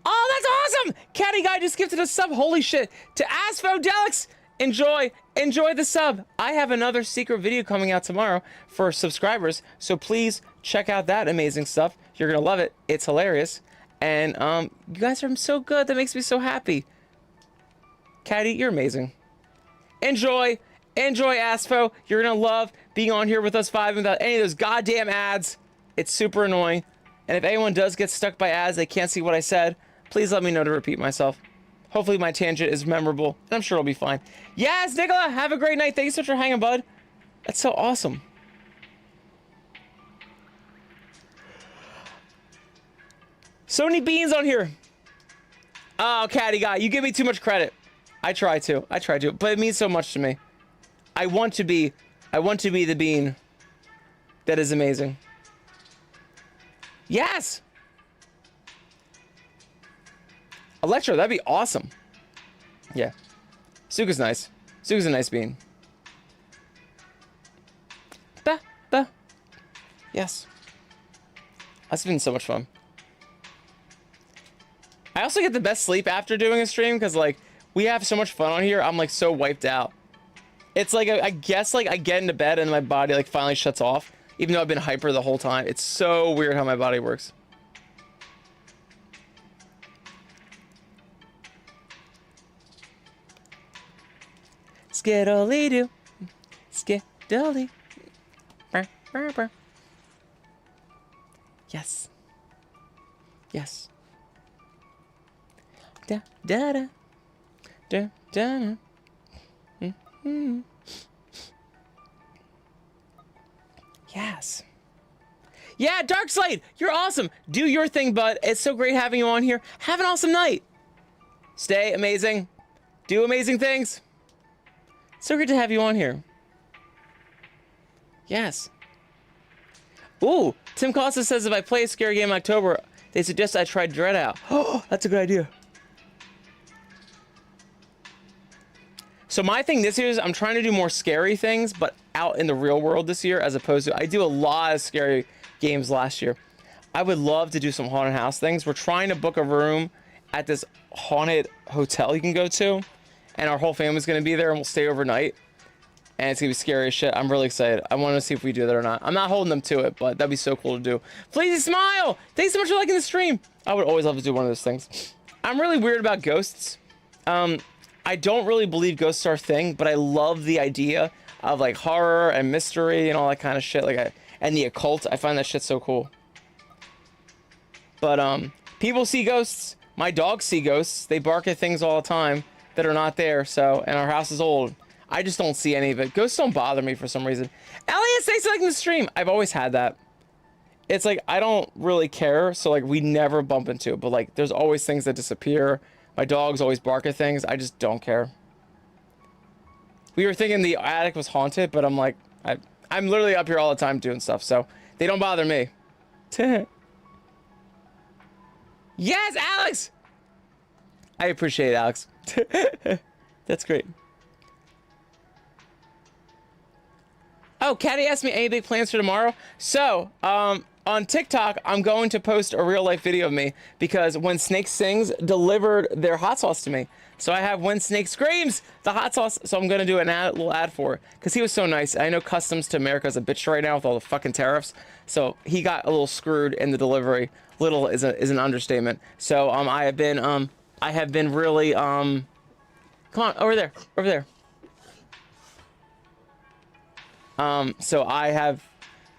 Oh, that's awesome! Caddy Guy just gifted a sub. Holy shit. To Asphodelics. Enjoy the sub. I have another secret video coming out tomorrow for subscribers, so please check out that amazing stuff. You're gonna love it. It's hilarious. And you guys are so good. That makes me so happy. Caddy, you're amazing. Enjoy Aspho. You're gonna love being on here with us five without any of those goddamn ads. It's super annoying. And if anyone does get stuck by ads, they can't see what I said, please let me know to repeat myself. Hopefully my tangent is memorable, and I'm sure it'll be fine. Yes, Nicola, have a great night. Thank you so much for hanging, bud. That's so awesome. So many beans on here. Oh, Caddy Guy, you give me too much credit. I try to, but it means so much to me. I want to be the bean that is amazing. Yes! Electro, that'd be awesome. Yeah. Suga's nice. Suga's a nice bean. Ba, ba. Yes. That's been so much fun. I also get the best sleep after doing a stream because, like, we have so much fun on here. I'm, like, so wiped out. It's like, I guess, like, I get into bed and my body, like, finally shuts off. Even though I've been hyper the whole time. It's so weird how my body works. Skiddly-doo. Skiddly. Burr, burr, burr. Yes. Yes. Da da da. Da da da. Mm-hmm. Yes. Yeah, Darkslade, you're awesome. Do your thing, bud. It's so great having you on here. Have an awesome night. Stay amazing. Do amazing things. So great to have you on here. Yes. Ooh, Tim Costa says if I play a scary game in October, they suggest I try Dread Out. Oh, that's a good idea. So my thing this year is I'm trying to do more scary things, but out in the real world this year, as opposed to, I do a lot of scary games last year. I would love to do some haunted house things. We're trying to book a room at this haunted hotel you can go to, and our whole family's gonna be there and we'll stay overnight. And it's gonna be scary as shit. I'm really excited. I want to see if we do that or not. I'm not holding them to it, but that'd be so cool to do. Fleazy Smile! Thanks so much for liking the stream. I would always love to do one of those things. I'm really weird about ghosts. I don't really believe ghosts are a thing, but I love the idea of like horror and mystery and all that kind of shit. Like and the occult. I find that shit so cool. But people see ghosts. My dogs see ghosts. They bark at things all the time that are not there. So, and our house is old. I just don't see any of it. Ghosts don't bother me for some reason. Elliot, say something in the stream. I've always had that. It's like, I don't really care. So like, we never bump into it. But like, there's always things that disappear. My dogs always bark at things. I just don't care. We were thinking the attic was haunted, but I'm like, I'm literally up here all the time doing stuff. So they don't bother me. Yes, Alex! I appreciate it, Alex. That's great. Oh, Caddy asked me any big plans for tomorrow. So, on TikTok, I'm going to post a real life video of me because When Snake Sings delivered their hot sauce to me. So I have When Snake Screams, the hot sauce. So I'm going to do a little ad for it because he was so nice. I know Customs to America is a bitch right now with all the fucking tariffs. So he got a little screwed in the delivery. Little is an understatement. So I have been really come on, over there. So I have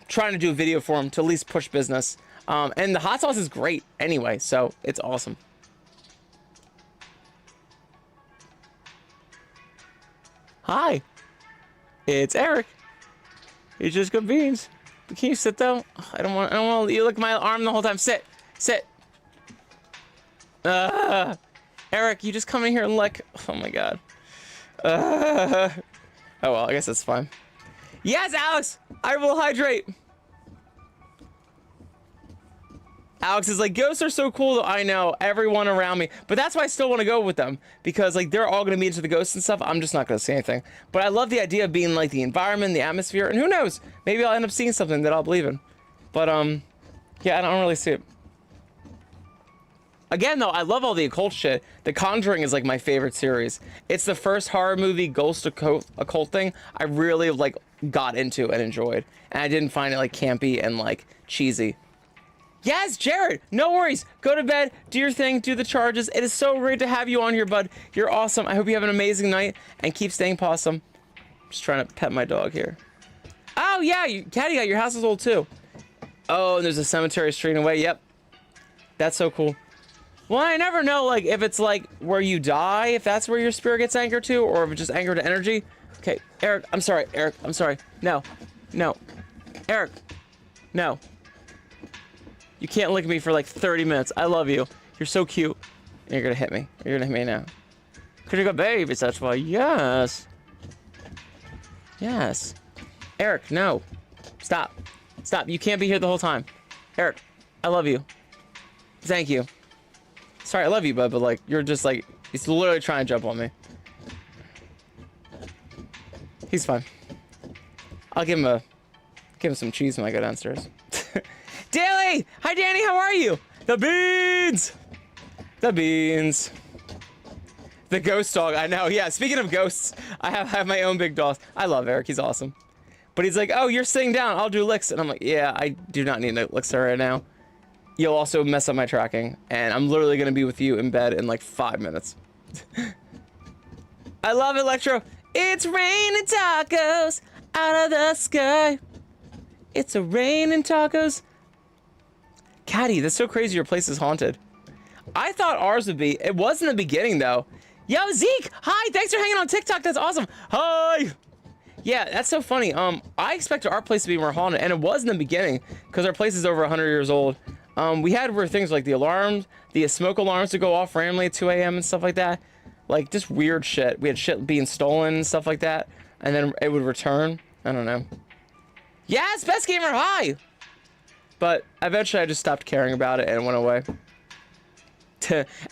trying to do a video for him to at least push business. And the hot sauce is great anyway, so it's awesome. Hi, it's Eric. You just got beans. Can you sit though? I don't want you look at my arm the whole time. Sit. Eric, you just come in here and lick. Oh my god. Oh well, I guess that's fine. Yes, Alex! I will hydrate! Alex is like, ghosts are so cool. I know, everyone around me. But that's why I still want to go with them. Because, like, they're all going to be into the ghosts and stuff. I'm just not going to say anything. But I love the idea of being, like, the environment, the atmosphere. And who knows? Maybe I'll end up seeing something that I'll believe in. But, yeah, I don't really see it. Again, though, I love all the occult shit. The Conjuring is, like, my favorite series. It's the first horror movie ghost occult thing I really, like, got into and enjoyed. And I didn't find it, like, campy and, like, cheesy. Yes, Jared, no worries. Go to bed, do your thing, do the charges. It is so great to have you on here, bud. You're awesome. I hope you have an amazing night and keep staying possum. Just trying to pet my dog here. Oh, yeah, Caddy, your house is old, too. Oh, and there's a cemetery straight away. Yep. That's so cool. Well, I never know, like, if it's, like, where you die, if that's where your spirit gets anchored to, or if it's just anchored to energy. Okay, Eric, I'm sorry. Eric, I'm sorry. No. No. Eric. No. You can't lick me for, like, 30 minutes. I love you. You're so cute. And you're gonna hit me. You're gonna hit me now. Cause you got babies, that's why. Yes. Yes. Eric, no. Stop. Stop. You can't be here the whole time. Eric, I love you. Thank you. Sorry, I love you, bud, but like, you're just like, he's literally trying to jump on me. He's fine. I'll give him some cheese when I go downstairs. Daly! Hi, Danny, how are you? The beans! The beans. The ghost dog, I know. Yeah, speaking of ghosts, I have my own big dog. I love Eric, he's awesome. But he's like, oh, you're sitting down, I'll do licks. And I'm like, yeah, I do not need licks right now. You'll also mess up my tracking, and I'm literally gonna be with you in bed in like 5 minutes. I love Electro. It's raining tacos out of the sky. It's a raining tacos. Caddy, that's so crazy your place is haunted. I thought ours would be. It was in the beginning though. Yo, Zeke! Hi, thanks for hanging on TikTok, that's awesome. Hi! Yeah, that's so funny. I expected our place to be more haunted, and it was in the beginning, because our place is over 100 years old. We had weird things like the alarms, the smoke alarms to go off randomly at 2 a.m. and stuff like that. Like, just weird shit. We had shit being stolen and stuff like that, and then it would return. I don't know. Yes, best gamer, hi! But eventually I just stopped caring about it and it went away.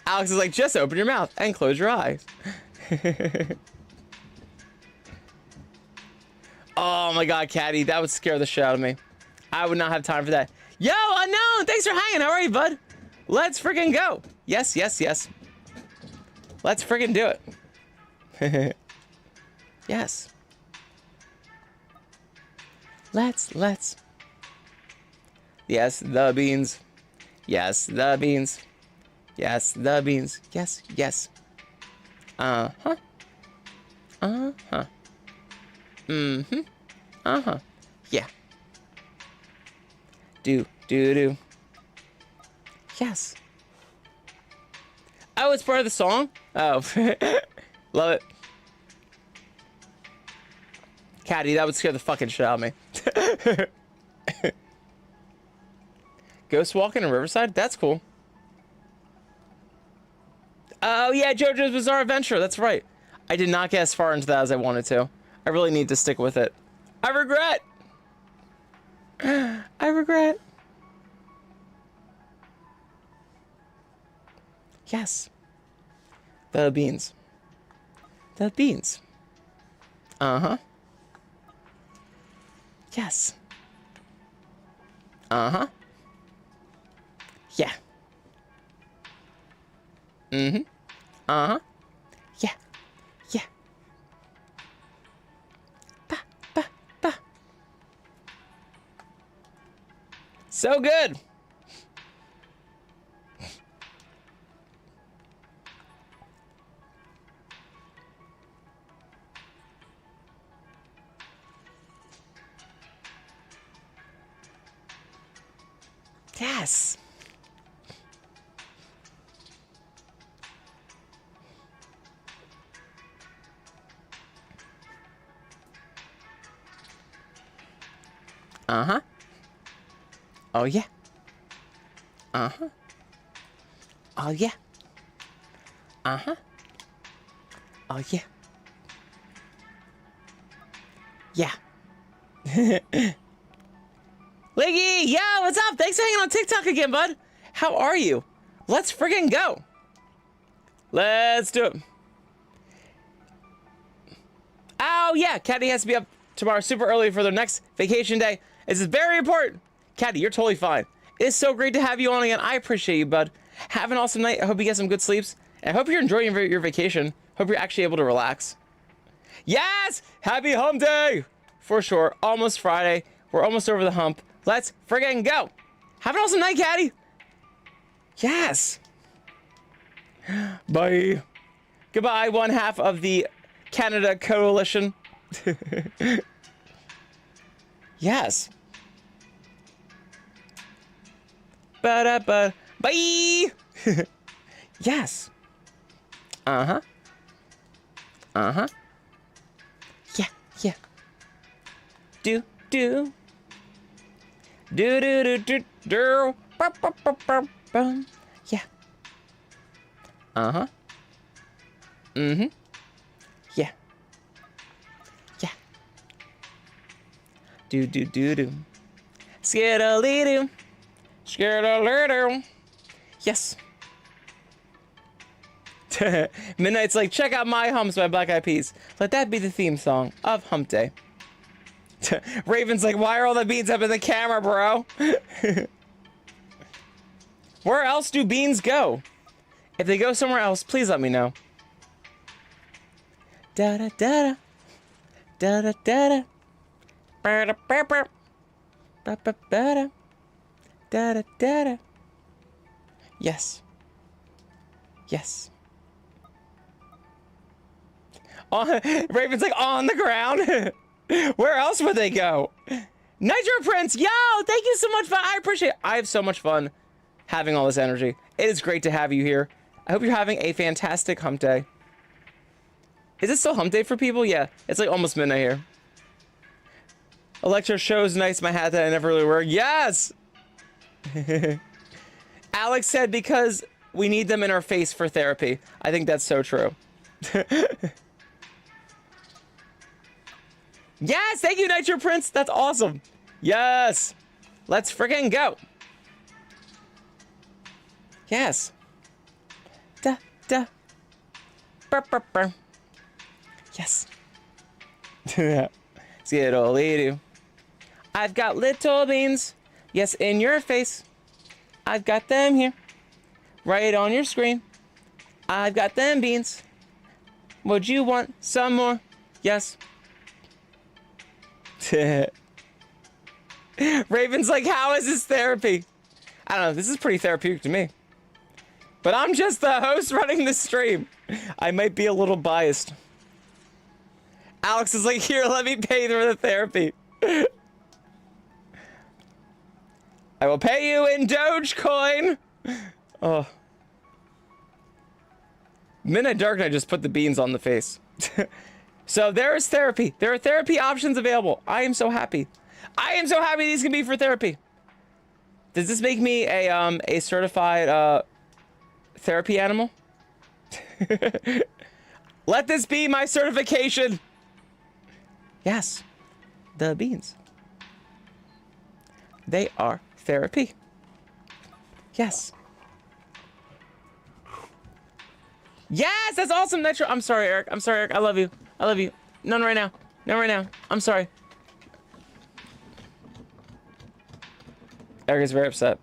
Alex is like, just open your mouth and close your eyes. Oh my god, Caddy, that would scare the shit out of me. I would not have time for that. Yo, Unknown, thanks for hanging. How are you, bud? Let's freaking go. Yes, yes, yes. Let's freaking do it. Yes. Let's. Yes, the beans. Yes, the beans. Yes, the beans. Yes, yes. Uh-huh. Uh-huh. Mm-hmm. Uh-huh. Yeah. Do. Yes. Oh, it's part of the song? Oh. Love it. Caddy, that would scare the fucking shit out of me. Ghost walking in Riverside? That's cool. Oh yeah, JoJo's Bizarre Adventure, that's right. I did not get as far into that as I wanted to. I really need to stick with it. I regret! I regret. Yes. The beans. The beans. Uh-huh. Yes. Uh-huh. Yeah. Mm-hmm. Uh-huh. Yeah. Yeah. Ba, ba, ba. So good. Yes. Uh-huh. Oh, yeah. Uh-huh. Oh, yeah. Uh-huh. Oh, yeah. Yeah. Liggy, yo, what's up? Thanks for hanging on TikTok again, bud. How are you? Let's friggin' go. Let's do it. Oh, yeah, Caddy has to be up tomorrow super early for their next vacation day. This is very important. Caddy, you're totally fine. It's so great to have you on again. I appreciate you, bud. Have an awesome night. I hope you get some good sleeps. And I hope you're enjoying your vacation. Hope you're actually able to relax. Yes! Happy hump day! For sure. Almost Friday. We're almost over the hump. Let's friggin' go. Have an awesome night, Caddy. Yes. Bye. Goodbye, one half of the Canada Coalition. Yes. Ba-da-ba. Bye. Yes. Uh-huh. Uh-huh. Yeah, yeah. Do. Do, do, do, do, do. Yeah. Uh-huh. Mm-hmm. Yeah. Yeah. Do. Skiddly-doo. Skiddly-doo. Yes. Midnight's like, check out My Humps by Black Eyed Peas. Let that be the theme song of Hump Day. Raven's like, why are all the beans up in the camera, bro? Where else do beans go? If they go somewhere else, please let me know. Da da da da da da da ba da ba ba ba ba ba da da da da. Yes. Yes. Raven's like, on the ground. Where else would they go? Nitro Prince, yo, thank you so much. I appreciate it. I have so much fun having all this energy. It is great to have you here. I hope you're having a fantastic hump day. Is it still hump day for people? Yeah, it's like almost midnight here. Electro shows nice my hat that I never really wear. Yes! Alex said because we need them in our face for therapy. I think that's so true. Yes, thank you, Nitro Prince. That's awesome. Yes. Let's freaking go. Yes. Da, da. Burr, burr, burr. Yes. Skiddly-doo. I've got little beans. Yes, in your face. I've got them here. Right on your screen. I've got them beans. Would you want some more? Yes. Raven's like, how is this therapy? I don't know, this is pretty therapeutic to me. But I'm just the host running the stream. I might be a little biased. Alex is like, here, let me pay for the therapy. I will pay you in Dogecoin. Oh. Midnight Dark Knight just put the beans on the face. So there is therapy. There are therapy options available. I am so happy. I am so happy these can be for therapy. Does this make me a certified therapy animal? Let this be my certification. Yes, the beans. They are therapy. Yes. Yes, that's awesome, Nitro. I'm sorry, Eric. I'm sorry, Eric. I love you. I love you. None right now. None right now. I'm sorry. Eric is very upset.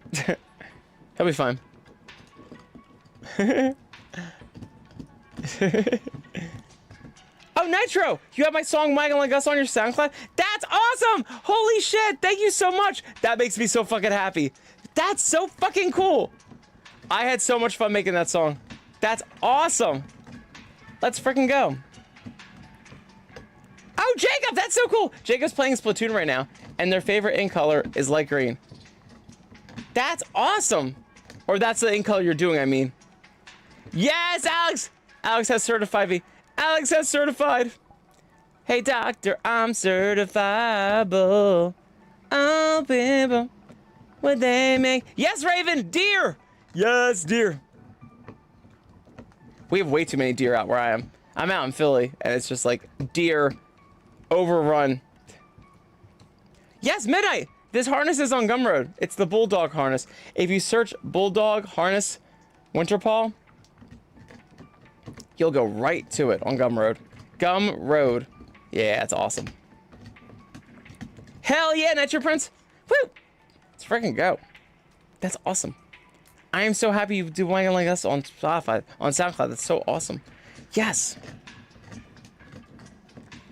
He'll be fine. Oh, Nitro! You have my song Michael Like Us on your SoundCloud? That's awesome! Holy shit! Thank you so much! That makes me so fucking happy. That's so fucking cool! I had so much fun making that song. That's awesome! Let's freaking go. Oh, Jacob! That's so cool! Jacob's playing Splatoon right now, and their favorite ink color is light green. That's awesome! Or that's the ink color you're doing, I mean. Yes, Alex! Alex has certified me. Alex has certified. Hey, doctor, I'm certifiable. Oh, people, what they make. Yes, Raven, deer. Yes, deer. We have way too many deer out where I am. I'm out in Philly, and it's just like deer overrun. Yes, Midnight. This harness is on Gumroad. It's the Bulldog harness. If you search Bulldog harness Winterpaw, you'll go right to it on Gumroad. Gumroad. Yeah, that's awesome. Hell yeah, Nitro Prince. Woo! Let's freaking go. That's awesome. I am so happy you do one like us on Spotify, on SoundCloud. That's so awesome. Yes.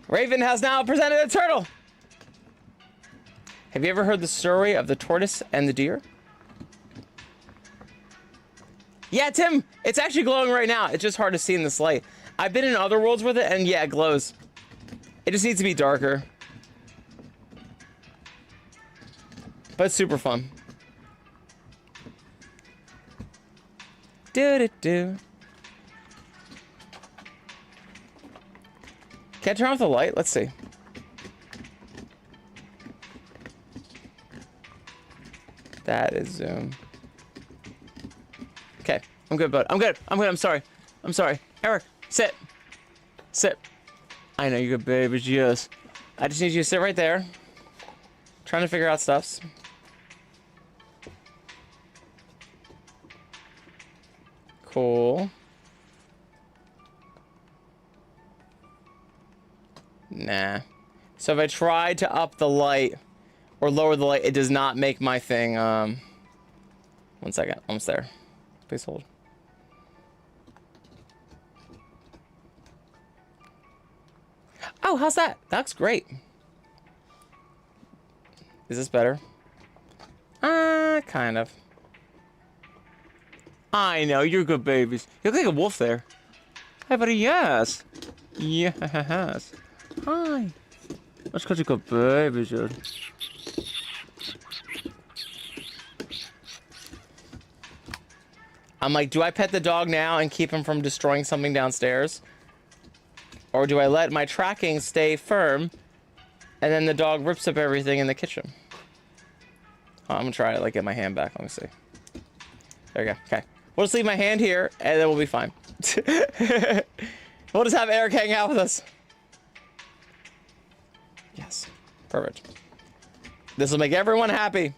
Raven has now presented a turtle. Have you ever heard the story of the tortoise and the deer? Yeah, Tim, it's actually glowing right now. It's just hard to see in this light. I've been in other worlds with it, and yeah, it glows. It just needs to be darker. But it's super fun. Do-do-do. Can I turn off the light? Let's see. That is zoom. Okay, I'm good, bud. I'm good. I'm good. I'm sorry. I'm sorry. Eric, sit. Sit. I know you're good, babies. Yes. I just need you to sit right there. Trying to figure out stuffs. Cool. Nah. So if I try to up the light or lower the light, it does not make my thing, 1 second. Almost there. Please hold. Oh, how's that? That looks great. Is this better? Kind of. I know, you're good babies. You look like a wolf there. Hi, buddy, yes. Yes. Hi. That's because you're good babies, dude. I'm like, do I pet the dog now and keep him from destroying something downstairs? Or do I let my tracking stay firm and then the dog rips up everything in the kitchen? Oh, I'm gonna try to like get my hand back. Let me see. There we go. Okay. We'll just leave my hand here and then we'll be fine. We'll just have Eric hang out with us. Yes. Perfect. This will make everyone happy.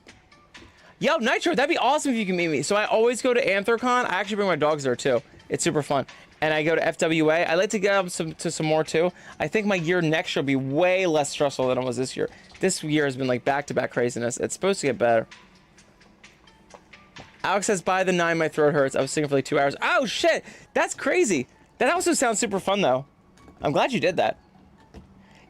Yo, Nitro, that'd be awesome if you can meet me. So I always go to Anthrocon. I actually bring my dogs there too. It's super fun. And I go to FWA. I like to get up to some more too. I think my year next year will be way less stressful than it was this year. This year has been like back-to-back craziness. It's supposed to get better. Alex says, by the 9, my throat hurts. I was singing for like 2 hours. Oh, shit. That's crazy. That also sounds super fun, though. I'm glad you did that.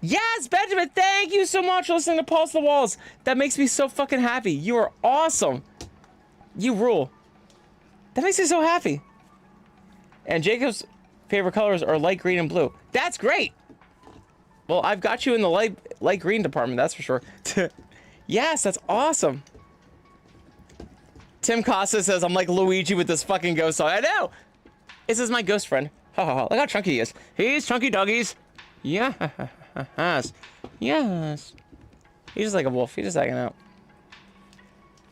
Yes, Benjamin, thank you so much for listening to Pulse the Walls. That makes me so fucking happy. You are awesome. You rule. That makes me so happy. And Jacob's favorite colors are light green and blue. That's great. Well, I've got you in the light green department, that's for sure. Yes, that's awesome. Tim Costa says, I'm like Luigi with this fucking ghost song. I know. This is my ghost friend. Ha ha ha. Look how chunky he is. He's chunky doggies. Yes. Yes. He's just like a wolf. He's just hanging out.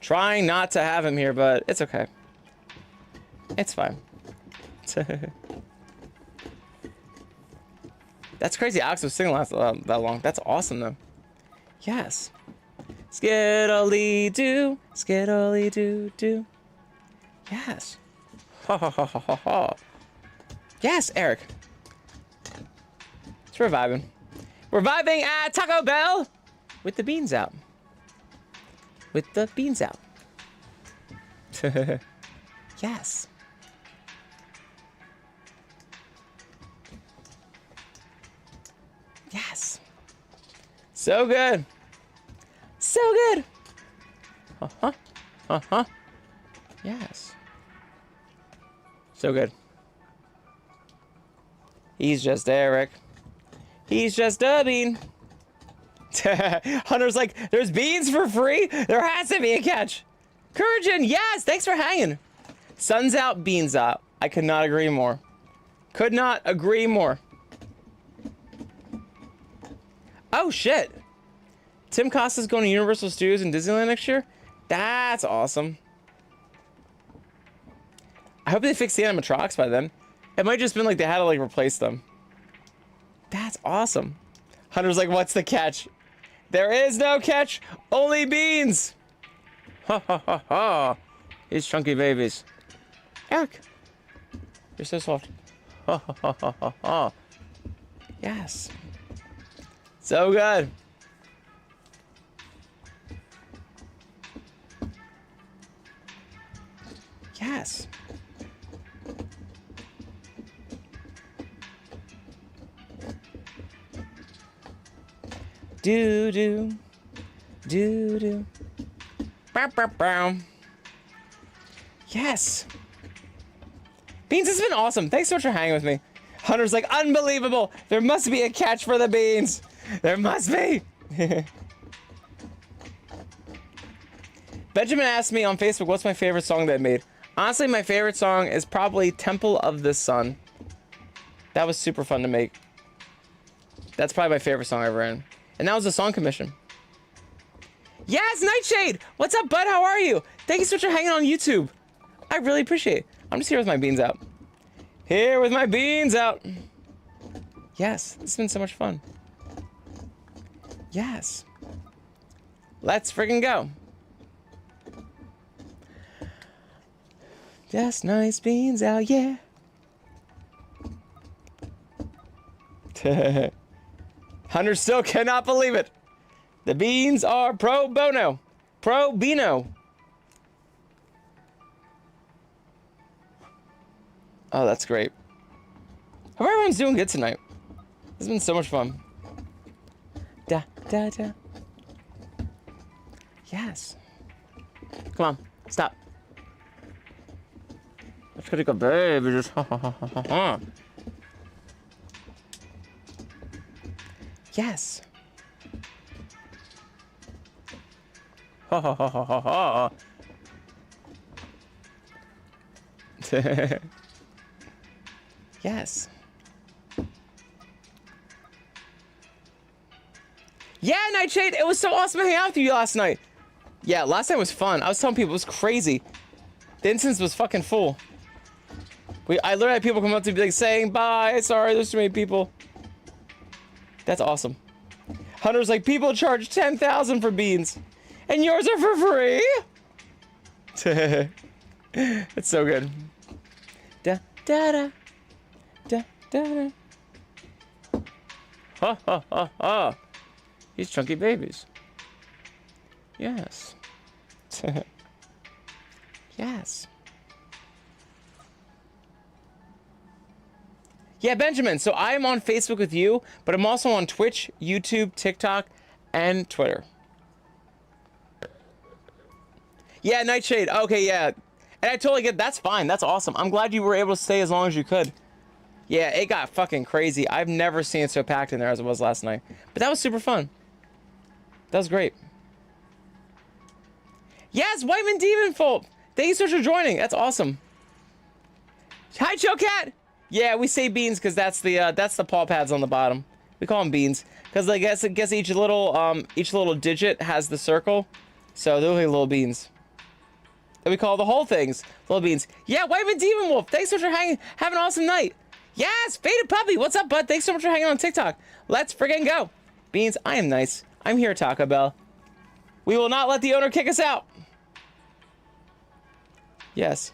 Trying not to have him here, but it's okay. It's fine. That's crazy. Alex was singing that long. That's awesome, though. Yes. Skiddly-doo. Skiddly-doo-doo. Yes. Ha ha ha ha ha ha. Yes, Eric. It's reviving. Reviving at Taco Bell with the beans out. With the beans out. Yes. Yes. So good. So good. Uh-huh. Uh-huh. Yes. So good. He's just Eric. He's just a bean. Hunter's like, there's beans for free? There has to be a catch. Couragin, yes, thanks for hanging. Sun's out, beans out. I could not agree more. Could not agree more. Oh, shit. Tim Costa's going to Universal Studios in Disneyland next year? That's awesome. I hope they fix the animatronics by then. It might just been like they had to like replace them. That's awesome. Hunter's like, what's the catch? There is no catch, only beans. Ha ha ha ha. These chunky babies. Eric, you're so soft. Ha ha ha ha ha ha. Yes. So good. Yes. Do do do do. Bow, bow, bow. Yes. Beans has been awesome. Thanks so much for hanging with me. Hunter's like, unbelievable. There must be a catch for the beans. There must be. Benjamin asked me on Facebook, what's my favorite song that I made? Honestly, my favorite song is probably Temple of the Sun. That was super fun to make. That's probably my favorite song I ever written. And that was a song commission. Yes, Nightshade! What's up, bud? How are you? Thank you so much for hanging on YouTube. I really appreciate it. I'm just here with my beans out. Here with my beans out. Yes, this has been so much fun. Yes. Let's friggin' go. Just nice beans out, yeah. Hunter still cannot believe it. The beans are pro bono. Pro Bino. Oh, that's great. Hope everyone's doing good tonight. This has been so much fun. Da, da, da. Yes. Come on, stop. Let's go take a baby. Just ha ha ha ha ha. Yes. Ha ha ha ha ha ha. Yes. Yeah, Nightshade, it was so awesome to hang out with you last night. Yeah, last night was fun. I was telling people it was crazy. The instance was fucking full. I literally had people come up to me like saying bye. Sorry, there's too many people. That's awesome. Hunter's like, people charge 10,000 for beans, and yours are for free. It's so good. Da da da da da da. Ha ha ha ha. These chunky babies. Yes. Yes. Yeah, Benjamin, so I am on Facebook with you, but I'm also on Twitch, YouTube, TikTok, and Twitter. Yeah, Nightshade. Okay, yeah. And I totally get that's fine. That's awesome. I'm glad you were able to stay as long as you could. Yeah, it got fucking crazy. I've never seen it so packed in there as it was last night. But that was super fun. That was great. Yes, Whiteman Demon Folk. Thank you so much for joining. That's awesome. Hi, Chill Cat. Yeah, we say beans because that's the paw pads on the bottom. We call them beans because I guess each little digit has the circle, so they're like little beans. And we call the whole things little beans. Yeah, Whiteman Demon Wolf. Thanks so much for having an awesome night. Yes, Faded Puppy. What's up, bud? Thanks so much for hanging on TikTok. Let's friggin' go. Beans, I am nice. I'm here, Taco Bell. We will not let the owner kick us out. Yes.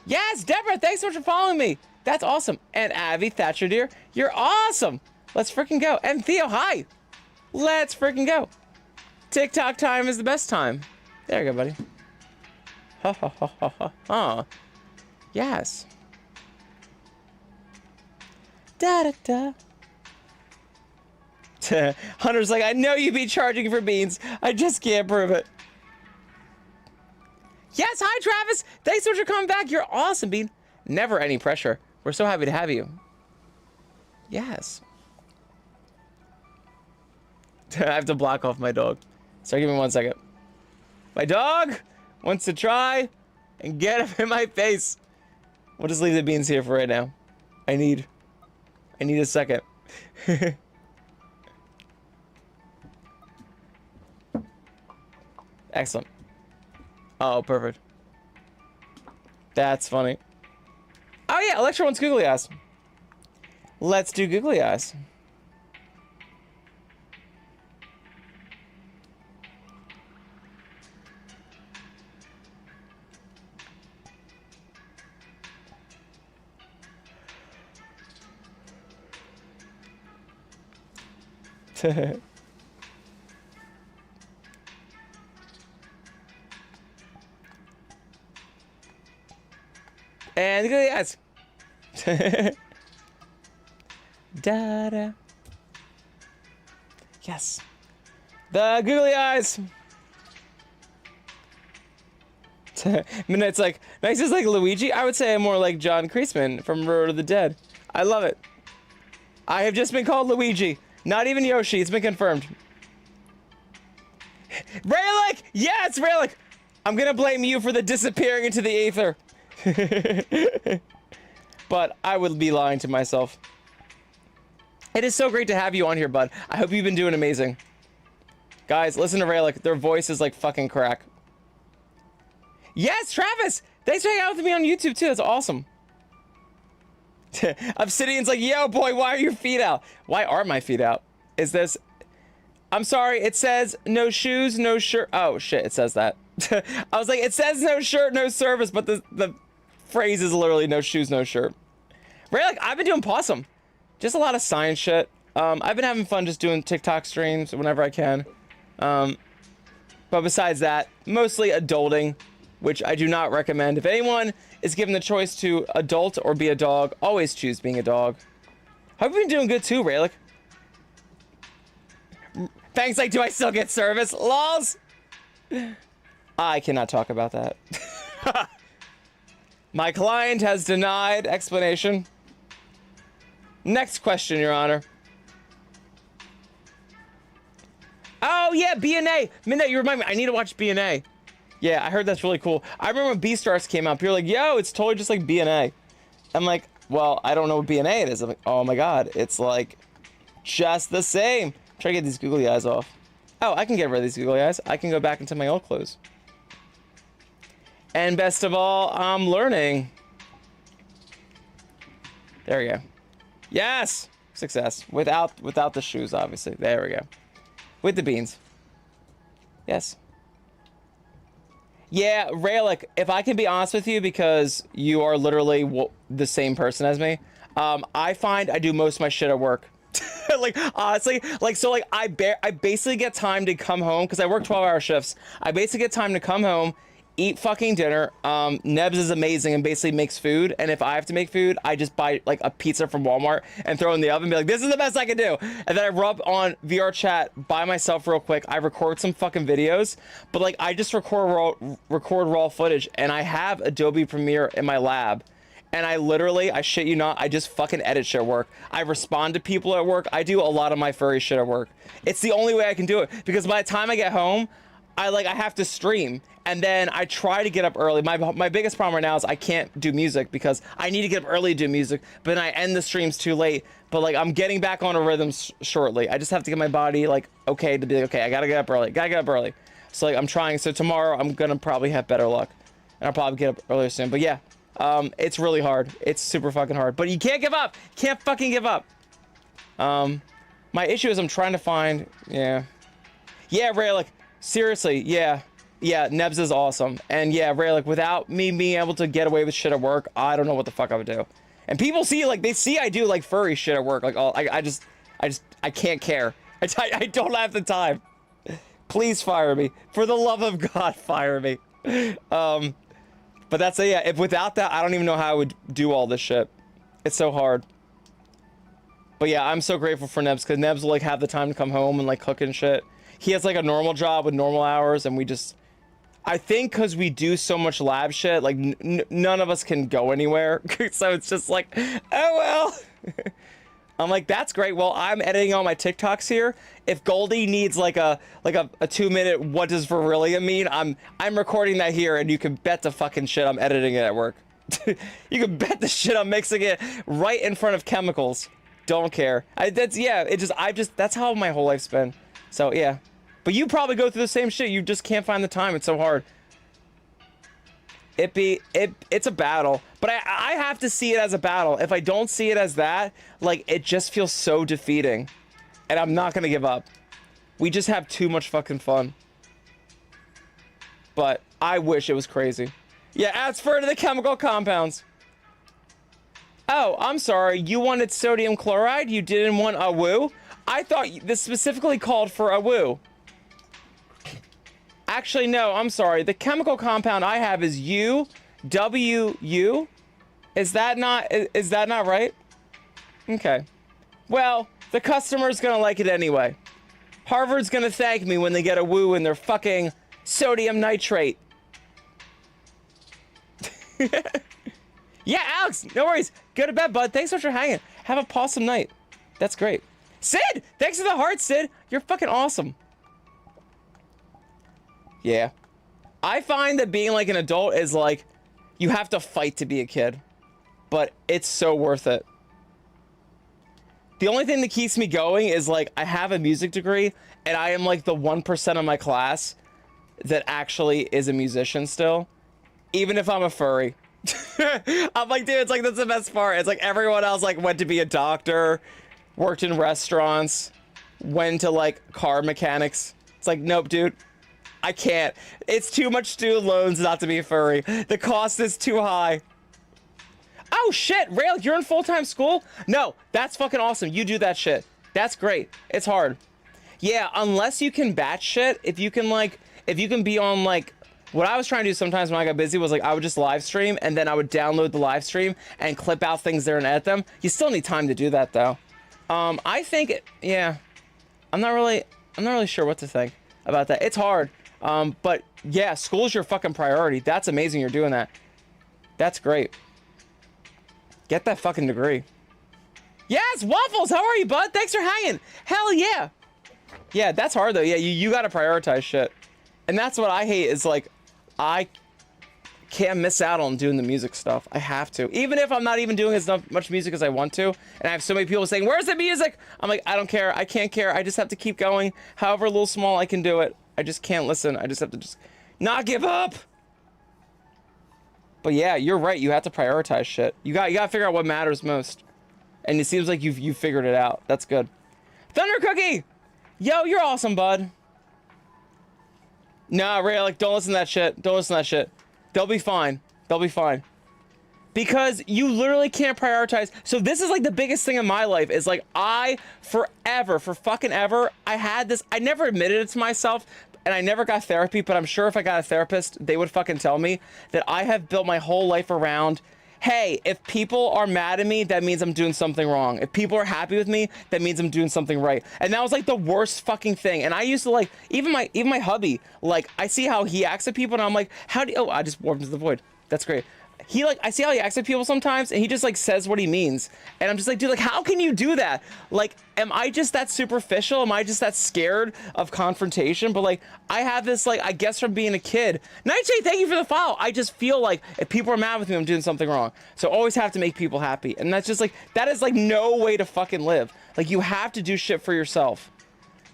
Yes, Deborah, thanks so much for following me. That's awesome. And Abby Thatcher, dear, you're awesome. Let's freaking go. And Theo, hi. Let's freaking go. TikTok time is the best time. There you go, buddy. Ha ha ha ha ha ha. Yes. Da da da. Hunter's like, I know you'd be charging for beans. I just can't prove it. Yes, hi Travis. Thanks so much for coming back. You're awesome, Bean. Never any pressure. We're so happy to have you. Yes. I have to block off my dog. Sorry, give me 1 second. My dog wants to try and get up in my face. We'll just leave the beans here for right now. I need a second. Excellent. Oh, perfect. That's funny. Oh yeah, Electra wants googly eyes. Let's do googly eyes. And googly eyes. Da-da. Yes. The googly eyes. Midnight's like, nice is like Luigi. I would say I'm more like John Kreisman from Road of the Dead. I love it. I have just been called Luigi. Not even Yoshi. It's been confirmed. Raylick! Yeah, it's Raylick! I'm gonna blame you for the disappearing into the aether. But I would be lying to myself. It is so great to have you on here, bud. I hope you've been doing amazing. Guys, listen to Raylick. Their voice is like fucking crack. Yes, Travis! Thanks for hanging out with me on YouTube too. That's awesome. Obsidian's like, yo, boy, why are your feet out? Why are my feet out? Is this... I'm sorry, it says no shoes, no shirt. Oh, shit, it says that. I was like, it says no shirt, no service, but the phrase is literally no shoes, no shirt. Right, like, I've been doing possum. Just a lot of science shit. I've been having fun just doing TikTok streams whenever I can. But besides that, mostly adulting, which I do not recommend. If anyone is given the choice to adult or be a dog, always choose being a dog. Hope you've been doing good too, Raylick. Thanks, like, do I still get service? Lols! I cannot talk about that. My client has denied explanation. Next question, Your Honor. Oh, yeah, B&A. Midnight, you remind me. I need to watch B&A. Yeah, I heard that's really cool. I remember when B-Stars came out. People were like, yo, it's totally just like B&A. I'm like, well, I don't know what B&A it is. I'm like, oh my god, it's like just the same. Try to get these googly eyes off. Oh, I can get rid of these googly eyes. I can go back into my old clothes. And best of all, I'm learning. There we go. Yes! Success. Without the shoes, obviously. There we go. With the beans. Yes. Yeah, Raylick, if I can be honest with you, because you are literally the same person as me, I find I do most of my shit at work. Like, honestly, like, so, like, I basically get time to come home, because I work 12-hour shifts. I basically get time to come home, eat fucking dinner. Nebs is amazing and basically makes food, and if I have to make food, I just buy, like, a pizza from Walmart and throw it in the oven and be like, this is the best I can do. And then I rub on VR chat by myself real quick. I record some fucking videos, but, like, I just record raw footage, and I have Adobe Premiere in my lab. And I literally, I shit you not, I just fucking edit shit at work. I respond to people at work. I do a lot of my furry shit at work. It's the only way I can do it, because by the time I get home, I have to stream, and then I try to get up early. My biggest problem right now is I can't do music, because I need to get up early to do music, but then I end the streams too late. But, like, I'm getting back on a rhythm shortly. I just have to get my body, like, okay, to be like, okay, I gotta get up early. So, like, I'm trying. So tomorrow I'm gonna probably have better luck, and I'll probably get up earlier soon. But yeah, it's really hard. It's super fucking hard, but you can't give up. Can't fucking give up. My issue is I'm trying to find, yeah, Raylick, seriously, yeah, Nebs is awesome. And yeah, Raylick, without me being able to get away with shit at work, I don't know what the fuck I would do. And people see, like, they see I do, like, furry shit at work. Like, I can't care. I don't have the time. Please fire me. For the love of God, fire me. But that's it, yeah. If without that, I don't even know how I would do all this shit. It's so hard. But yeah, I'm so grateful for Nebs, because Nebs will, like, have the time to come home and, like, cook and shit. He has, like, a normal job with normal hours, and we just... I think because we do so much lab shit, like, none of us can go anywhere. So it's just like, oh well. I'm like, that's great. Well, I'm editing all my TikToks here. If Goldie needs like a 2-minute what does Virillia mean, I'm recording that here, and you can bet the fucking shit I'm editing it at work. You can bet the shit I'm mixing it right in front of chemicals. Don't care. That's how my whole life's been. So yeah. But you probably go through the same shit. You just can't find the time. It's so hard. It's a battle. But I have to see it as a battle. If I don't see it as that, like, it just feels so defeating. And I'm not gonna give up. We just have too much fucking fun. But I wish it was crazy. Yeah, as for the chemical compounds. Oh, I'm sorry. You wanted sodium chloride? You didn't want a woo? I thought this specifically called for a woo. Actually, no, I'm sorry. The chemical compound I have is UWU. Is that not right? Okay. Well, the customer's gonna like it anyway. Harvard's gonna thank me when they get a woo in their fucking sodium nitrate. Yeah, Alex, no worries. Go to bed, bud. Thanks so much for hanging. Have a awesome night. That's great. Sid! Thanks for the heart, Sid. You're fucking awesome. Yeah. I find that being like an adult is like, you have to fight to be a kid. But it's so worth it. The only thing that keeps me going is like, I have a music degree, and I am like the 1% of my class that actually is a musician still. Even if I'm a furry. I'm like, dude, it's like, that's the best part. It's like everyone else like went to be a doctor, worked in restaurants, went to like car mechanics. It's like, nope, dude, I can't. It's too much student loans not to be a furry. The cost is too high. Oh shit, Rail, you're in full-time school? No, that's fucking awesome. You do that shit. That's great. It's hard. Yeah, unless you can batch shit, if you can be on like, what I was trying to do sometimes when I got busy was like, I would just live stream and then I would download the live stream and clip out things there and edit them. You still need time to do that though. I think, yeah, I'm not really sure what to think about that. It's hard. But yeah, school's your fucking priority. That's amazing you're doing that. That's great. Get that fucking degree. Yes, Waffles, how are you, bud? Thanks for hanging. Hell yeah. Yeah, that's hard though. Yeah, you gotta prioritize shit. And that's what I hate is like, I can't miss out on doing the music stuff. I have to. Even if I'm not even doing as much music as I want to, and I have so many people saying, where's the music? I'm like, I don't care. I can't care. I just have to keep going. However little small I can do it. I just can't listen. I just have to just not give up. But yeah, you're right. You have to prioritize shit. You got to figure out what matters most. And it seems like you've figured it out. That's good. Thunder Cookie! Yo, you're awesome, bud. Nah, Ray, like, don't listen to that shit. Don't listen to that shit. They'll be fine. They'll be fine. Because you literally can't prioritize. So this is like the biggest thing in my life is like, for fucking ever, I had this, I never admitted it to myself, and I never got therapy, but I'm sure if I got a therapist, they would fucking tell me that I have built my whole life around, hey, if people are mad at me, that means I'm doing something wrong. If people are happy with me, that means I'm doing something right. And that was like the worst fucking thing. And I used to like, even my hubby, like, I see how he acts at people and I'm like, oh, I just warped into the void. That's great. He like, I see how he acts at people sometimes and he just like says what he means. And I'm just like, dude, like, how can you do that? Like, am I just that superficial? Am I just that scared of confrontation? But like, I have this, like, I guess from being a kid. Nightshade, thank you for the follow. I just feel like if people are mad with me, I'm doing something wrong. So I always have to make people happy. And that's just like, that is like no way to fucking live. Like, you have to do shit for yourself.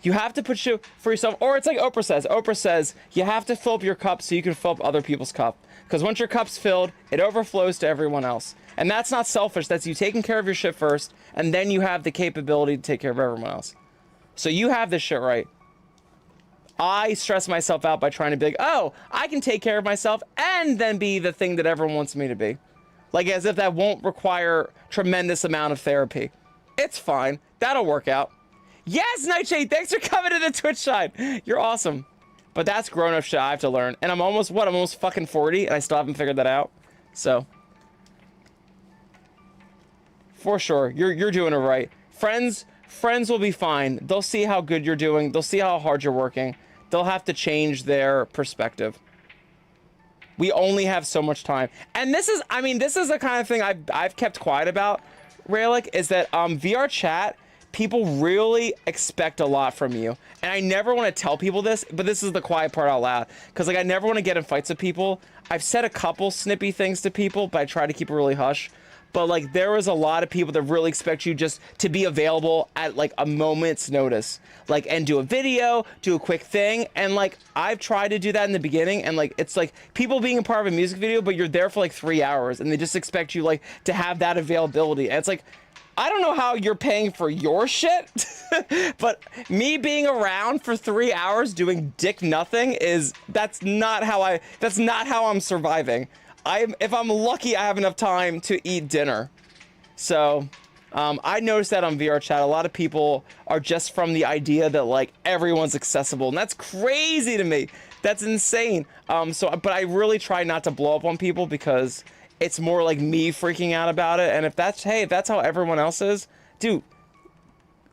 You have to put shit for yourself. Or it's like Oprah says. Oprah says, you have to fill up your cup so you can fill up other people's cup. Because once your cup's filled, it overflows to everyone else. And that's not selfish. That's you taking care of your shit first, and then you have the capability to take care of everyone else. So you have this shit right. I stress myself out by trying to be like, oh, I can take care of myself and then be the thing that everyone wants me to be. Like, as if that won't require tremendous amount of therapy. It's fine. That'll work out. Yes, Nightshade, thanks for coming to the Twitch side. You're awesome. But that's grown-up shit I have to learn. And I'm almost, what, I'm almost fucking 40, and I still haven't figured that out. So. For sure, you're doing it right. Friends will be fine. They'll see how good you're doing. They'll see how hard you're working. They'll have to change their perspective. We only have so much time. And this is, I mean, this is the kind of thing I've kept quiet about, Raylick, is that VR chat, people really expect a lot from you. And I never want to tell people this, but this is the quiet part out loud. Because, like, I never want to get in fights with people. I've said a couple snippy things to people, but I try to keep it really hush. But, like, there was a lot of people that really expect you just to be available at, like, a moment's notice. Like, and do a video, do a quick thing. And, like, I've tried to do that in the beginning. And, like, it's, like, people being a part of a music video, but you're there for, like, 3 hours. And they just expect you, like, to have that availability. And it's, like, I don't know how you're paying for your shit, but me being around for 3 hours doing dick nothing that's not how I'm surviving. If I'm lucky, I have enough time to eat dinner. So, I noticed that on VR chat, a lot of people are just from the idea that, like, everyone's accessible, and that's crazy to me. That's insane. But I really try not to blow up on people because it's more like me freaking out about it. And if that's how everyone else is, dude,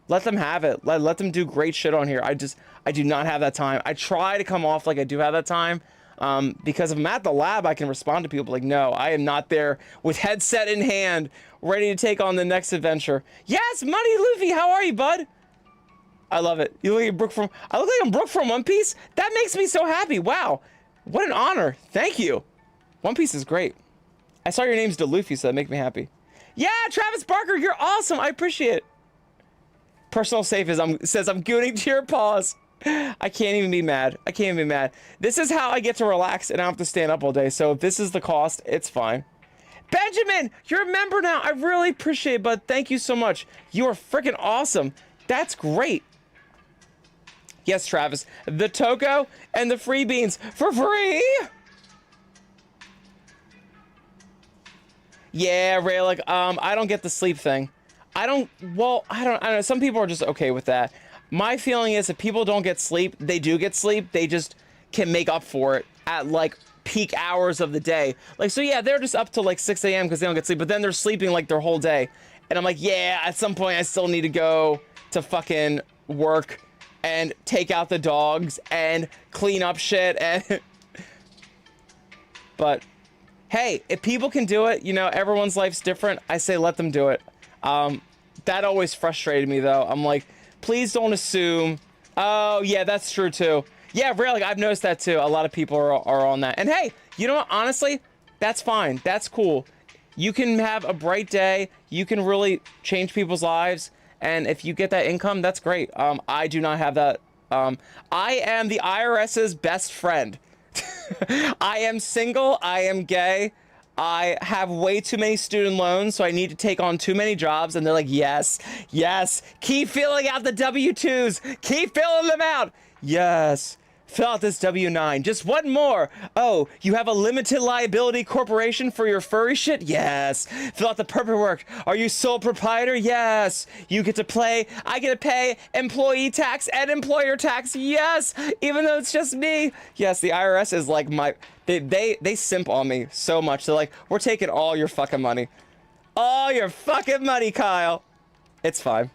let them have it. Let them do great shit on here. I do not have that time. I try to come off like I do have that time. Because if I'm at the lab, I can respond to people like, no, I am not there with headset in hand, ready to take on the next adventure. Yes, Money Luffy, how are you, bud? I love it. You look like Brooke I look like I'm Brooke from One Piece? That makes me so happy. Wow. What an honor. Thank you. One Piece is great. I saw your name's DeLuffy, so that makes me happy. Yeah, Travis Barker, you're awesome. I appreciate it. Personal safe says I'm gooning to your paws. I can't even be mad. This is how I get to relax and I don't have to stand up all day. So if this is the cost, it's fine. Benjamin, you're a member now. I really appreciate it, bud. Thank you so much. You are freaking awesome. That's great. Yes, Travis. The Toko and the free beans for free. Yeah, Ray, like, I don't get the sleep thing. I don't know. Some people are just okay with that. My feeling is if people don't get sleep, they do get sleep. They just can make up for it at, like, peak hours of the day. Like, so yeah, they're just up till, like, 6 a.m. because they don't get sleep, but then they're sleeping, like, their whole day. And I'm like, yeah, at some point I still need to go to fucking work and take out the dogs and clean up shit and... But... hey, if people can do it, you know, everyone's life's different. I say let them do it. That always frustrated me, though. I'm like, please don't assume. Oh, yeah, that's true, too. Yeah, really, I've noticed that, too. A lot of people are on that. And hey, you know what? Honestly, that's fine. That's cool. You can have a bright day. You can really change people's lives. And if you get that income, that's great. I do not have that. I am the IRS's best friend. I am single, I am gay, I have way too many student loans, so I need to take on too many jobs, and they're like, yes, yes, keep filling out the W-2s, keep filling them out, yes, fill out this W-9, just one more. Oh, you have a limited liability corporation for your furry shit? Yes. Fill out the paperwork. Are you sole proprietor? Yes. You get to play, I get to pay employee tax and employer tax, yes, even though it's just me. Yes, the IRS is like they simp on me so much. They're like, we're taking all your fucking money. All your fucking money, Kyle. It's fine.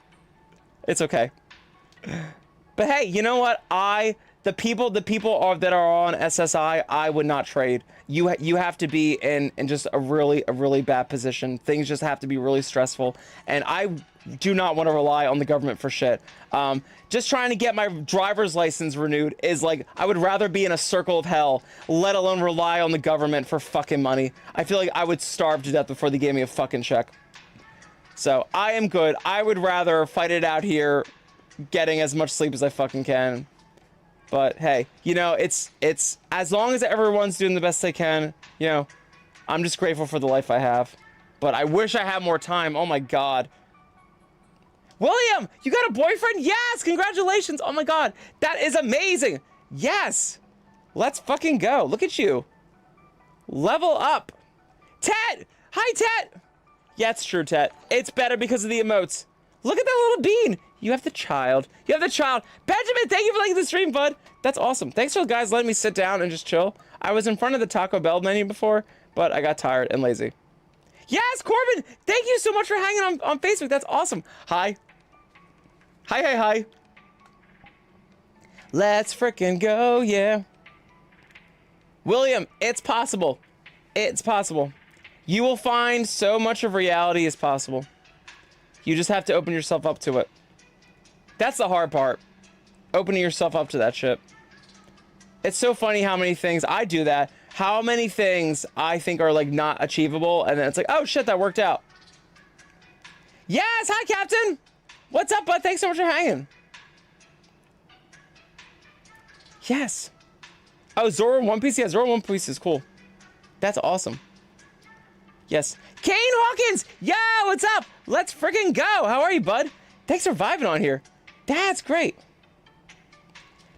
It's okay. But hey, you know what? The people that are on SSI, I would not trade. You have to be in just a really bad position. Things just have to be really stressful, and I do not want to rely on the government for shit. Just trying to get my driver's license renewed is like, I would rather be in a circle of hell, let alone rely on the government for fucking money. I feel like I would starve to death before they gave me a fucking check. So I am good. I would rather fight it out here, getting as much sleep as I fucking can. But hey, you know, it's as long as everyone's doing the best they can, you know, I'm just grateful for the life I have. But I wish I had more time. Oh my God. William, you got a boyfriend? Yes, congratulations. Oh my God, that is amazing. Yes, let's fucking go. Look at you. Level up. Tet, hi Tet. Yeah, it's true, Tet. It's better because of the emotes. Look at that little bean. You have the child. You have the child. Benjamin, thank you for liking the stream, bud. That's awesome. Thanks for the guys letting me sit down and just chill. I was in front of the Taco Bell menu before, but I got tired and lazy. Yes, Corbin, thank you so much for hanging on Facebook. That's awesome. Hi. Hi, hi, hi. Let's frickin' go, yeah. William, it's possible. It's possible. You will find so much of reality as possible. You just have to open yourself up to it. That's the hard part. Opening yourself up to that shit. It's so funny how many things I do that. How many things I think are like not achievable, and then it's like, oh shit, that worked out. Yes, hi Captain. What's up, bud? Thanks so much for hanging. Yes. Oh, Zoro One Piece? Yeah, Zoro One Piece is cool. That's awesome. Yes. Kane Hawkins! Yo, what's up? Let's friggin' go. How are you, bud? Thanks for vibing on here. That's great.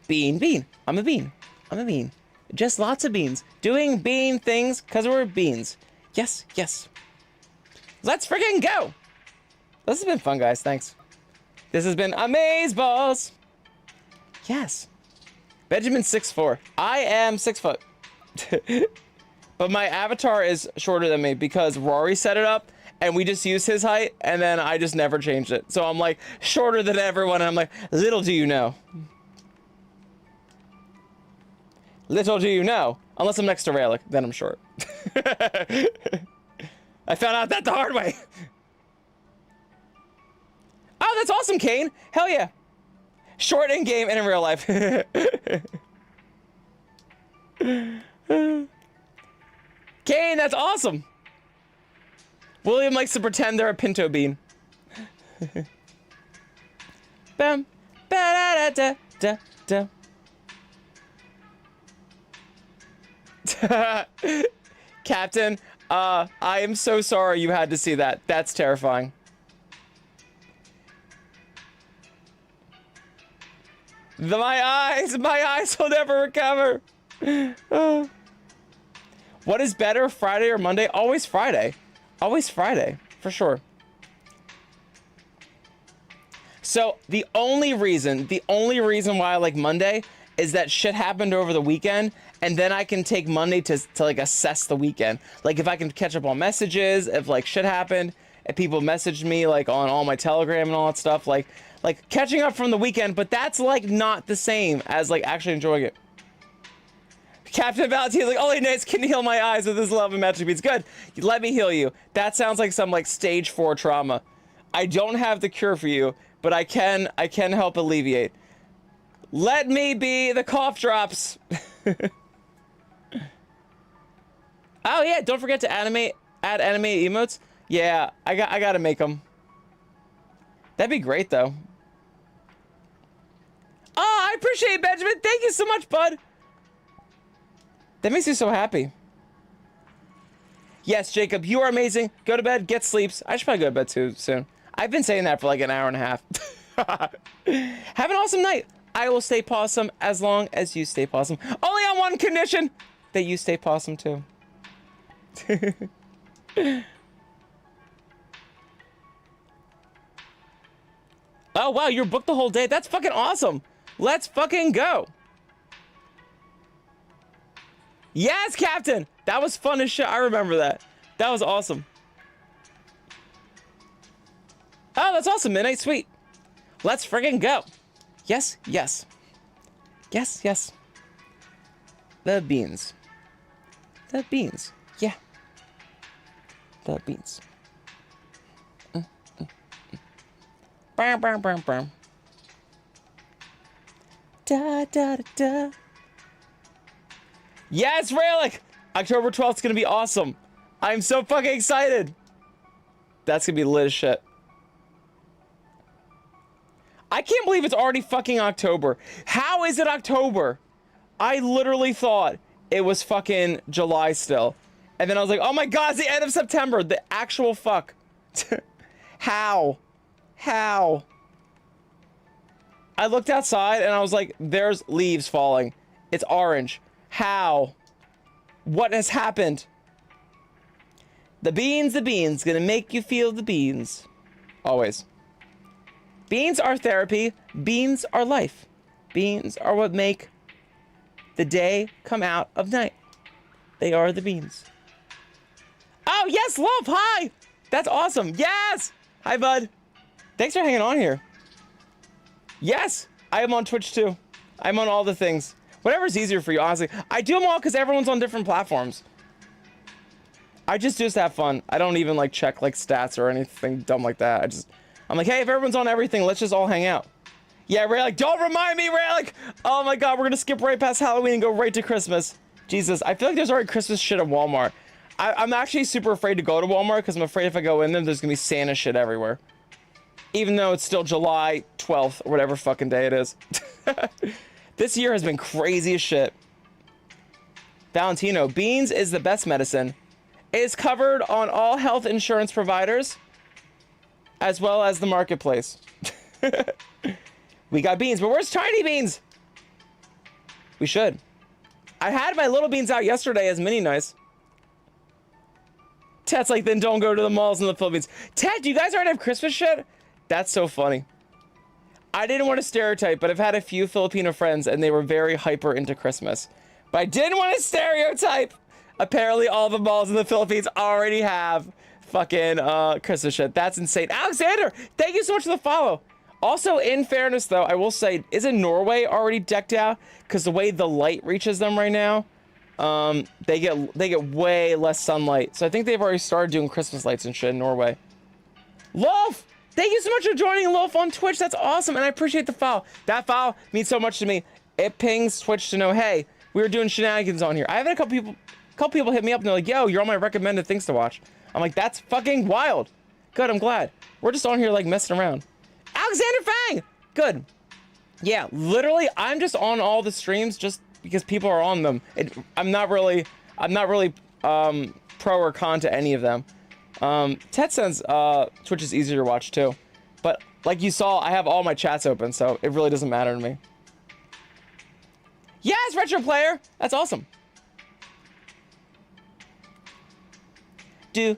Bean. I'm a bean. I'm a bean. Just lots of beans. Doing bean things because we're beans. Yes, yes. Let's friggin' go. This has been fun, guys. Thanks. This has been Amazeballs. Yes. Benjamin's 6'4". I am 6 foot. But my avatar is shorter than me because Rory set it up and we just used his height and then I just never changed it. So I'm like shorter than everyone and I'm like, little do you know. Little do you know. Unless I'm next to Raylick, then I'm short. I found out that the hard way. Oh, that's awesome, Kane. Hell yeah. Short in game and in real life. Kane, that's awesome. William likes to pretend they're a pinto bean. Bam. Ba-da-da-da-da-da. Captain, I am so sorry you had to see that. That's terrifying. My eyes will never recover. What is better, Friday or Monday? Always Friday. Always Friday, for sure. So the only reason why I like Monday is that shit happened over the weekend, and then I can take Monday to like assess the weekend. Like if I can catch up on messages, if like shit happened, if people messaged me like on all my Telegram and all that stuff, like catching up from the weekend, but that's like not the same as like actually enjoying it. Captain Valentine's like, only Nice can heal my eyes with his love and magic beats. Good, let me heal you. That sounds like some like stage 4 trauma. I don't have the cure for you, but I can help alleviate. Let me be the cough drops. Oh yeah, don't forget to add animate emotes. Yeah, I gotta make them. That'd be great though. Oh, I appreciate it, Benjamin. Thank you so much, bud. That makes me so happy. Yes, Jacob, you are amazing. Go to bed, get sleeps. I should probably go to bed too soon. I've been saying that for like an hour and a half. Have an awesome night. I will stay possum as long as you stay possum. Only on one condition, that you stay possum too. Oh wow, you're booked the whole day. That's fucking awesome. Let's fucking go. Yes, Captain. That was fun as shit. I remember that. That was awesome. Oh, that's awesome, Midnight. Sweet. Let's friggin' go. Yes, yes. Yes, yes. The beans. The beans. Yeah. The beans. Bam, bam, bam, bam. Da, da, da, da. Yes, Raylick! October 12th is gonna be awesome. I'm so fucking excited. That's gonna be lit as shit. I can't believe it's already fucking October. How is it October? I literally thought it was fucking July still. And then I was like, oh my god, it's the end of September. The actual fuck. How? How? I looked outside and I was like, there's leaves falling. It's orange. How? What has happened? The beans, gonna make you feel the beans. Always. Beans are therapy. Beans are life. Beans are what make the day come out of night. They are the beans. Oh, yes, love. Hi. That's awesome. Yes. Hi, bud. Thanks for hanging on here. Yes, I am on Twitch too. I'm on all the things. Whatever's easier for you, honestly. I do them all because everyone's on different platforms. I just do this to have fun. I don't even like check like stats or anything dumb like that. I'm like, hey, if everyone's on everything, let's just all hang out. Yeah, Ray, like, don't remind me, Ray, like, oh my god, we're gonna skip right past Halloween and go right to Christmas. Jesus, I feel like there's already Christmas shit at Walmart. I'm actually super afraid to go to Walmart because I'm afraid if I go in there, there's gonna be Santa shit everywhere. Even though it's still July 12th or whatever fucking day it is. This year has been crazy as shit. Valentino, beans is the best medicine. It is covered on all health insurance providers, as well as the marketplace. We got beans, but where's Tiny Beans? We should. I had my little beans out yesterday as mini nice. Ted's like, then don't go to the malls in the Philippines. Ted, do you guys already have Christmas shit? That's so funny. I didn't want to stereotype, but I've had a few Filipino friends and they were very hyper into Christmas. But I didn't want to stereotype. Apparently all the malls in the Philippines already have fucking Christmas shit. That's insane. Alexander, thank you so much for the follow. Also, in fairness though, I will say, isn't Norway already decked out? Because the way the light reaches them right now, they get way less sunlight. So I think they've already started doing Christmas lights and shit in Norway. Loaf! Thank you so much for joining Loaf on Twitch. That's awesome, and I appreciate the follow. That follow means so much to me. It pings Twitch to know, hey, we were doing shenanigans on here. I have had a couple people hit me up and they're like, yo, you're on my recommended things to watch. I'm like, that's fucking wild. Good, I'm glad. We're just on here like messing around. Alexander Fang! Good. Yeah, literally, I'm just on all the streams just because people are on them. I'm not really pro or con to any of them. Tetsun's Twitch is easier to watch too. But like you saw, I have all my chats open, so it really doesn't matter to me. Yes, Retro Player! That's awesome. Do.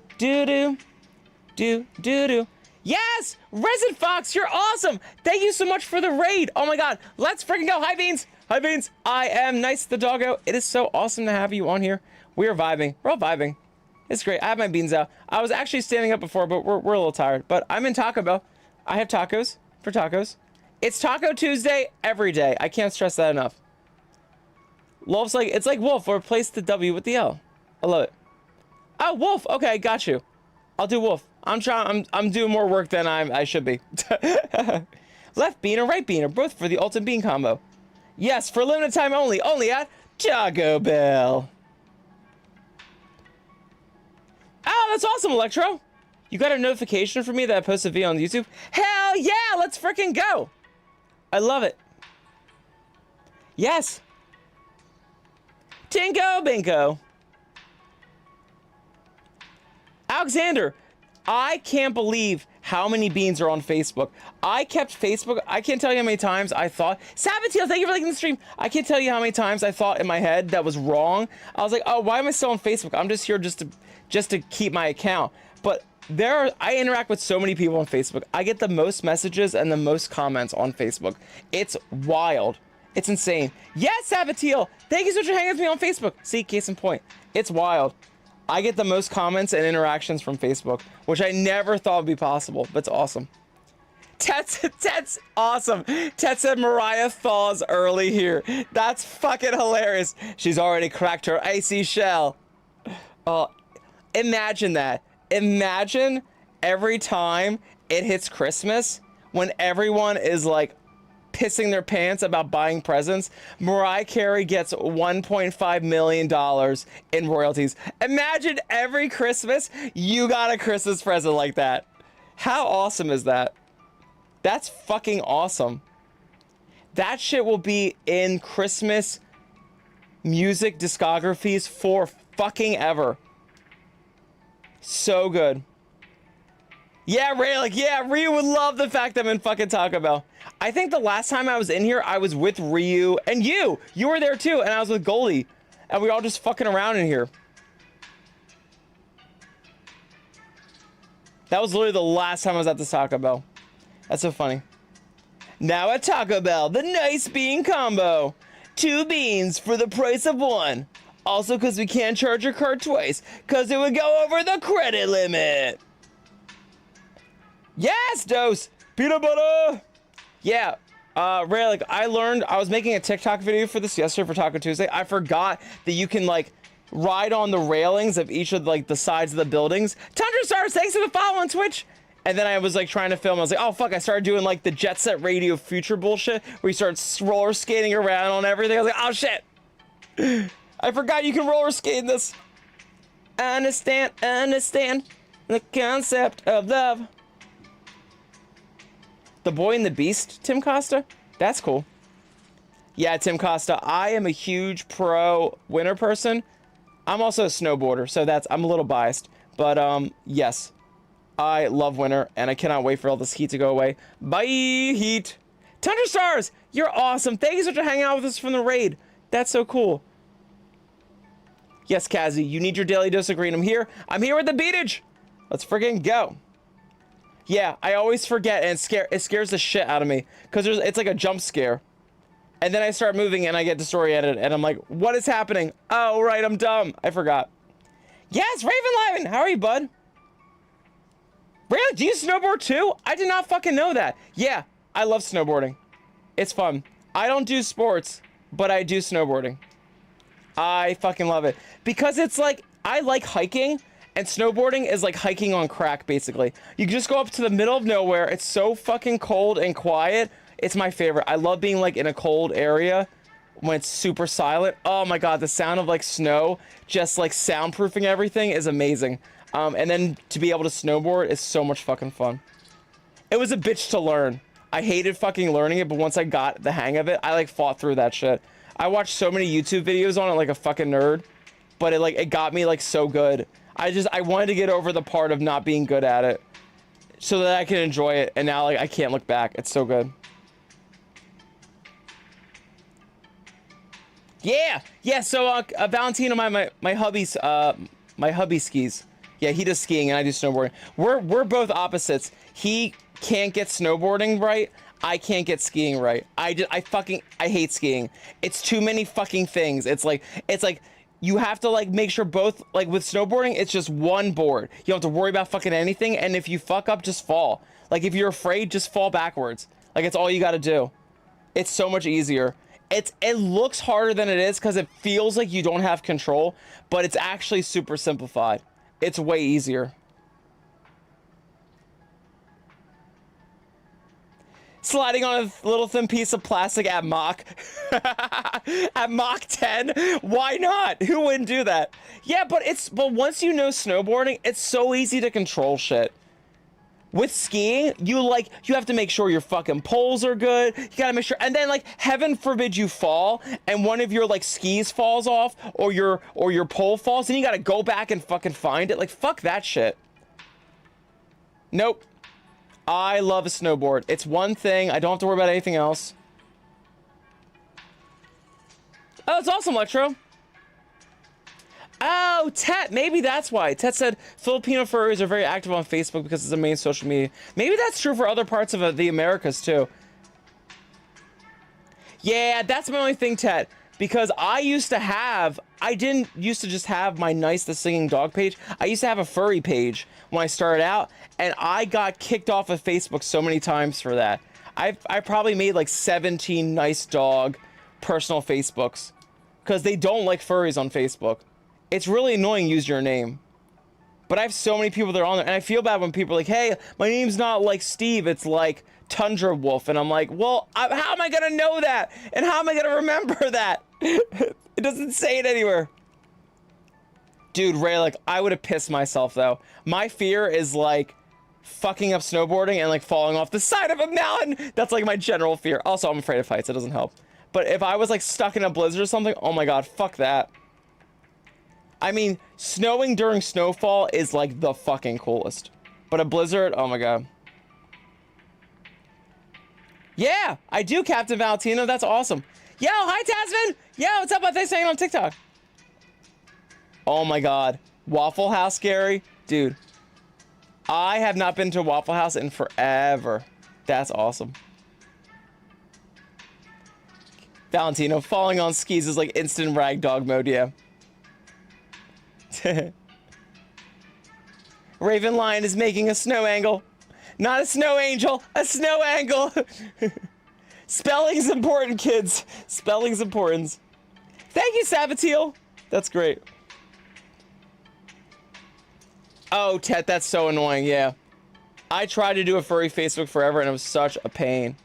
Yes! Resin Fox, you're awesome! Thank you so much for the raid! Oh my god, let's freaking go! Hi, Beans! Hi, Beans! I am Nice the Doggo. It is so awesome to have you on here. We are vibing. We're all vibing. It's great. I have my beans out. I was actually standing up before, but we're a little tired. But I'm in Taco Bell. I have tacos for tacos. It's Taco Tuesday every day. I can't stress that enough. Wolf's like, it's like Wolf, or replace the W with the L. I love it. Oh, Wolf. Okay, got you. I'll do Wolf. I'm doing more work than I should be. Left bean or right bean, or both for the ultimate bean combo. Yes, for limited time only. Only at Taco Bell. Oh, that's awesome, Electro. You got a notification for me that I posted a video on YouTube? Hell yeah, let's freaking go. I love it. Yes. Tinko Binko. Alexander, I can't believe how many beans are on Facebook. I kept Facebook. I can't tell you how many times I thought. Sabatiel, thank you for liking the stream. I can't tell you how many times I thought in my head that was wrong. I was like, oh, why am I still on Facebook? I'm just here just to keep my account. But I interact with so many people on Facebook. I get the most messages and the most comments on Facebook. It's wild. It's insane. Yes, Sabatiel, thank you so much for hanging with me on Facebook. See, case in point. It's wild. I get the most comments and interactions from Facebook, which I never thought would be possible, but it's awesome. Tet's awesome. Tet said Mariah thaws early here. That's fucking hilarious. She's already cracked her icy shell. Oh, imagine that. Imagine every time it hits Christmas, when everyone is like pissing their pants about buying presents, Mariah Carey gets $1.5 million in royalties. Imagine every Christmas you got a Christmas present like that. How awesome is that? That's fucking awesome. That shit will be in Christmas music discographies for fucking ever. So good. Yeah, Ray, like, yeah, Ryu would love the fact that I'm in fucking Taco Bell. I think the last time I was in here, I was with Ryu and you. You were there too, and I was with Goldie. And we were all just fucking around in here. That was literally the last time I was at the Taco Bell. That's so funny. Now at Taco Bell, the nice bean combo. 2 beans for the price of 1. Also, because we can't charge your card twice, because it would go over the credit limit. Yes, Dose! Peanut butter! Yeah, Ray, like, I was making a TikTok video for this yesterday for Taco Tuesday. I forgot that you can, like, ride on the railings of each of, like, the sides of the buildings. Tundra Stars, thanks for the follow on Twitch! And then I was, like, trying to film. I was like, oh, fuck, I started doing, like, the Jet Set Radio Future bullshit, where you start roller skating around on everything. I was like, oh, shit! I forgot you can roller skate in this. Understand the concept of love. The Boy and the Beast, Tim Costa? That's cool. Yeah, Tim Costa, I am a huge pro winter person. I'm also a snowboarder, so I'm a little biased. But, yes. I love winter, and I cannot wait for all this heat to go away. Bye, heat! Tundra Stars, you're awesome. Thank you so much for hanging out with us from the raid. That's so cool. Yes, Kazi, you need your daily dose of green. I'm here with the beatage. Let's friggin' go. Yeah, I always forget, and it scares the shit out of me, because it's like a jump scare. And then I start moving, and I get disoriented, and I'm like, what is happening? Oh, right, I'm dumb. I forgot. Yes, Raven Lyman, how are you, bud? Really? Do you snowboard too? I did not fucking know that. Yeah, I love snowboarding. It's fun. I don't do sports, but I do snowboarding. I fucking love it. Because it's like, I like hiking, and snowboarding is like hiking on crack, basically. You just go up to the middle of nowhere. It's so fucking cold and quiet. It's my favorite. I love being like in a cold area when it's super silent. Oh my god, the sound of like snow just like soundproofing everything is amazing. And then to be able to snowboard is so much fucking fun. It was a bitch to learn. I hated fucking learning it, but once I got the hang of it, I like fought through that shit. I watched so many YouTube videos on it like a fucking nerd, but it got me like so good. I wanted to get over the part of not being good at it so that I can enjoy it. And now, like, I can't look back. It's so good. Yeah. Yeah. So, Valentino, my hubby's, my hubby skis. Yeah, he does skiing and I do snowboarding. We're both opposites. He can't get snowboarding right. I can't get skiing right. I hate skiing. It's too many fucking things. It's like you have to like make sure both, like with snowboarding, it's just one board. You don't have to worry about fucking anything. And if you fuck up, just fall. Like if you're afraid, just fall backwards. Like it's all you got to do. It's so much easier. It looks harder than it is because it feels like you don't have control, but it's actually super simplified. It's way easier. Sliding on a little thin piece of plastic at Mach. At Mach 10? Why not? Who wouldn't do that? Yeah, but once you know snowboarding, it's so easy to control shit. With skiing, you have to make sure your fucking poles are good. You gotta make sure, and then like heaven forbid you fall and one of your like skis falls off or your pole falls, and you gotta go back and fucking find it. Like fuck that shit. Nope. I love a snowboard. It's one thing. I don't have to worry about anything else. Oh, it's awesome, Electro. Oh, Tet, maybe that's why. Tet said Filipino furries are very active on Facebook because it's the main social media. Maybe that's true for other parts of the Americas too. Yeah, that's my only thing, Tet. Because I didn't used to just have my Nice the Singing Dog page. I used to have a furry page when I started out, and I got kicked off of Facebook so many times for that. I probably made like 17 Nice Dog personal Facebooks because they don't like furries on Facebook. It's really annoying use your name. But I have so many people that are on there, and I feel bad when people are like, hey, my name's not like Steve, it's like Tundra Wolf. And I'm like, well, how am I gonna know that? And how am I gonna remember that? It doesn't say it anywhere. Dude, Ray, like, I would have pissed myself, though. My fear is, like, fucking up snowboarding and, like, falling off the side of a mountain. That's, like, my general fear. Also, I'm afraid of heights. It doesn't help. But if I was, like, stuck in a blizzard or something, oh my god, fuck that. I mean, snowing during snowfall is like the fucking coolest. But a blizzard, oh my god. Yeah, I do, Captain Valentino. That's awesome. Yo, hi, Tasman. Yo, what's up? Thanks for hanging on TikTok. Oh my god. Waffle House, Gary? Dude. I have not been to Waffle House in forever. That's awesome. Valentino, falling on skis is like instant ragdog mode, yeah. Raven Lion is making a snow angle. Not a snow angel, a snow angle. Spelling's important, kids. Spelling's important. Thank you, Sabatiel. That's great. Oh, Tet, that's so annoying, yeah. I tried to do a furry Facebook forever and it was such a pain.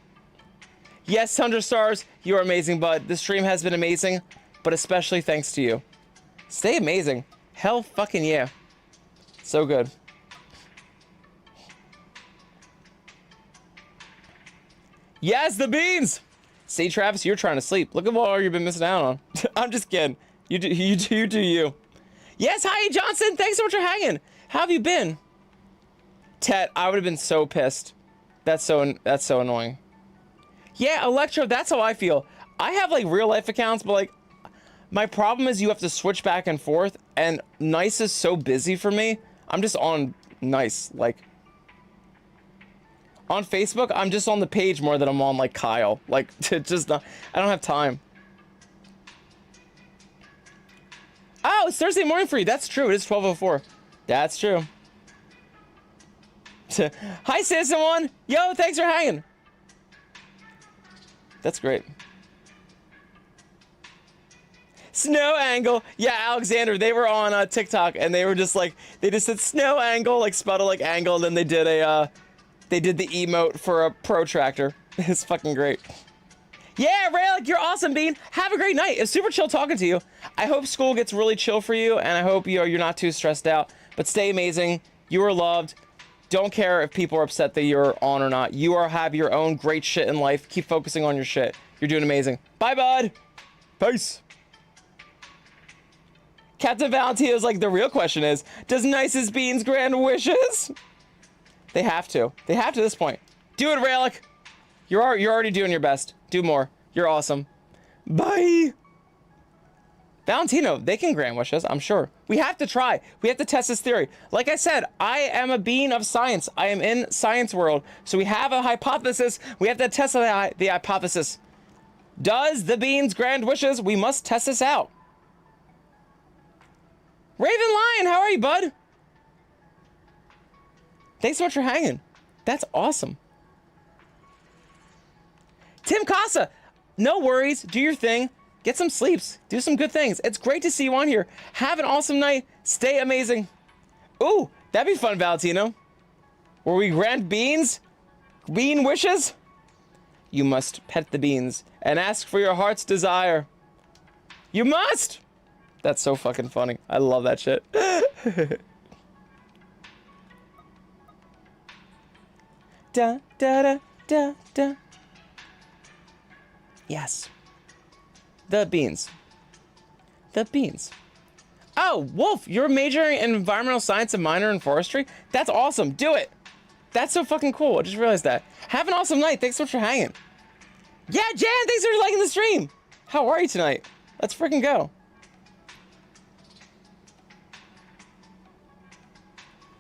Yes, 100 stars, you are amazing, bud. This stream has been amazing, but especially thanks to you. Stay amazing. Hell fucking yeah. So good. Yes, the beans! See, Travis, you're trying to sleep. Look at what all you've been missing out on. I'm just kidding. You do you. Yes, hi, Johnson. Thanks so much for hanging. How have you been? Tet, I would have been so pissed. That's so annoying. Yeah, Electro, that's how I feel. I have, like, real-life accounts, but, like, my problem is you have to switch back and forth, and Nice is so busy for me. I'm just on Nice, like... On Facebook, I'm just on the page more than I'm on, like, Kyle. Like, just not... I don't have time. Oh, it's Thursday morning for you. That's true. It is 12:04. That's true. Hi, Citizen One. Yo, thanks for hanging. That's great. Snow angle. Yeah, Alexander, they were on TikTok and they were just like, they just said snow angle, like spelled it like angle, and then they did a, they did the emote for a protractor. It's fucking great. Yeah, Raylick, you're awesome, Bean. Have a great night. It's super chill talking to you. I hope school gets really chill for you, and I hope you're not too stressed out. But stay amazing. You are loved. Don't care if people are upset that you're on or not. You have your own great shit in life. Keep focusing on your shit. You're doing amazing. Bye, bud. Peace. Captain Valentino's like, the real question is, does Nicest Beans grant wishes? They have to. They have to at this point. Do it, Relic. You're already doing your best. Do more. You're awesome. Bye. Valentino, they can grant wishes, I'm sure. We have to try. We have to test this theory. Like I said, I am a being of science. I am in science world. So we have a hypothesis. We have to test the hypothesis. Does the beans grant wishes? We must test this out. Raven Lion, how are you, bud? Thanks so much for hanging. That's awesome. Tim Casa, no worries. Do your thing. Get some sleeps. Do some good things. It's great to see you on here. Have an awesome night. Stay amazing. Ooh, that'd be fun, Valentino. Where we grant beans? Bean wishes? You must pet the beans and ask for your heart's desire. You must! That's so fucking funny. I love that shit. Da, da, da, da, da. Yes. The beans. The beans. Oh, Wolf, you're majoring in environmental science and minor in forestry? That's awesome. Do it. That's so fucking cool. I just realized that. Have an awesome night. Thanks so much for hanging. Yeah, Jan, thanks for liking the stream. How are you tonight? Let's freaking go.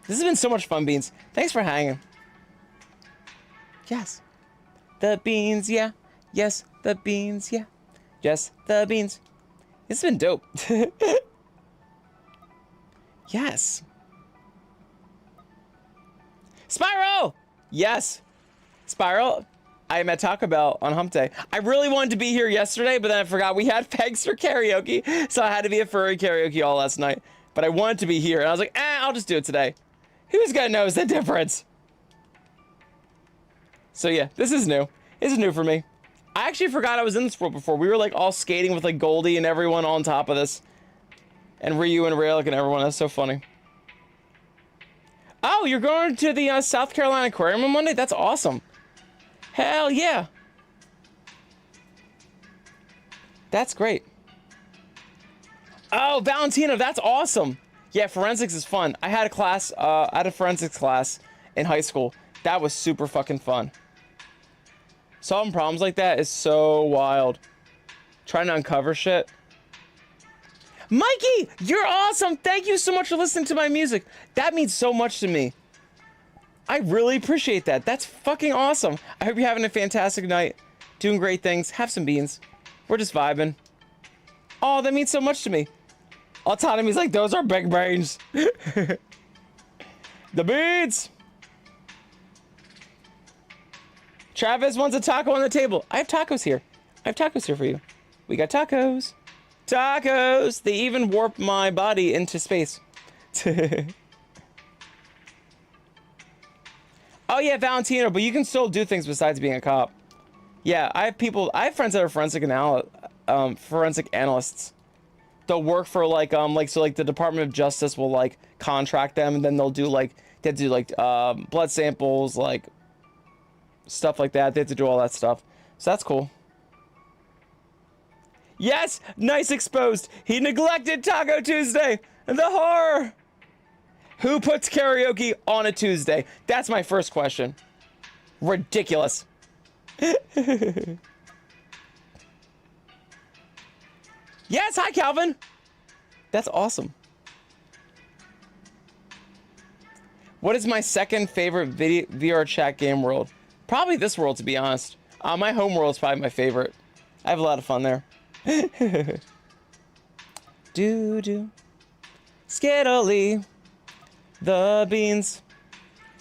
This has been so much fun, Beans. Thanks for hanging. Yes. The beans, yeah. Yes, the beans, yeah. Yes, the beans. It's been dope. Yes. Spyro! Yes. Spyro, I am at Taco Bell on Hump Day. I really wanted to be here yesterday, but then I forgot we had pegs for karaoke, so I had to be at furry karaoke all last night. But I wanted to be here, and I was like, I'll just do it today. Who's gonna know the difference? So yeah, this is new. This is new for me. I actually forgot I was in this world before. We were like all skating with like Goldie and everyone on top of this. And Ryu and Raylick and everyone. That's so funny. Oh, you're going to the South Carolina Aquarium on Monday? That's awesome. Hell yeah. That's great. Oh, Valentino, that's awesome. Yeah, forensics is fun. I had a class, I had a forensics class in high school. That was super fucking fun. Solving problems like that is so wild. Trying to uncover shit. Mikey, you're awesome. Thank you so much for listening to my music. That means so much to me. I really appreciate that. That's fucking awesome. I hope you're having a fantastic night. Doing great things. Have some beans. We're just vibing. Oh, that means so much to me. Autonomy's like, those are big brains. The beans. Travis wants a taco on the table. I have tacos here. I have tacos here for you. We got tacos. Tacos. They even warp my body into space. Oh yeah, Valentino, but you can still do things besides being a cop. Yeah, I have friends that are forensic analysts. They'll work for like the Department of Justice will like contract them, and then they'll do like they have to do like blood samples, like stuff like that. They have to do all that stuff. So that's cool. Yes, nice exposed. He neglected Taco Tuesday. The horror. Who puts karaoke on a Tuesday? That's my first question. Ridiculous. Yes, hi Calvin. That's awesome. What is my second favorite VR chat game world? Probably this world, to be honest. My home world is probably my favorite. I have a lot of fun there. Do Skittly. The beans.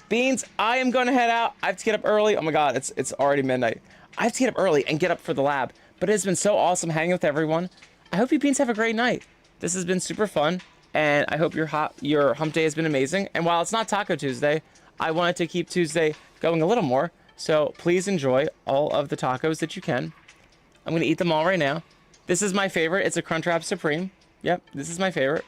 Beans, I am gonna head out. I have to get up early. Oh my god, it's already midnight. I have to get up early and get up for the lab. But it has been so awesome hanging with everyone. I hope you beans have a great night. This has been super fun, and I hope your hump day has been amazing. And while it's not Taco Tuesday, I wanted to keep Tuesday going a little more. So please enjoy all of the tacos that you can. I'm gonna eat them all right now. This is my favorite. It's a Crunchwrap Supreme. Yep, this is my favorite.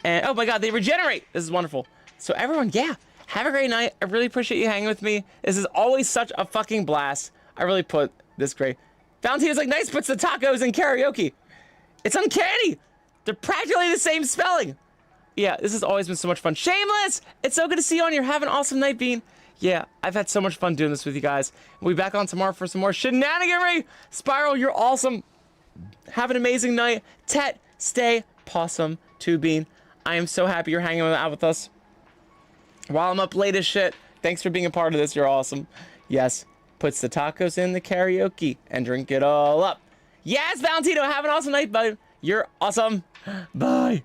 And oh my god, they regenerate. This is wonderful. So everyone, yeah, have a great night. I really appreciate you hanging with me. This is always such a fucking blast. I really put this great. Valentina's like, nice, puts the tacos in karaoke. It's uncanny. They're practically the same spelling. Yeah, this has always been so much fun. Shameless! It's so good to see you on. You're having an awesome night, Bean. Yeah, I've had so much fun doing this with you guys. We'll be back on tomorrow for some more shenaniganry. Spiral, you're awesome. Have an amazing night. Tet, stay possum too, Bean. I am so happy you're hanging out with us while I'm up late as shit. Thanks for being a part of this. You're awesome. Yes, puts the tacos in the karaoke and drink it all up. Yes, Valentino, have an awesome night, bud. You're awesome. Bye.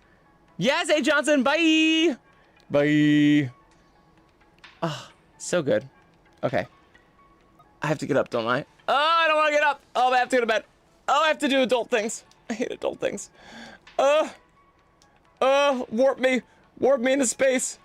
Yes, A. Johnson, bye. Bye. Ah, oh, so good. Okay. I have to get up, don't I? Oh, I don't want to get up. Oh, I have to go to bed. Oh, I have to do adult things. I hate adult things. Warp me into space.